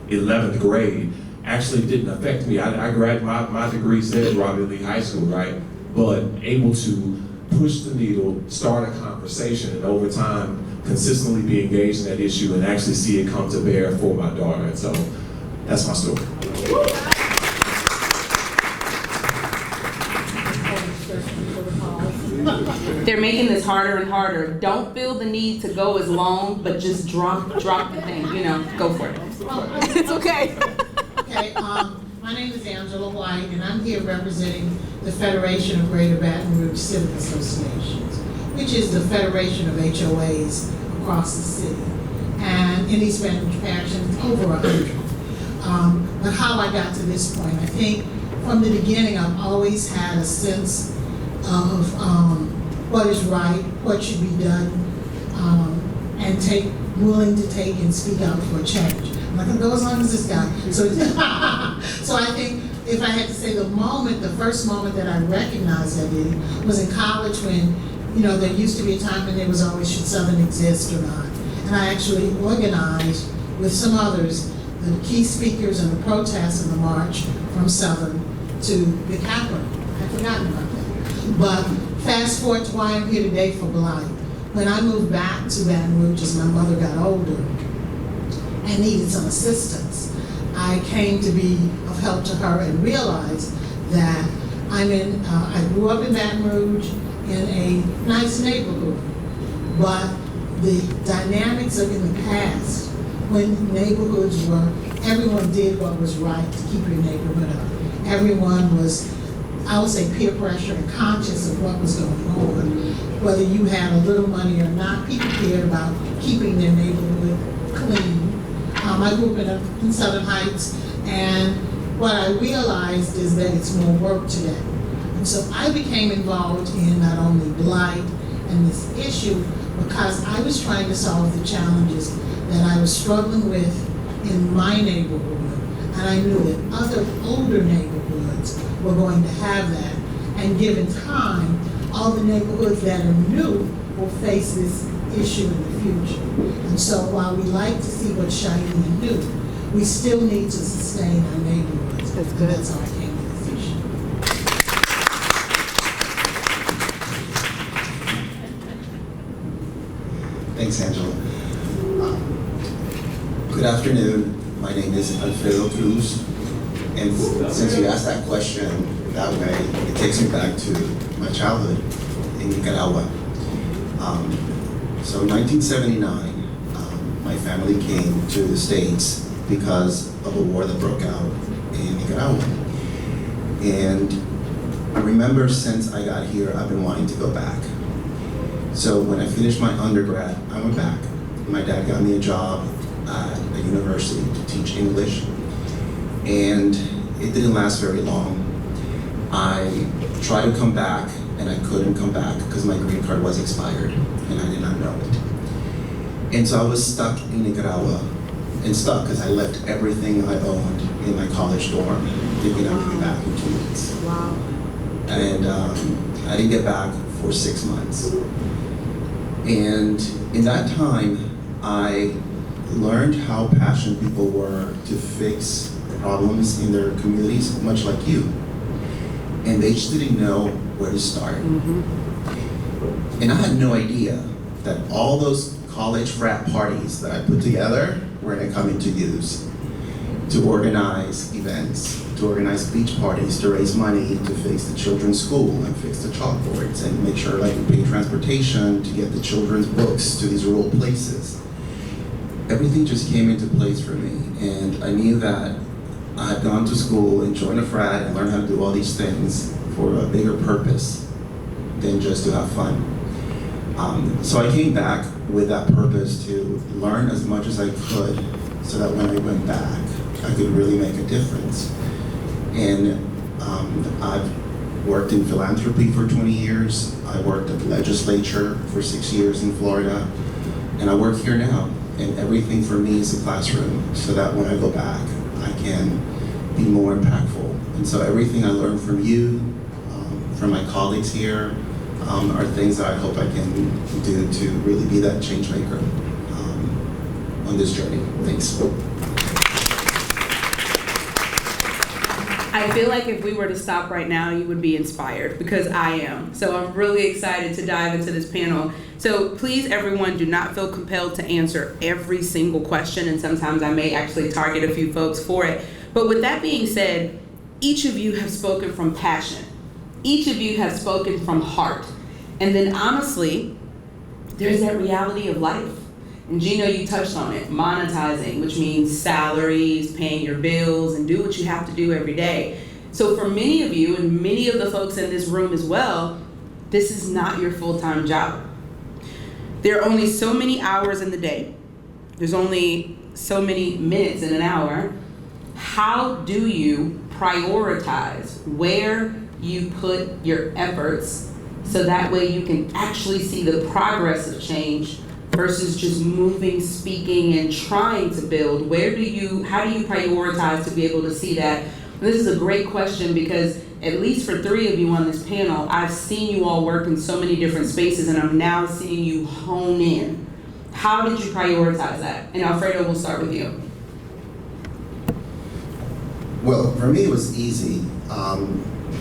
11th grade, actually didn't affect me. I graduated, my degree says Robert E. Lee High School, right? But able to push the needle, start a conversation, and over time, consistently be engaged in that issue and actually see it come to bear for my daughter. And so that's my story. They're making this harder and harder. Don't feel the need to go as long, but just drop the thing, go for it. It's okay. Okay, my name is Angela White, and I'm here representing the Federation of Greater Baton Rouge Civic Associations, which is the federation of HOAs across the city. And in East Baton Rouge Parish, and it's over 100. But how I got to this point, I think from the beginning, I've always had a sense of what is right, what should be done, and willing to take and speak out for change. I'm not gonna go as long as this guy. So, so I think if I had to say the first moment that I recognized that was in college when, there used to be a time when there was always, should Southern exist or not? And I actually organized with some others the key speakers and the protests and the march from Southern to the Capitol. I'd forgotten about that. But fast forward to why I'm here today for Blight. When I moved back to Baton Rouge as my mother got older and needed some assistance, I came to be of help to her and realized that I grew up in Baton Rouge in a nice neighborhood, but the dynamics of in the past, when neighborhoods everyone did what was right to keep your neighborhood up. Everyone was, I would say, peer pressure and conscious of what was going on. Whether you had a little money or not, people cared about keeping their neighborhood clean. I grew up in Southern Heights, and what I realized is that it's more work today. And so I became involved in not only Blight and this issue, because I was trying to solve the challenges that I was struggling with in my neighborhood. And I knew that other older neighborhoods were going to have that. And given time, all the neighborhoods that are new will face this issue in the future. And so while we like to see what's shiny and new, we still need to sustain our neighborhoods. That's good. That's how I came to this issue. Thanks, Angela. Good afternoon. My name is Alfredo Cruz. And since you asked that question that way, it takes me back to my childhood in Nicaragua. So in 1979, my family came to the States because of a war that broke out in Nicaragua. And I remember since I got here, I've been wanting to go back. So when I finished my undergrad, I went back. My dad got me a job at a university to teach English, and it didn't last very long. I tried to come back, and I couldn't come back because my green card was expired, and I did not know it. And so I was stuck in Nicaragua, and stuck because I left everything I owned in my college dorm, thinking I would be back in 2 weeks. Wow. And I didn't get back for 6 months. And in that time, I learned how passionate people were to fix problems in their communities, much like you. And they just didn't know where to start. And I had no idea that all those college frat parties that I put together were gonna come into use to organize events, to organize beach parties, to raise money to fix the children's school and fix the chalkboards and make sure like we pay transportation to get the children's books to these rural places. Everything just came into place for me, and I knew that I had gone to school and joined a frat and learned how to do all these things for a bigger purpose than just to have fun. So I came back with that purpose to learn as much as I could so that when I went back, I could really make a difference. And I've worked in philanthropy for 20 years. I worked at the legislature for 6 years in Florida. And I work here now. And everything for me is a classroom so that when I go back, I can be more impactful. And so everything I learned from you, from my colleagues here, are things that I hope I can do to really be that change maker on this journey. Thanks. I feel like if we were to stop right now, you would be inspired, because I am. So I'm really excited to dive into this panel. So please, everyone, do not feel compelled to answer every single question, and sometimes I may actually target a few folks for it. But with that being said, each of you have spoken from passion. Each of you have spoken from heart. And then honestly, there's that reality of life. And Gino, you touched on it, monetizing, which means salaries, paying your bills, and do what you have to do every day. So for many of you, and many of the folks in this room as well, this is not your full-time job. There are only so many hours in the day. There's only so many minutes in an hour. How do you prioritize where you put your efforts so that way you can actually see the progress of change versus just moving, speaking, and trying to build? How do you prioritize to be able to see that? And this is a great question because at least for 3 of you on this panel, I've seen you all work in so many different spaces and I'm now seeing you hone in. How did you prioritize that? And Alfredo, we'll start with you. Well, for me it was easy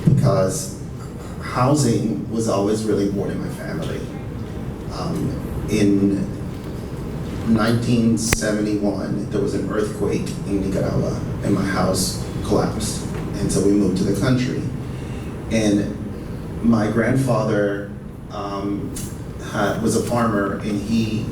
because housing was always really important in my family. In 1971, there was an earthquake in Nicaragua and my house collapsed. And so we moved to the country. And my grandfather was a farmer and he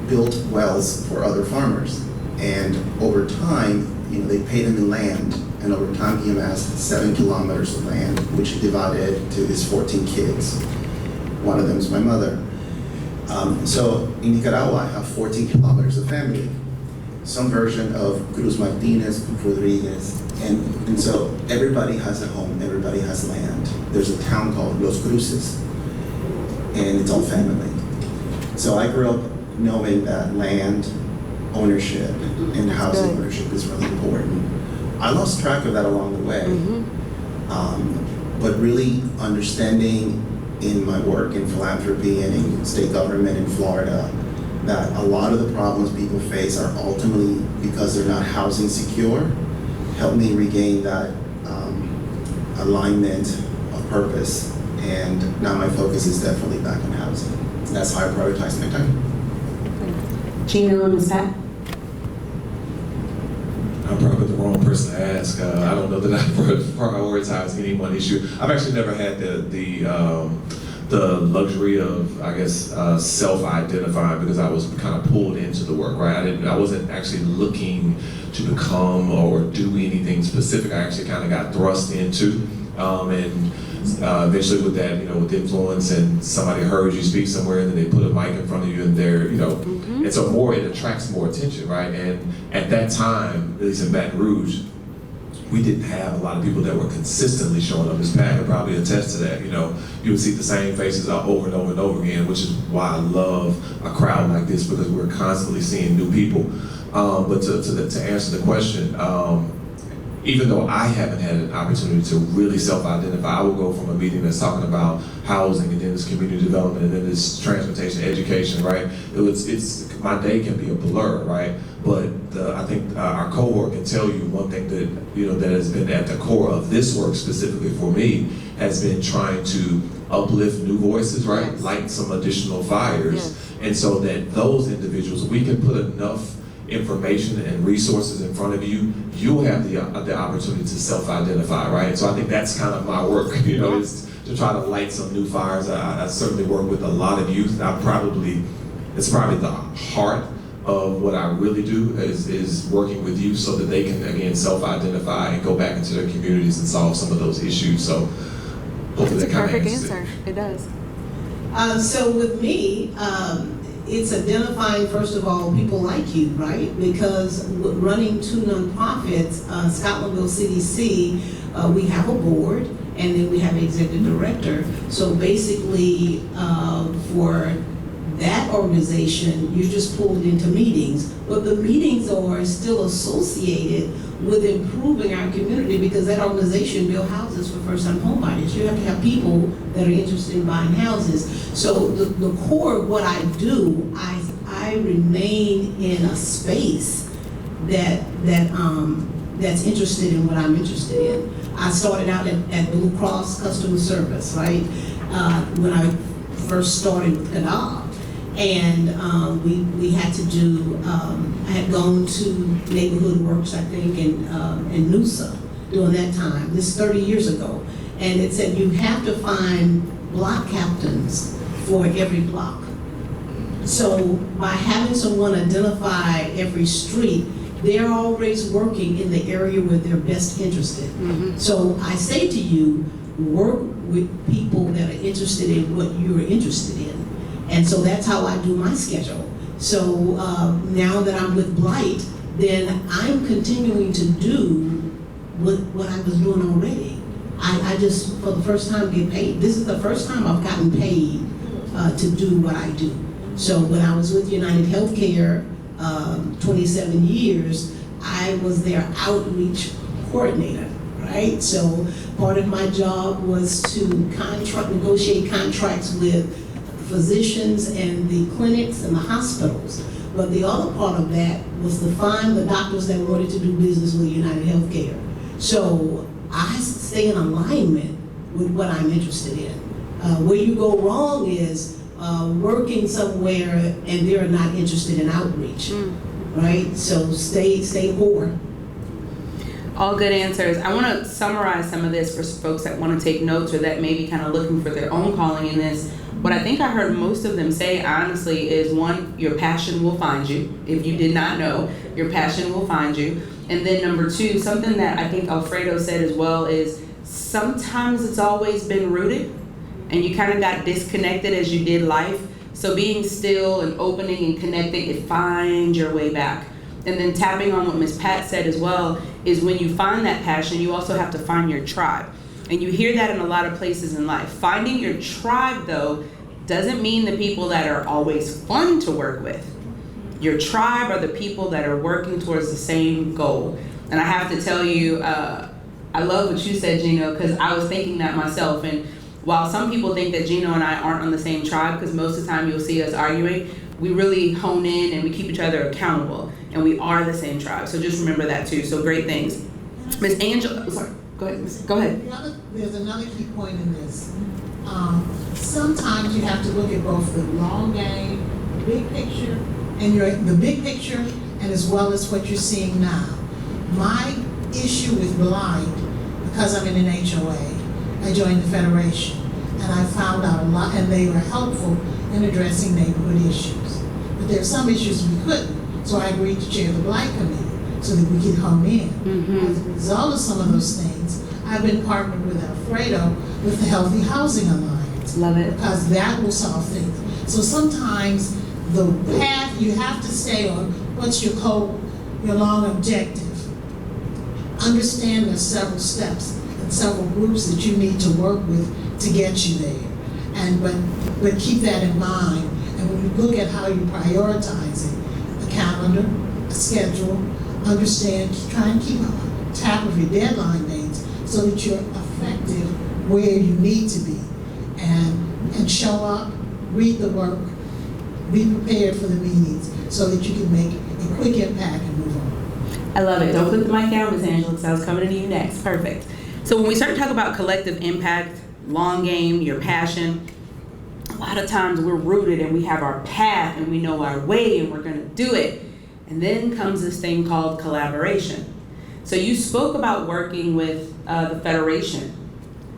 built wells for other farmers. And over time, they paid him in land, and over time he amassed 7 kilometers of land, which he divided to his 14 kids. One of them is my mother. So in Nicaragua, I have 14 kilometers of family, some version of Cruz Martinez, Cruz Rodriguez, and so everybody has a home, everybody has land. There's a town called Los Cruces, and it's all family. So I grew up knowing that land ownership and housing ownership is really important. I lost track of that along the way, but really understanding in my work in philanthropy and in state government in Florida that a lot of the problems people face are ultimately because they're not housing secure helped me regain that alignment of purpose, and now my focus is definitely back on housing. That's how I prioritize my time. Gino and Ms. Pat? I'm probably the wrong person to ask. I don't know that I prioritize any one issue. I've actually never had the luxury of, I guess, self-identifying because I was kind of pulled into the work, right? I wasn't actually looking to become or do anything specific. I actually kind of got thrust into, and eventually with that, with influence and somebody heard you speak somewhere and then they put a mic in front of you and they're, and so it attracts more attention, right? And at that time, at least in Baton Rouge, we didn't have a lot of people that were consistently showing up. Ms. Pat could probably attest to that. You would see the same faces over and over and over again, which is why I love a crowd like this because we're constantly seeing new people. But to answer the question, even though I haven't had an opportunity to really self-identify, I will go from a meeting that's talking about housing and then it's community development and then it's transportation, education, right? It's my day can be a blur, right? But I think our cohort can tell you one thing that that has been at the core of this work specifically for me has been trying to uplift new voices, right? Yes. Light some additional fires, yes. And so that those individuals, we can put enough information and resources in front of you, you'll have the opportunity to self-identify, right? So I think that's kind of my work, is to try to light some new fires. I certainly work with a lot of youth. It's probably the heart of what I really do is working with youth so that they can, again, self-identify and go back into their communities and solve some of those issues. So hopefully that kind of answers it. It does. So with me, it's identifying, first of all, people like you, right? Because running 2 nonprofits, Scotlandville CDC, we have a board, and then we have an executive director. So basically, for that organization, you're just pulled into meetings, but the meetings are still associated with improving our community because that organization builds houses for first-time homebuyers. You have to have people that are interested in buying houses. So the core of what I do, I remain in a space that's interested in what I'm interested in. I started out at Blue Cross customer service, right? When I first started with Kadab. And we had to do, I had gone to Neighborhood Works, I think, in Noosa during that time. This is 30 years ago. And it said you have to find block captains for every block. So by having someone identify every street, they're always working in the area where they're best interested. So I say to you, work with people that are interested in what you're interested in. And so that's how I do my schedule. So now that I'm with Blight, then I'm continuing to do what I was doing already. I just, for the first time, get paid. This is the first time I've gotten paid to do what I do. So when I was with United Healthcare, 27 years, I was their outreach coordinator, right? So part of my job was to negotiate contracts with physicians and the clinics and the hospitals. But the other part of that was to find the doctors that wanted to do business with United Healthcare. So I stay in alignment with what I'm interested in. Where you go wrong is working somewhere and they're not interested in outreach, right? So stay poor. All good answers. I want to summarize some of this for folks that want to take notes or that may be kind of looking for their own calling in this. What I think I heard most of them say, honestly, is one, your passion will find you. If you did not know, your passion will find you. And then number two, something that I think Alfredo said as well is sometimes it's always been rooted and you kind of got disconnected as you did life. So being still and opening and connecting, it finds your way back. And then tapping on what Ms. Pat said as well is when you find that passion, you also have to find your tribe. And you hear that in a lot of places in life. Finding your tribe, though, doesn't mean the people that are always fun to work with. Your tribe are the people that are working towards the same goal. And I have to tell you, I love what you said, Gino, because I was thinking that myself. And while some people think that Gino and I aren't on the same tribe, because most of the time you'll see us arguing, we really hone in and we keep each other accountable. And we are the same tribe. So just remember that too. So great things. Ms. Angela, sorry, go ahead. Go ahead. There's another key point in this. Sometimes you have to look at both the long game, the big picture, and the big picture, and as well as what you're seeing now. My issue with Blight, because I'm in an HOA, I joined the Federation, and I found out a lot, and they were helpful in addressing neighborhood issues. But there are some issues we couldn't, so I agreed to chair the Blight Committee so that we could hone in. As a result of some of those things, I've been partnered with Alfredo with the Healthy Housing Alliance. Love it. Because that will solve things. So sometimes the path you have to stay on, what's your goal, your long objective. Understand there's several steps and several groups that you need to work with to get you there. And but keep that in mind. And when you look at how you're prioritizing, a calendar, a schedule, understand, try and keep on top of your deadline dates so that you're effective where you need to be. And show up, read the work, be prepared for the meetings so that you can make a quick impact and move on. I love it. Don't put the mic down, Ms. Angela, because I was coming to you next. Perfect. So when we start to talk about collective impact, long game, your passion, a lot of times we're rooted and we have our path and we know our way and we're going to do it. And then comes this thing called collaboration. So you spoke about working with the Federation.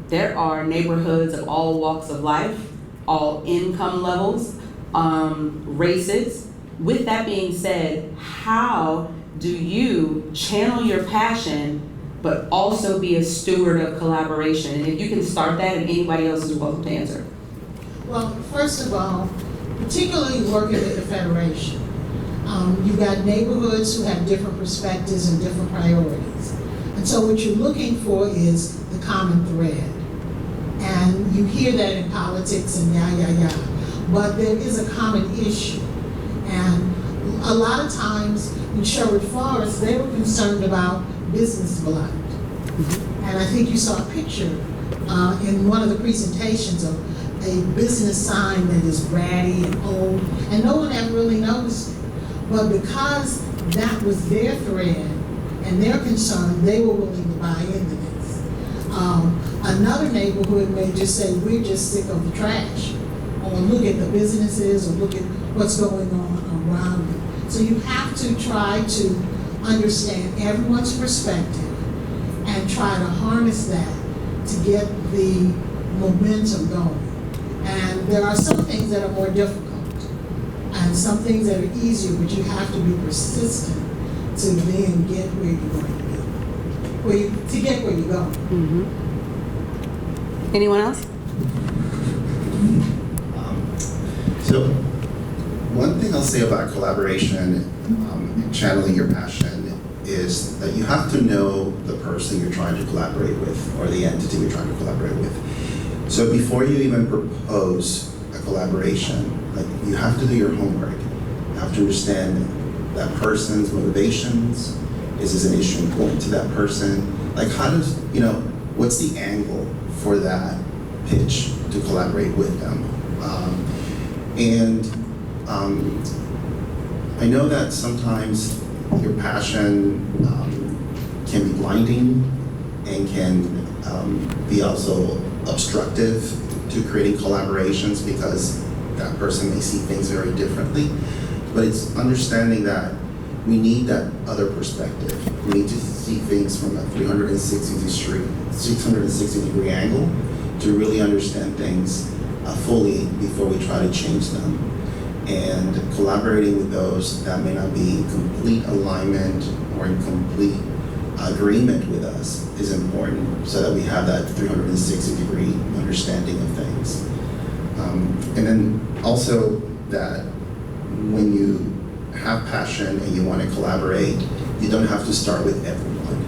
There are neighborhoods of all walks of life, all income levels, races. With that being said, how do you channel your passion but also be a steward of collaboration? And if you can start that, and anybody else is welcome to answer. Well, first of all, particularly working with the Federation, you've got neighborhoods who have different perspectives and different priorities. And so what you're looking for is the common thread. And you hear that in politics and but there is a common issue. And a lot of times in Sherwood Forest, they were concerned about business blight. And I think you saw a picture in one of the presentations of a business sign that is ratty and old, and no one ever really noticed it. But because that was their thread and their concern, they were willing to buy into this. Another neighborhood may just say, we're just sick of the trash, or look at the businesses, or look at what's going on around you. So you have to try to understand everyone's perspective and try to harness that to get the momentum going. And there are some things that are more difficult and some things that are easier, but you have to be persistent to then get where you're going to go. To get where you're going. Mm-hmm. Anyone else? So one thing I'll say about collaboration and channeling your passion is that you have to know the person you're trying to collaborate with or the entity you're trying to collaborate with. So before you even propose a collaboration, like, you have to do your homework. You have to understand that person's motivations. Is this an issue important to that person? Like, how does, what's the angle for that pitch to collaborate with them? I know that sometimes your passion can be blinding and can be also obstructive to creating collaborations because that person may see things very differently. But it's understanding that we need that other perspective. We need to see things from a 360-degree angle to really understand things fully before we try to change them. And collaborating with those that may not be in complete alignment or in complete agreement with us is important so that we have that 360-degree understanding of things. And then also that when you have passion and you want to collaborate, you don't have to start with everyone.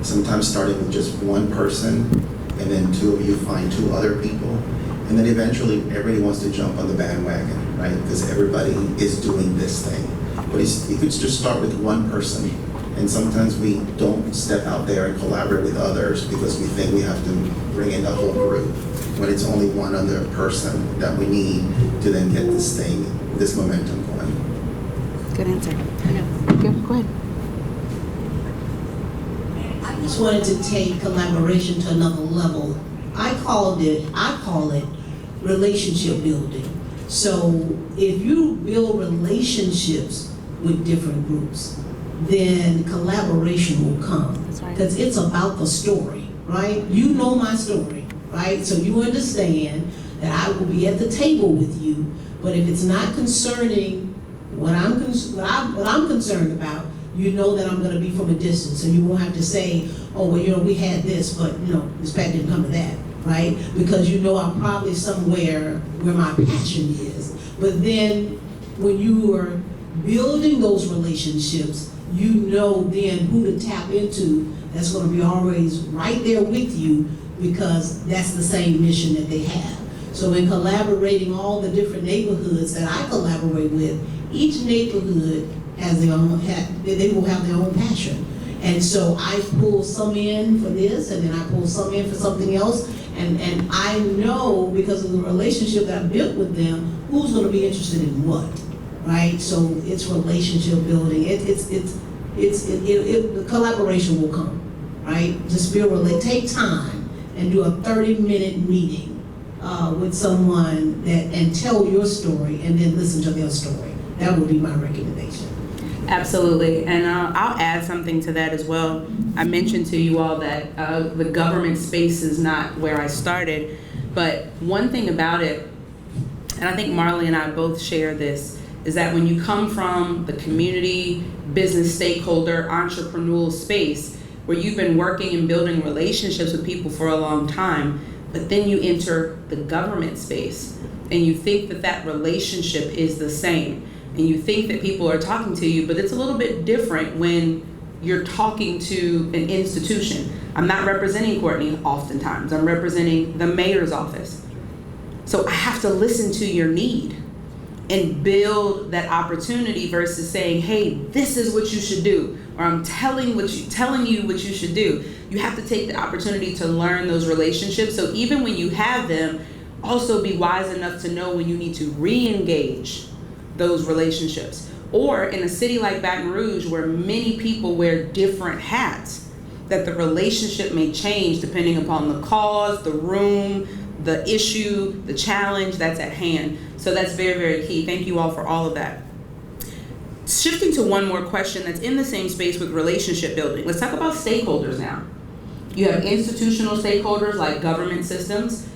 Sometimes starting with just one person and then two of you find two other people, and then eventually everybody wants to jump on the bandwagon, right? Because everybody is doing this thing. But you could just start with one person, and sometimes we don't step out there and collaborate with others because we think we have to bring in the whole group, when it's only one other person that we need to then get this momentum going. Good answer. Go ahead. I just wanted to take collaboration to another level. I call it relationship building. So if you build relationships with different groups, then collaboration will come. Because it's about the story, right? You know my story, right? So you understand that I will be at the table with you, but if it's not concerning what I'm concerned about, you know that I'm going to be from a distance, so you won't have to say, oh, well, we had this, but this back didn't come to that, right? Because you know I'm probably somewhere where my passion is. But then when you are building those relationships, you know then who to tap into that's going to be always right there with you, because that's the same mission that they have. So in collaborating all the different neighborhoods that I collaborate with, each neighborhood has their own, they will have their own passion. And so I pull some in for this, and then I pull some in for something else, and I know because of the relationship that I built with them, who's going to be interested in what, right? So it's relationship building. The collaboration will come, right? Just take time and do a 30-minute meeting with someone and tell your story, and then listen to their story. That would be my recommendation. Absolutely, and I'll add something to that as well. I mentioned to you all that the government space is not where I started, but one thing about it, and I think Marley and I both share this, is that when you come from the community, business stakeholder, entrepreneurial space, where you've been working and building relationships with people for a long time, but then you enter the government space and you think that that relationship is the same. And you think that people are talking to you, but it's a little bit different when you're talking to an institution. I'm not representing Courtney oftentimes. I'm representing the mayor's office. So I have to listen to your need and build that opportunity versus saying, hey, this is what you should do, or I'm telling you what you should do. You have to take the opportunity to learn those relationships. So even when you have them, also be wise enough to know when you need to re-engage those relationships. Or in a city like Baton Rouge, where many people wear different hats, that the relationship may change depending upon the cause, the room, the issue, the challenge that's at hand. So that's very, very key. Thank you all for all of that. Shifting to one more question that's in the same space with relationship building. Let's talk about stakeholders now. You have institutional stakeholders like government systems,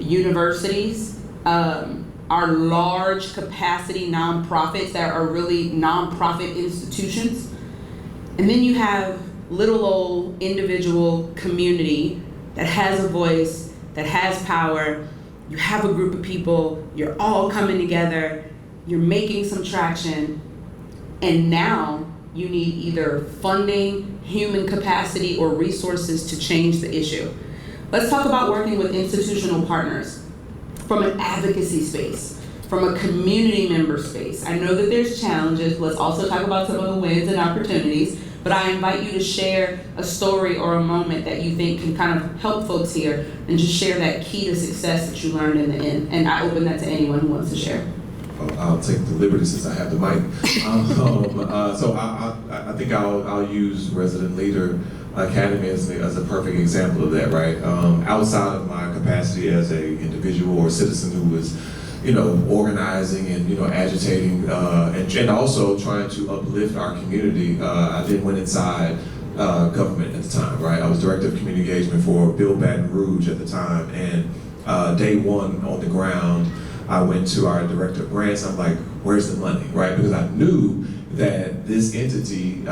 universities, our large capacity nonprofits that are really nonprofit institutions. And then you have little old individual community that has a voice, that has power. You have a group of people, you're all coming together, you're making some traction, and now you need either funding, human capacity, or resources to change the issue. Let's talk about working with institutional partners from an advocacy space, from a community member space. I know that there's challenges. Let's also talk about some of the wins and opportunities, but I invite you to share a story or a moment that you think can kind of help folks here, and just share that key to success that you learned in the end. And I open that to anyone who wants to share. I'll take the liberty since I have the mic. So I think I'll use Resident Leader Academy as a perfect example of that, right? Outside of my capacity as a individual or citizen who was, organizing and, agitating and also trying to uplift our community, I then went inside government at the time, right? I was Director of Community Engagement for Baton Rouge at the time, and day one on the ground, I went to our Director of Grants. I'm like, where's the money, right? Because I knew that this entity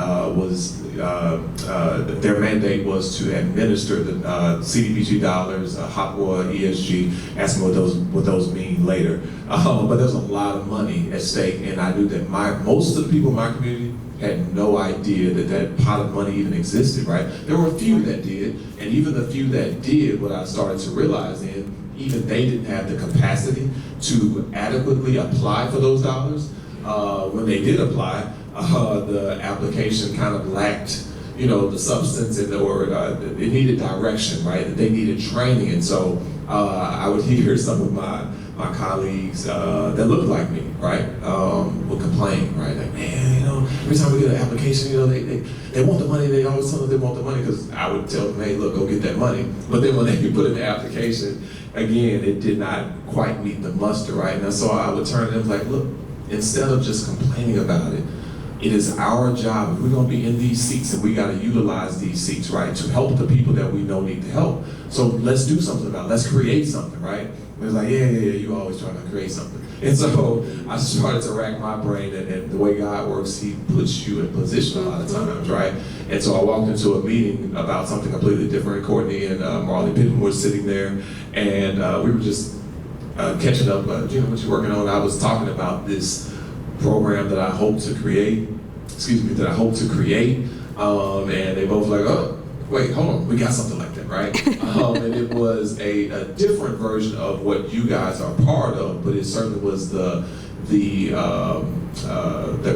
their mandate was to administer the CDBG dollars, hot oil, ESG. Ask me what those mean later. But there's a lot of money at stake, and I knew that most of the people in my community had no idea that pot of money even existed, right? There were a few that did, and even the few that did, what I started to realize even they didn't have the capacity to adequately apply for those dollars. When they did apply, the application kind of lacked, the substance or it needed direction, right? They needed training, and so I would hear some of my colleagues that looked like me, right, would complain, right? Like, man, every time we get an application, they want the money. They always tell us they want the money, because I would tell them, hey, look, go get that money. But then when they put in the application, again, it did not quite meet the muster, right? And so I would turn to them like, look, instead of just complaining about it, it is our job, if we're gonna be in these seats, and we gotta utilize these seats, right, to help the people that we know need the help. So let's do something about it, let's create something, right? And it's like, yeah, you always trying to create something. And so I started to rack my brain, and the way God works, He puts you in position a lot of times, right? And so I walked into a meeting about something completely different. Courtney and Marley Pittman were sitting there, and we were just catching up, what you working on? I was talking about this program that I hope to create, and they both like, oh, wait, hold on, we got something like that, right? And it was a different version of what you guys are part of, but it certainly was the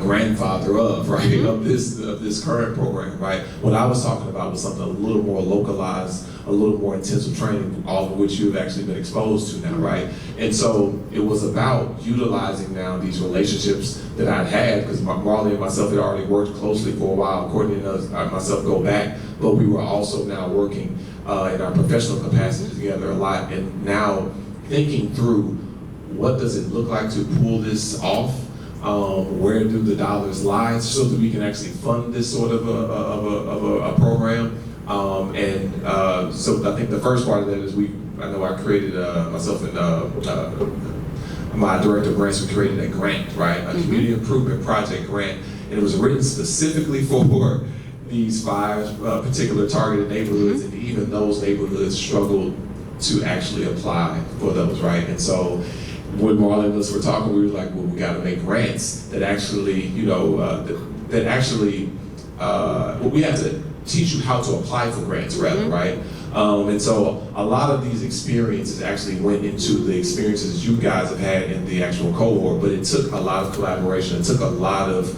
grandfather of, right, of this current program, right? What I was talking about was something a little more localized, a little more intensive training, all of which you've actually been exposed to now, right? And so it was about utilizing now these relationships that I'd had, because Marley and myself had already worked closely for a while. Courtney and myself go back, but we were also now working in our professional capacity together a lot, and now thinking through what does it look like to pull this off? Where do the dollars lie, so that we can actually fund this sort of a program? So I think the first part of that is I created myself and my director of grants, we created a grant, right? A community improvement project grant, and it was written specifically for these 5 particular targeted neighborhoods, and even those neighborhoods struggled to actually apply for those, right? And so when Marlon and us were talking, we were like, well, we got to make grants that actually, we have to teach you how to apply for grants, rather, right? And so a lot of these experiences actually went into the experiences you guys have had in the actual cohort, but it took a lot of collaboration. It took a lot of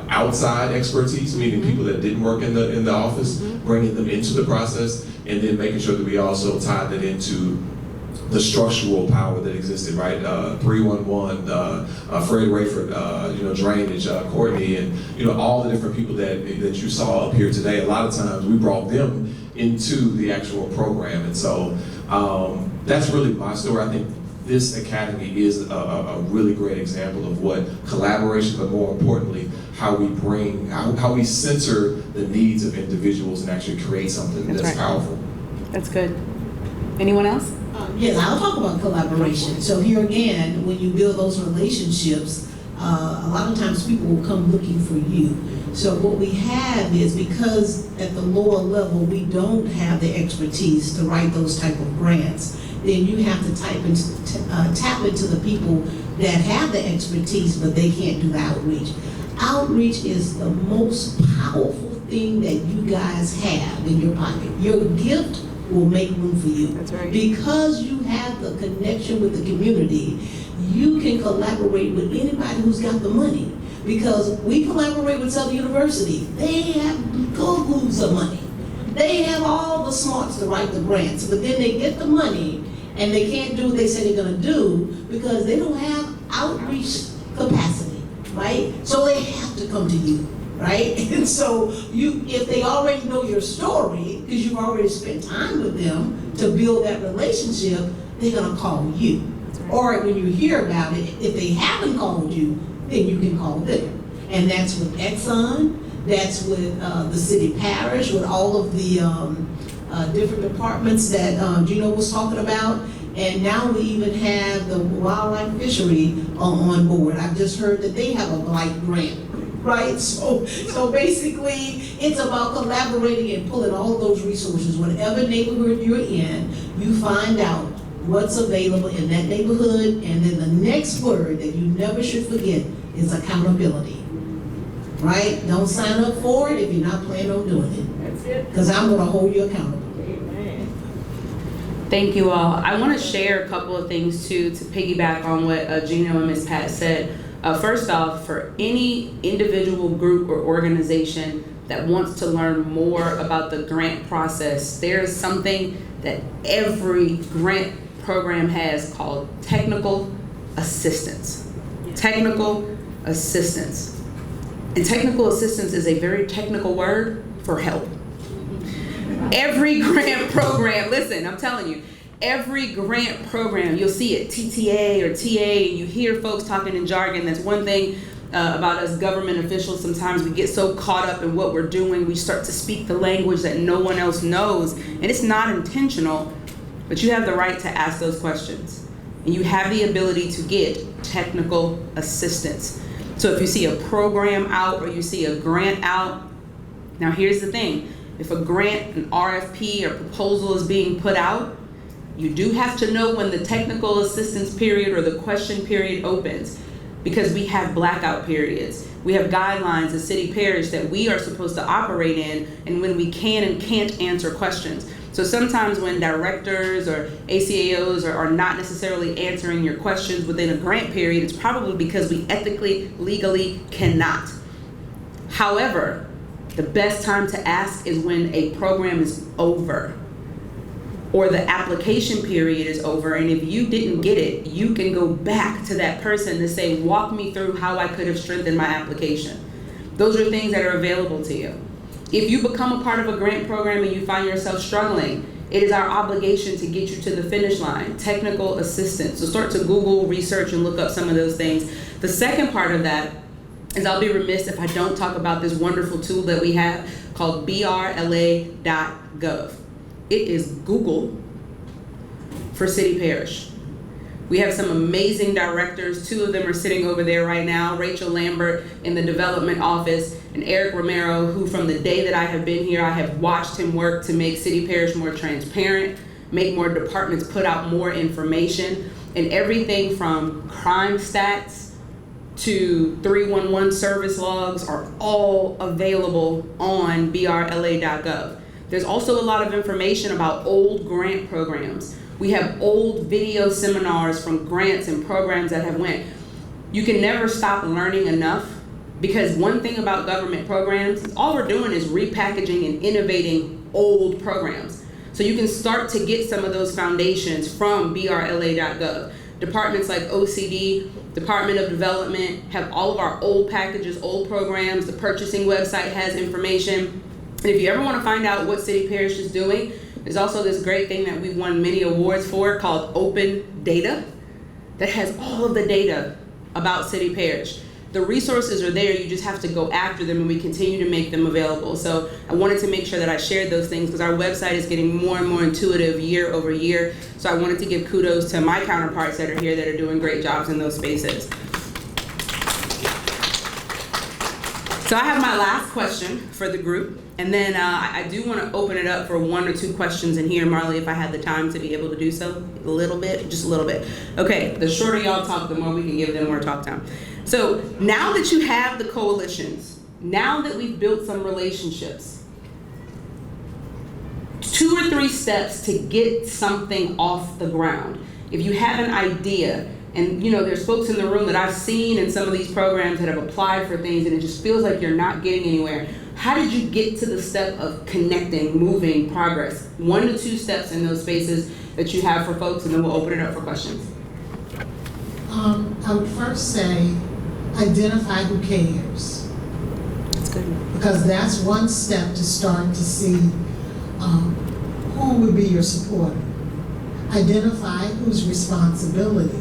outside expertise, meaning people that didn't work in the office, bringing them into the process, and then making sure that we also tied that into the structural power that existed, right? 311, Fred Rayford, drainage, Courtney, and all the different people that you saw up here today. A lot of times we brought them into the actual program. And so that's really my story. I think this academy is a really great example of what collaboration, but more importantly, how we censor the needs of individuals and actually create something that's powerful. That's good. Anyone else? Yes, I'll talk about collaboration. So here again, when you build those relationships, a lot of times people will come looking for you. So what we have is, because at the lower level we don't have the expertise to write those type of grants, then you have to tap into the people that have the expertise, but they can't do the outreach. Outreach is the most powerful thing that you guys have in your pocket. Your gift will make room for you. That's right. Because you have the connection with the community, you can collaborate with anybody who's got the money. Because we collaborate with Southern University. They have go-goos of money. They have all the smarts to write the grants, but then they get the money and they can't do what they say they're gonna do because they don't have outreach capacity, right? So they have to come to you, right? And so if they already know your story, because you've already spent time with them to build that relationship, they're gonna call you. Or when you hear about it, if they haven't called you, then you can call them. And that's with Exxon, that's with the City-Parish, with all of the different departments that Gino was talking about. And now we even have the wildlife fishery on board. I've just heard that they have a Blight grant, right? So basically, it's about collaborating and pulling all of those resources. Whatever neighborhood you're in, you find out what's available in that neighborhood, and then the next word that you never should forget is accountability. Right? Don't sign up for it if you're not planning on doing it. That's it. Because I'm going to hold you accountable. Amen. Thank you all. I want to share a couple of things too to piggyback on what Gino and Ms. Pat said. First off, for any individual group or organization that wants to learn more about the grant process, there's something that every grant program has called technical assistance. Technical assistance. And technical assistance is a very technical word for help. Every grant program, listen, I'm telling you, every grant program, you'll see it, TTA or TA, and you hear folks talking in jargon. That's one thing about us government officials. Sometimes we get so caught up in what we're doing, we start to speak the language that no one else knows. And it's not intentional, but you have the right to ask those questions. And you have the ability to get technical assistance. So if you see a program out or you see a grant out, now here's the thing. If a grant, an RFP or proposal is being put out, you do have to know when the technical assistance period or the question period opens, because we have blackout periods. We have guidelines as City-Parish that we are supposed to operate in, and when we can and can't answer questions. So sometimes when directors or ACAOs are not necessarily answering your questions within a grant period, it's probably because we ethically, legally cannot. However, the best time to ask is when a program is over or the application period is over, and if you didn't get it, you can go back to that person to say, walk me through how I could have strengthened my application. Those are things that are available to you. If you become a part of a grant program and you find yourself struggling, it is our obligation to get you to the finish line, technical assistance. So start to Google, research, and look up some of those things. The second part of that is I'll be remiss if I don't talk about this wonderful tool that we have called brla.gov. It is Google for City-Parish. We have some amazing directors. Two of them are sitting over there right now, Rachel Lambert in the development office, and Eric Romero, who from the day that I have been here, I have watched him work to make City-Parish more transparent, make more departments put out more information, and everything from crime stats to 311 service logs are all available on brla.gov. There's also a lot of information about old grant programs. We have old video seminars from grants and programs that have went. You can never stop learning enough, because one thing about government programs, all we're doing is repackaging and innovating old programs. So you can start to get some of those foundations from brla.gov. Departments like OCD, Department of Development, have all of our old packages, old programs. The purchasing website has information. And if you ever want to find out what City-Parish is doing, there's also this great thing that we've won many awards for called Open Data that has all of the data about City-Parish. The resources are there, you just have to go after them, and we continue to make them available. So I wanted to make sure that I shared those things because our website is getting more and more intuitive year over year. So I wanted to give kudos to my counterparts that are here that are doing great jobs in those spaces. So I have my last question for the group, and then I do want to open it up for 1 or 2 questions in here, Marley, if I had the time to be able to do so. A little bit, just a little bit. Okay, the shorter y'all talk, the more we can give them more talk time. So now that you have the coalitions, now that we've built some relationships, 2 or 3 steps to get something off the ground. If you have an idea, and you know, there's folks in the room that I've seen in some of these programs that have applied for things and it just feels like you're not getting anywhere. How did you get to the step of connecting, moving, progress? 1 to 2 steps in those spaces that you have for folks, and then we'll open it up for questions. I would first say, identify who cares. That's good. Because that's one step to start to see who would be your supporter. Identify whose responsibility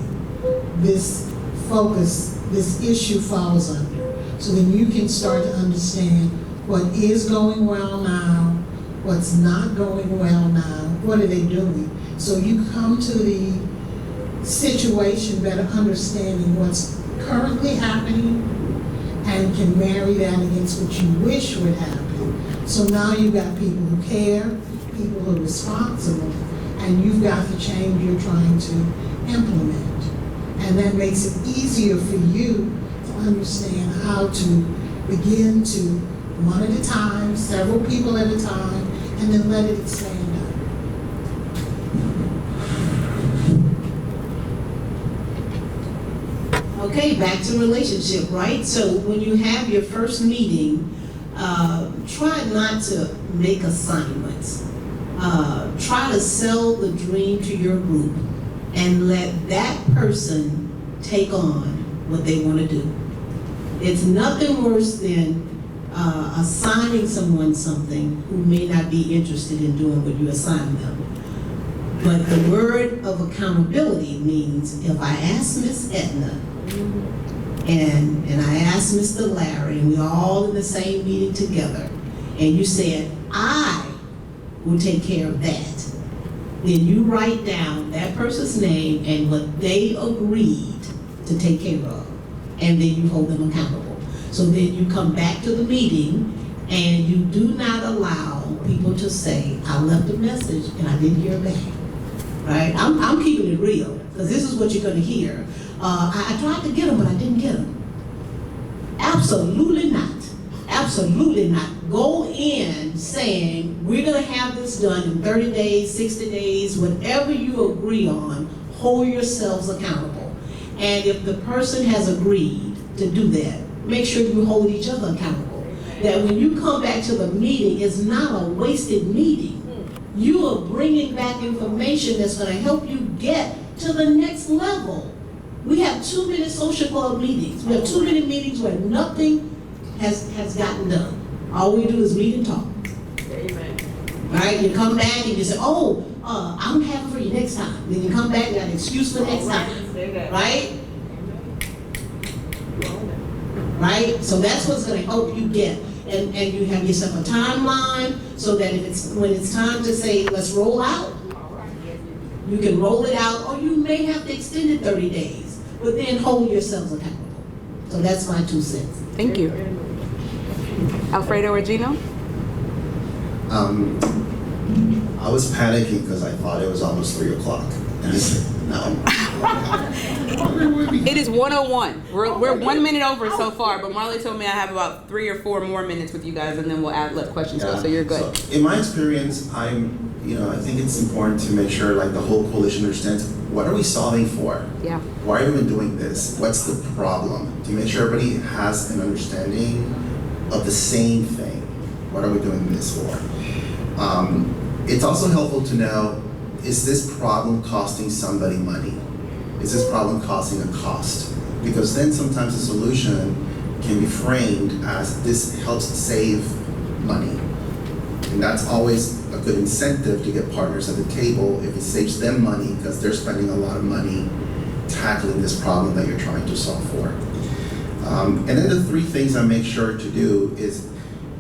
this focus, this issue falls under. So then you can start to understand what is going well now, what's not going well now, what are they doing. So you come to the situation better understanding what's currently happening and can marry that against what you wish would happen. So now you've got people who care, people who are responsible, and you've got the change you're trying to implement. And that makes it easier for you to understand how to begin to, one at a time, several people at a time, and then let it expand out. Okay, back to relationship, right? So when you have your first meeting, try not to make assignments. Try to sell the dream to your group and let that person take on what they want to do. It's nothing worse than assigning someone something who may not be interested in doing what you assign them. But the word of accountability means if I ask Miss Edna and I asked Mr. Larry, and we're all in the same meeting together, and you said, I will take care of that, then you write down that person's name and what they agreed to take care of, and then you hold them accountable. So then you come back to the meeting and you do not allow people to say, I left a message and I didn't hear back, right? I'm keeping it real, because this is what you're gonna hear. I tried to get them, but I didn't get them. Absolutely not. Absolutely not. Go in saying, we're gonna have this done in 30 days, 60 days, whatever you agree on, hold yourselves accountable. And if the person has agreed to do that, make sure you hold each other accountable. That when you come back to the meeting, it's not a wasted meeting. You are bringing back information that's gonna help you get to the next level. We have too many social club meetings. We have too many meetings where nothing has gotten done. All we do is read and talk. Amen. Right? You come back and you say, oh, I don't have it for you next time. Then you come back and got an excuse for next time. Right? Right? So that's what's going to help you get. And you have yourself a timeline so that when it's time to say, let's roll out, you can roll it out, or you may have to extend it 30 days, but then hold yourselves accountable. So that's my 2 cents. Thank you. Alfredo or Gino? I was panicking because I thought it was almost 3 o'clock. And I said, no. It is 1:01. We're 1 minute over so far, but Marley told me I have about 3 or 4 more minutes with you guys, and then we'll let questions go. So you're good. So in my experience, I think it's important to make sure like the whole coalition understands what are we solving for? Yeah. Why are we doing this? What's the problem? To make sure everybody has an understanding of the same thing. What are we doing this for? It's also helpful to know, is this problem costing somebody money? Is this problem causing a cost? Because then sometimes the solution can be framed as this helps save money. And that's always a good incentive to get partners at the table if it saves them money because they're spending a lot of money tackling this problem that you're trying to solve for. And then the three things I make sure to do is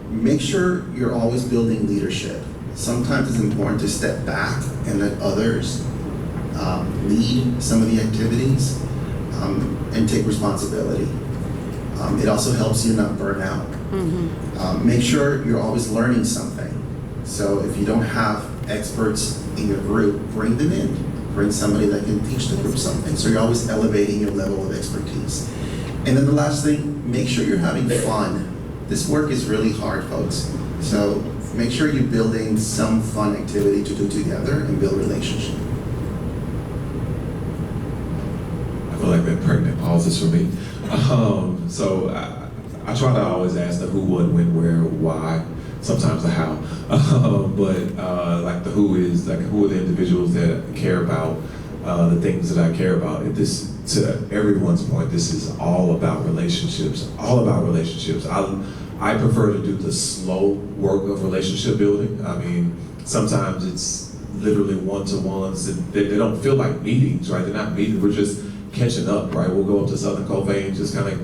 make sure you're always building leadership. Sometimes it's important to step back and let others lead some of the activities and take responsibility. It also helps you not burn out. Make sure you're always learning something. So if you don't have experts in your group, bring them in. Bring somebody that can teach the group something. So you're always elevating your level of expertise. And then the last thing, make sure you're having fun. This work is really hard, folks. So make sure you're building some fun activity to do together and build relationship. I feel like that pregnant pauses for me. So I try to always ask the who, what, when, where, why, sometimes the how. But like the who is, like who are the individuals that care about the things that I care about. If this, to everyone's point, this is all about relationships, all about relationships. I prefer to do the slow work of relationship building. I mean, sometimes it's literally one-to-ones. They don't feel like meetings, right? They're not meetings, we're just catching up, right? We'll go up to Southern Covey and just kind of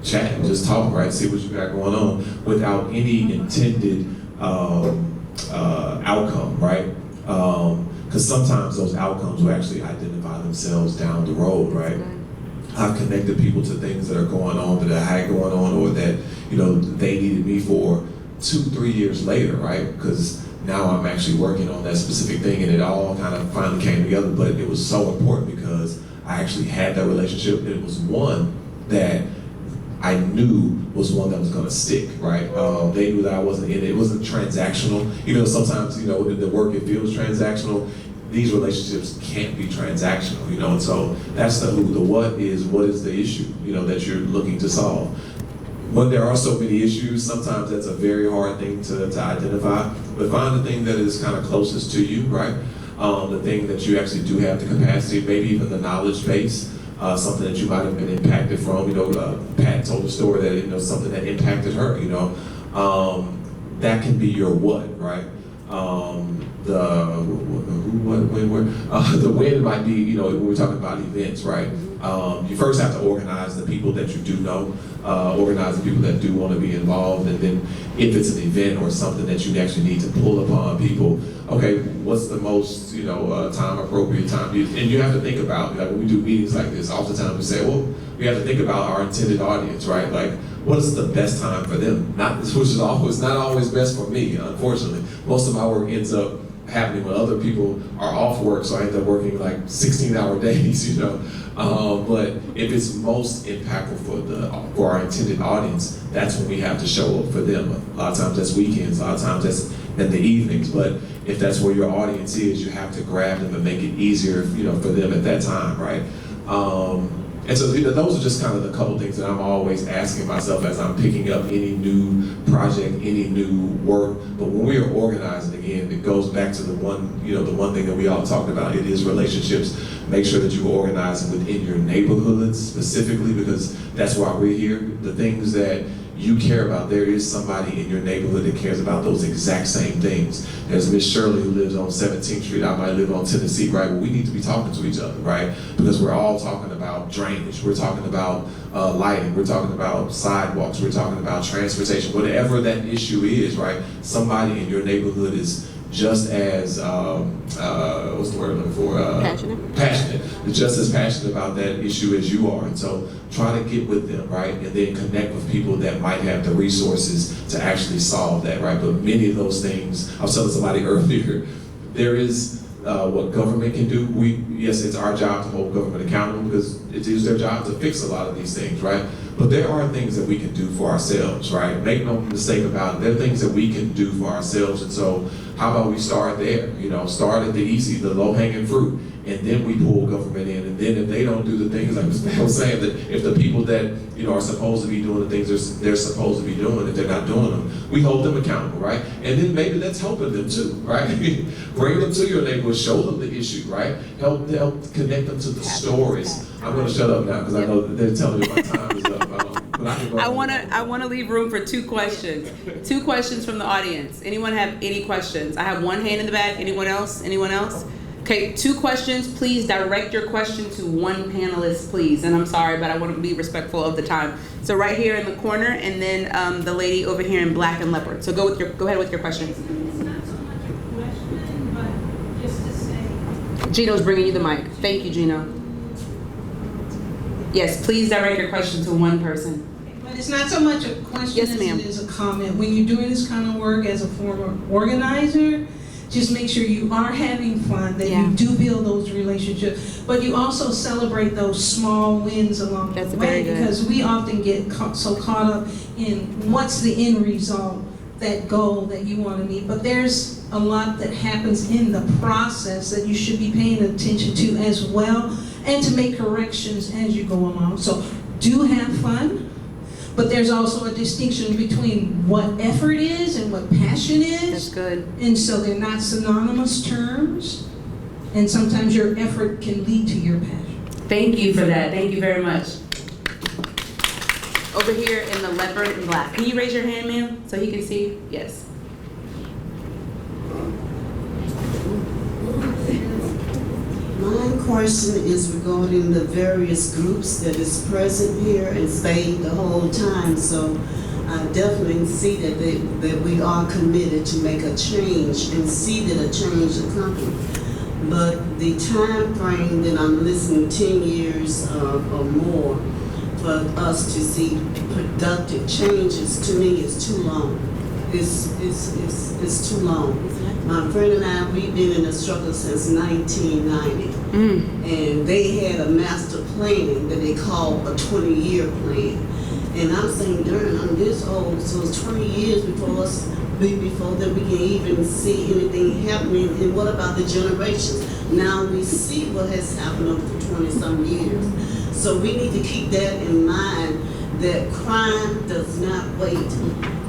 chat and just talk, right? See what you got going on without any intended outcome, right? Because sometimes those outcomes will actually identify themselves down the road, right? I've connected people to things that are going on that I had going on, or that, you know, they needed me for 2-3 years later, right? Because now I'm actually working on that specific thing, and it all kind of finally came together. But it was so important because I actually had that relationship, and it was one that I knew was one that was going to stick, right? They knew that I wasn't in it. It wasn't transactional. You know, sometimes, you know, the work, it feels transactional. These relationships can't be transactional, you know, and so that's the who. The what is the issue, you know, that you're looking to solve. When there are so many issues, sometimes that's a very hard thing to identify, but find the thing that is kind of closest to you, right? The thing that you actually do have the capacity, maybe even the knowledge base, something that you might have been impacted from. You know, Pat told a story that, you know, something that impacted her, you know. That can be your what, right? The who, what, when, where. The when might be, you know, when we're talking about events, right? You first have to organize the people that you do know, organize the people that do want to be involved, and then if it's an event or something that you actually need to pull upon people, okay, what's the most, you know, time appropriate time? And you have to think about, like, when we do meetings like this, oftentimes we say, well, we have to think about our intended audience, right? Like, what is the best time for them? Which is always not always best for me, unfortunately. Most of my work ends up happening when other people are off work, so I end up working like 16-hour days, you know. But if it's most impactful for our intended audience, that's when we have to show up for them. A lot of times that's weekends, a lot of times that's in the evenings. But if that's where your audience is, you have to grab them and make it easier, you know, for them at that time, right? And so those are just kind of the couple things that I'm always asking myself as I'm picking up any new project, any new work. But when we are organizing, again, it goes back to the one thing that we all talked about. It is relationships. Make sure that you organize within your neighborhoods specifically, because that's why we're here. The things that you care about, there is somebody in your neighborhood that cares about those exact same things. There's Miss Shirley who lives on 17th Street, I might live on Tennessee, right? Well, we need to be talking to each other, right? Because we're all talking about drainage, we're talking about lighting, we're talking about sidewalks, we're talking about transportation, whatever that issue is, right? Somebody in your neighborhood is just as, what's the word I'm looking for? Passionate. They're just as passionate about that issue as you are. And so try to get with them, right? And then connect with people that might have the resources to actually solve that, right? But many of those things, I was telling somebody earlier, there is what government can do. Yes, it's our job to hold government accountable because it is their job to fix a lot of these things, right? But there are things that we can do for ourselves, right? Make no mistake about it. There are things that we can do for ourselves. And so how about we start there? You know, start at the easy, the low-hanging fruit, and then we pull government in. And then if they don't do the things, like I was saying, that if the people that, you know, are supposed to be doing the things they're supposed to be doing, if they're not doing them, we hold them accountable, right? And then maybe that's helping them too, right? Bring them to your neighborhood, show them the issue, right? Help connect them to the stories. I'm going to shut up now because I know that they're telling me my time is up. But I can go I ahead. wanna leave room for 2 questions. 2 questions from the audience. Anyone have any questions? I have 1 hand in the back. Anyone else? Anyone else? Okay, 2 questions. Please direct your question to 1 panelist, please. And I'm sorry, but I want to be respectful of the time. So right here in the corner, and then the lady over here in black and leopard. So go ahead with your question. It's not so much a question, but just to say. Gino's bringing you the mic. Thank you, Gino. Yes, please direct your question to 1 person. But it's not so much a question Yes, as ma'am. it is a comment. When you're doing this kind of work as a former organizer, just make sure you are having fun, that you do build those relationships, but you also celebrate those small wins along the way, because we often get so caught up in what's the end result, that goal that you want to meet. But there's a lot that happens in the process that you should be paying attention to as well, and to make corrections as you go along. So do have fun. But there's also a distinction between what effort is and what passion is. That's good. And so they're not synonymous terms. And sometimes your effort can lead to your passion. Thank you for that. Thank you very much. Over here in the leopard and black. Can you raise your hand, ma'am, so he can see? Yes. My question is regarding the various groups that is present here and stayed the whole time. So I definitely see that we are committed to make a change and see that a change is coming. But the time frame that I'm listening, 10 years or more, for us to see productive changes, to me is too long. It's too long. My friend and I, we've been in the struggle since 1990. And they had a master planning that they called a 20-year plan. And I'm saying, darn, I'm this old, so it's 20 years before that we can even see anything happening. And what about the generations? Now we see what has happened over the 20-some years. So we need to keep that in mind, that crime does not wait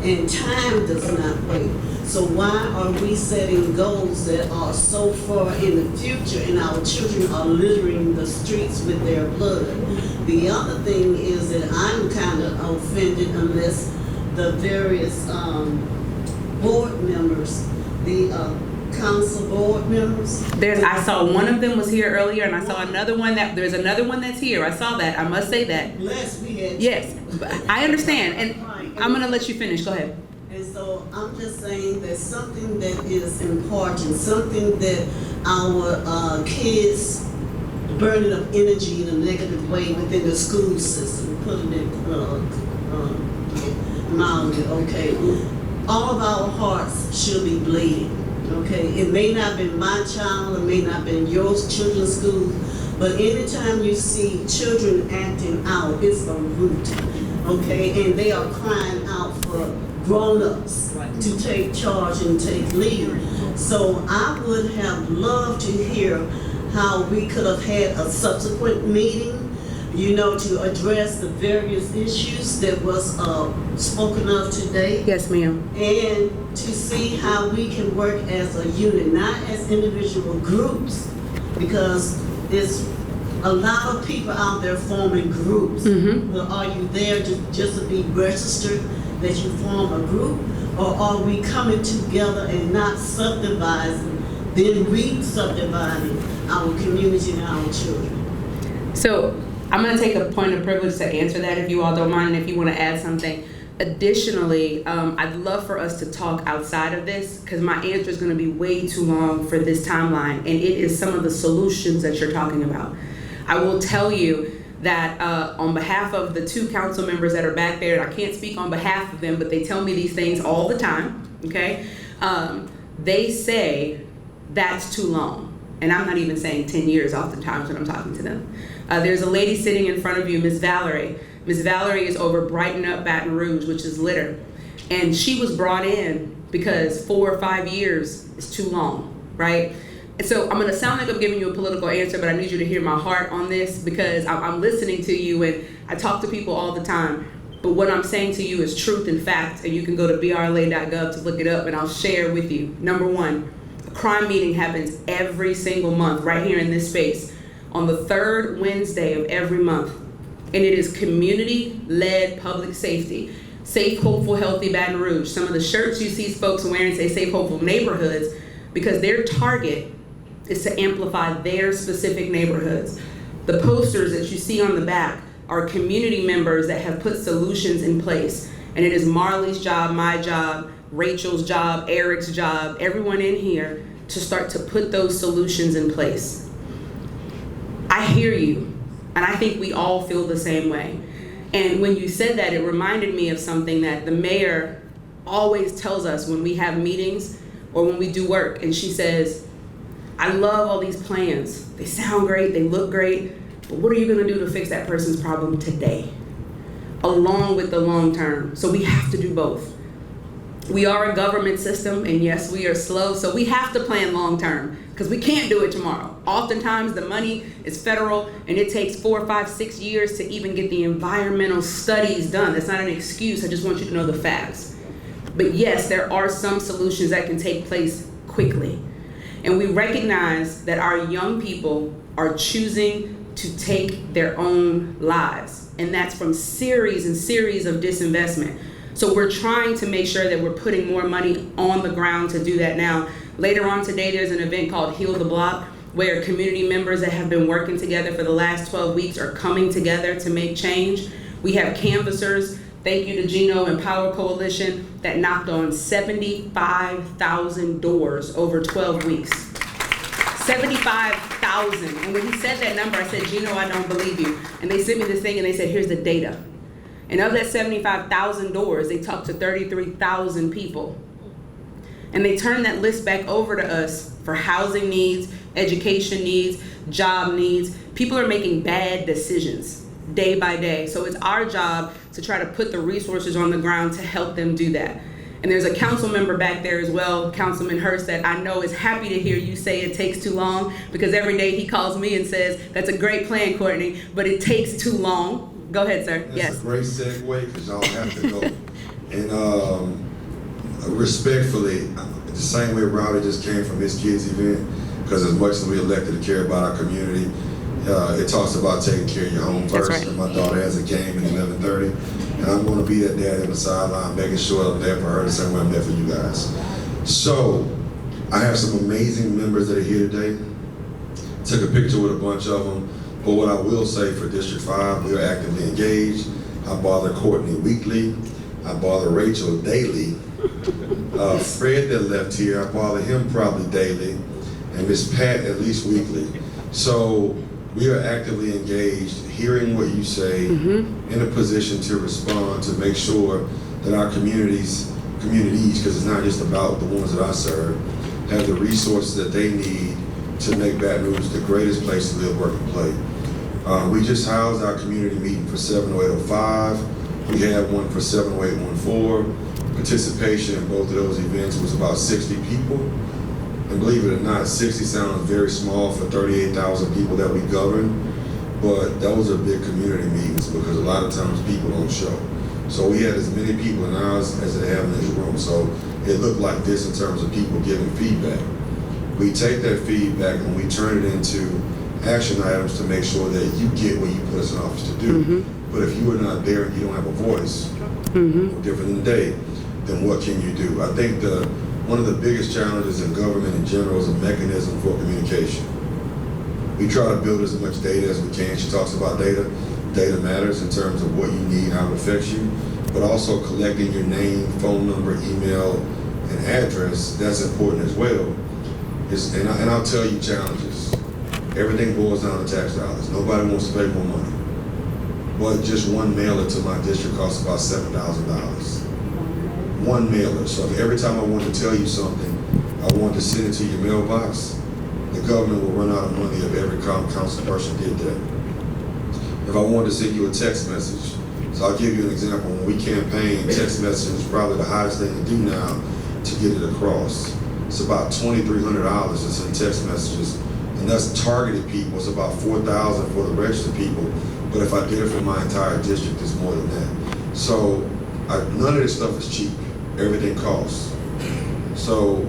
and time does not wait. So why are we setting goals that are so far in the future and our children are littering the streets with their blood? The other thing is that I'm kind of offended unless the various board members, the council board members. I saw one of them was here earlier, and I saw another one there's another one that's here. I saw that. I must say that. Last we had. Yes, I understand, and I'm gonna let you finish. Go ahead. And so I'm just saying that something that is important, something that our kids burning up energy in a negative way within the school system, putting it mildly, okay. All of our hearts should be bleeding. Okay, it may not be my child, it may not be your children's school, but anytime you see children acting out, it's a root. Okay, and they are crying out for grown-ups to take charge and take lead. So I would have loved to hear how we could have had a subsequent meeting, you know, to address the various issues that was spoken of today. Yes, ma'am. And to see how we can work as a unit, not as individual groups, because there's a lot of people out there forming groups. Well, are you there just to be registered that you form a group, or are we coming together and not subdividing, then re-subdividing our community and our children? So I'm going to take a point of privilege to answer that, if you all don't mind, and if you want to add something. Additionally, I'd love for us to talk outside of this, because my answer is going to be way too long for this timeline, and it is some of the solutions that you're talking about. I will tell you that on behalf of the 2 council members that are back there, and I can't speak on behalf of them, but they tell me these things all the time, okay? They say that's too long. And I'm not even saying 10 years oftentimes when I'm talking to them. There's a lady sitting in front of you, Miss Valerie. Miss Valerie is over Brighten Up Baton Rouge, which is litter. And she was brought in because 4 or 5 years is too long, right? And so I'm gonna sound like I'm giving you a political answer, but I need you to hear my heart on this, because I'm listening to you and I talk to people all the time. But what I'm saying to you is truth and fact, and you can go to brla.gov to look it up, and I'll share with you. Number 1, a crime meeting happens every single month right here in this space on the 3rd Wednesday of every month. and it is community-led public safety. Safe, hopeful, healthy Baton Rouge. Some of the shirts you see folks wearing say safe, hopeful neighborhoods because their target is to amplify their specific neighborhoods. The posters that you see on the back are community members that have put solutions in place. And it is Marley's job, my job, Rachel's job, Eric's job, everyone in here to start to put those solutions in place. I hear you, and I think we all feel the same way. And when you said that, it reminded me of something that the mayor always tells us when we have meetings or when we do work. And she says, I love all these plans. They sound great, they look great, but what are you gonna do to fix that person's problem today? Along with the long term. So we have to do both. We are a government system, and yes, we are slow, so we have to plan long term because we can't do it tomorrow. Oftentimes the money is federal and it takes 4, 5, 6 years to even get the environmental studies done. That's not an excuse, I just want you to know the facts. But yes, there are some solutions that can take place quickly. And we recognize that our young people are choosing to take their own lives. And that's from series and series of disinvestment. So we're trying to make sure that we're putting more money on the ground to do that now. Later on today, there's an event called Heal the Block, where community members that have been working together for the last 12 weeks are coming together to make change. We have canvassers, thank you to Gino and Power Coalition, that knocked on 75,000 doors over 12 weeks. 75,000. And when he said that number, I said, Gino, I don't believe you. And they sent me this thing and they said, here's the data. And of that 75,000 doors, they talked to 33,000 people. And they turned that list back over to us for housing needs, education needs, job needs. People are making bad decisions day by day. So it's our job to try to put the resources on the ground to help them do that. And there's a council member back there as well, Councilman Hurst, that I know is happy to hear you say it takes too long, because every day he calls me and says, that's a great plan, Courtney, but it takes too long. Go ahead, sir. That's yes. a great segue, because y'all have to go. And respectfully, the same way Rowdy just came from his kids' event, because as much as we elected to care about our community, it talks about taking care of your home first. Right. And my daughter has a game at 11:30, and I'm going to be that dad on the sideline, making sure I'm there for her the same way I'm there for you guys. So I have some amazing members that are here today. Took a picture with a bunch of them. But what I will say for District 5, we are actively engaged. I bother Courtney weekly. I bother Rachel daily. Fred that left here, I bother him probably daily. And Miss Pat at least weekly. So we are actively engaged, hearing what you say, in a position to respond, to make sure that our communities, because it's not just about the ones that I serve, have the resources that they need to make Baton Rouge the greatest place to live, work, and play. We just housed our community meeting for 70805. We had one for 70814. Participation in both of those events was about 60 people. And believe it or not, 60 sounds very small for 38,000 people that we govern, but those are big community meetings because a lot of times people don't show. So we had as many people in ours as they have in this room. So it looked like this in terms of people giving feedback. We take that feedback and we turn it into action items to make sure that you get what you put us in office to do. But if you are not there and you don't have a voice, different than today, then what can you do? I think one of the biggest challenges in government in general is a mechanism for communication. We try to build as much data as we can. She talks about data. Data matters in terms of what you need, how it affects you, but also collecting your name, phone number, email, and address, that's important as well. And I'll tell you challenges. Everything boils down to tax dollars. Nobody wants to pay more money. But just one mailer to my district costs about $7,000. One mailer. So if every time I want to tell you something, I want to send it to your mailbox, the government will run out of money if every council person did that. If I wanted to send you a text message, so I'll give you an example. When we campaign, text message is probably the highest thing to do now to get it across. It's about $2,300 to send text messages, and that's targeted people. It's about $4,000 for the registered people, but if I did it for my entire district, it's more than that. So none of this stuff is cheap. Everything costs. So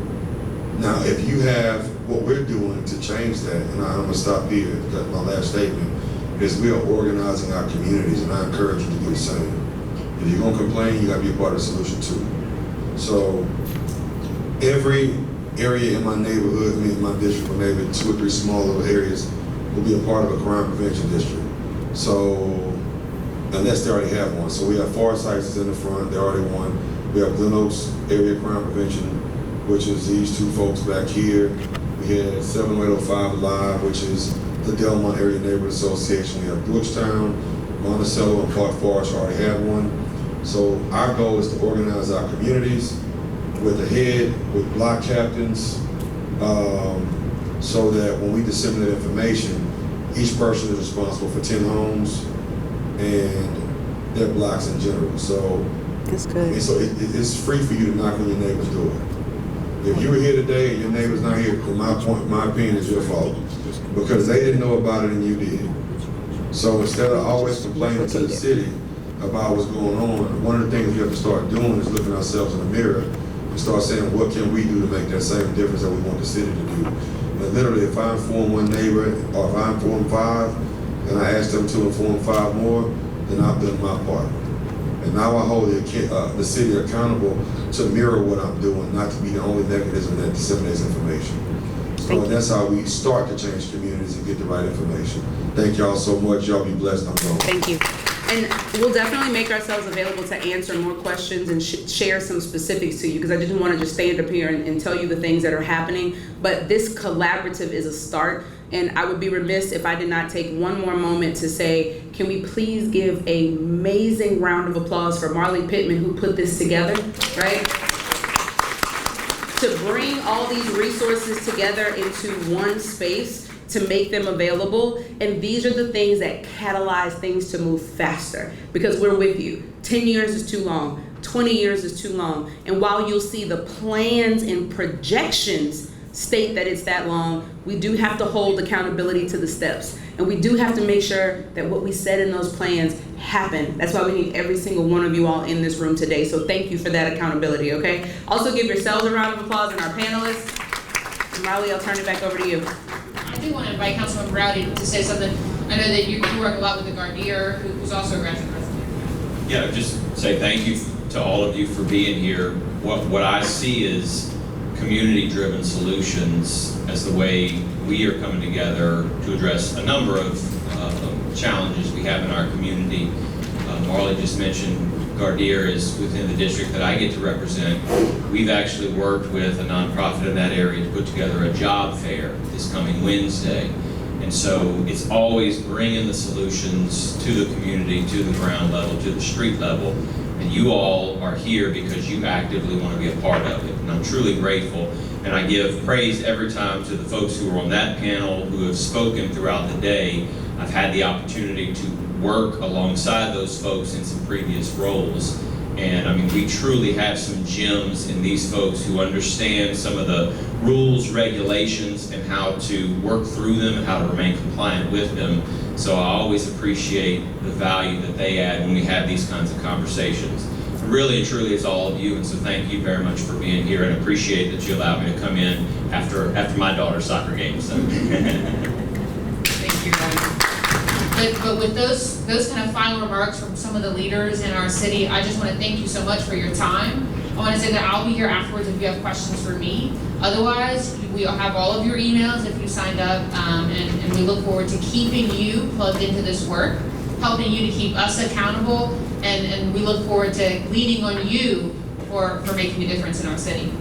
now if you have what we're doing to change that, and I'm gonna stop here, that's my last statement. is we are organizing our communities, and I encourage you to do the same. If you're gonna complain, you gotta be a part of the solution too. So every area in my neighborhood, in my district, or maybe 2 or 3 small little areas, will be a part of a crime prevention district. So, unless they already have one. So we have Forsyth in the front, they already won. We have Glen Oaks Area Crime Prevention, which is these 2 folks back here. We had 7805 Alive, which is the Delmont Area Neighborhood Association. We have Brookstown, Monticello, and Park Forest already have one. So our goal is to organize our communities with a head, with block captains, so that when we disseminate information, each person is responsible for 10 homes and their blocks in general. So that's good. And so it's free for you to knock on your neighbor's door. If you were here today and your neighbor's not here, my opinion is your fault, because they didn't know about it and you did. So instead of always complaining to the city about what's going on, one of the things we have to start doing is looking ourselves in the mirror and start saying, what can we do to make that same difference that we want the city to do? And literally, if I inform one neighbor, or if I inform 5, and I ask them to inform 5 more, then I've done my part. And now I hold the city accountable to mirror what I'm doing, not to be the only mechanism that disseminates information. So that's how we start to change communities and get the right information. Thank y'all so much. Y'all be blessed. I'm going. Thank you. And we'll definitely make ourselves available to answer more questions and share some specifics to you, because I didn't want to just stand up here and tell you the things that are happening. But this collaborative is a start. And I would be remiss if I did not take one more moment to say, can we please give an amazing round of applause for Marley Pittman, who put this together, right? To bring all these resources together into one space, to make them available. And these are the things that catalyze things to move faster, because we're with you. 10 years is too long. 20 years is too long. And while you'll see the plans and projections state that it's that long, we do have to hold accountability to the steps. And we do have to make sure that what we said in those plans happen. That's why we need every single one of you all in this room today. So thank you for that accountability, okay? Also give yourselves a round of applause and our panelists. And Riley, I'll turn it back over to you. I do want to invite Councilman Browdy to say something. I know that you work a lot with the Gardier, who's also a graduate president. Yeah, just say thank you to all of you for being here. What I see is community-driven solutions as the way we are coming together to address a number of challenges we have in our community. Marley just mentioned Gardier is within the district that I get to represent. We've actually worked with a nonprofit in that area to put together a job fair this coming Wednesday. And so it's always bringing the solutions to the community, to the ground level, to the street level. And you all are here because you actively want to be a part of it. And I'm truly grateful. And I give praise every time to the folks who are on that panel, who have spoken throughout the day. I've had the opportunity to work alongside those folks in some previous roles. And I mean, we truly have some gems in these folks who understand some of the rules, regulations, and how to work through them and how to remain compliant with them. So I always appreciate the value that they add when we have these kinds of conversations. And really and truly, it's all of you, and so thank you very much for being here, and appreciate that you allowed me to come in after my daughter's soccer game. So. Thank you, Ryan. But with those kind of final remarks from some of the leaders in our city, I just want to thank you so much for your time. I want to say that I'll be here afterwards if you have questions for me. Otherwise, we'll have all of your emails if you signed up, and we look forward to keeping you plugged into this work, helping you to keep us accountable, and we look forward to leaning on you for making a difference in our city.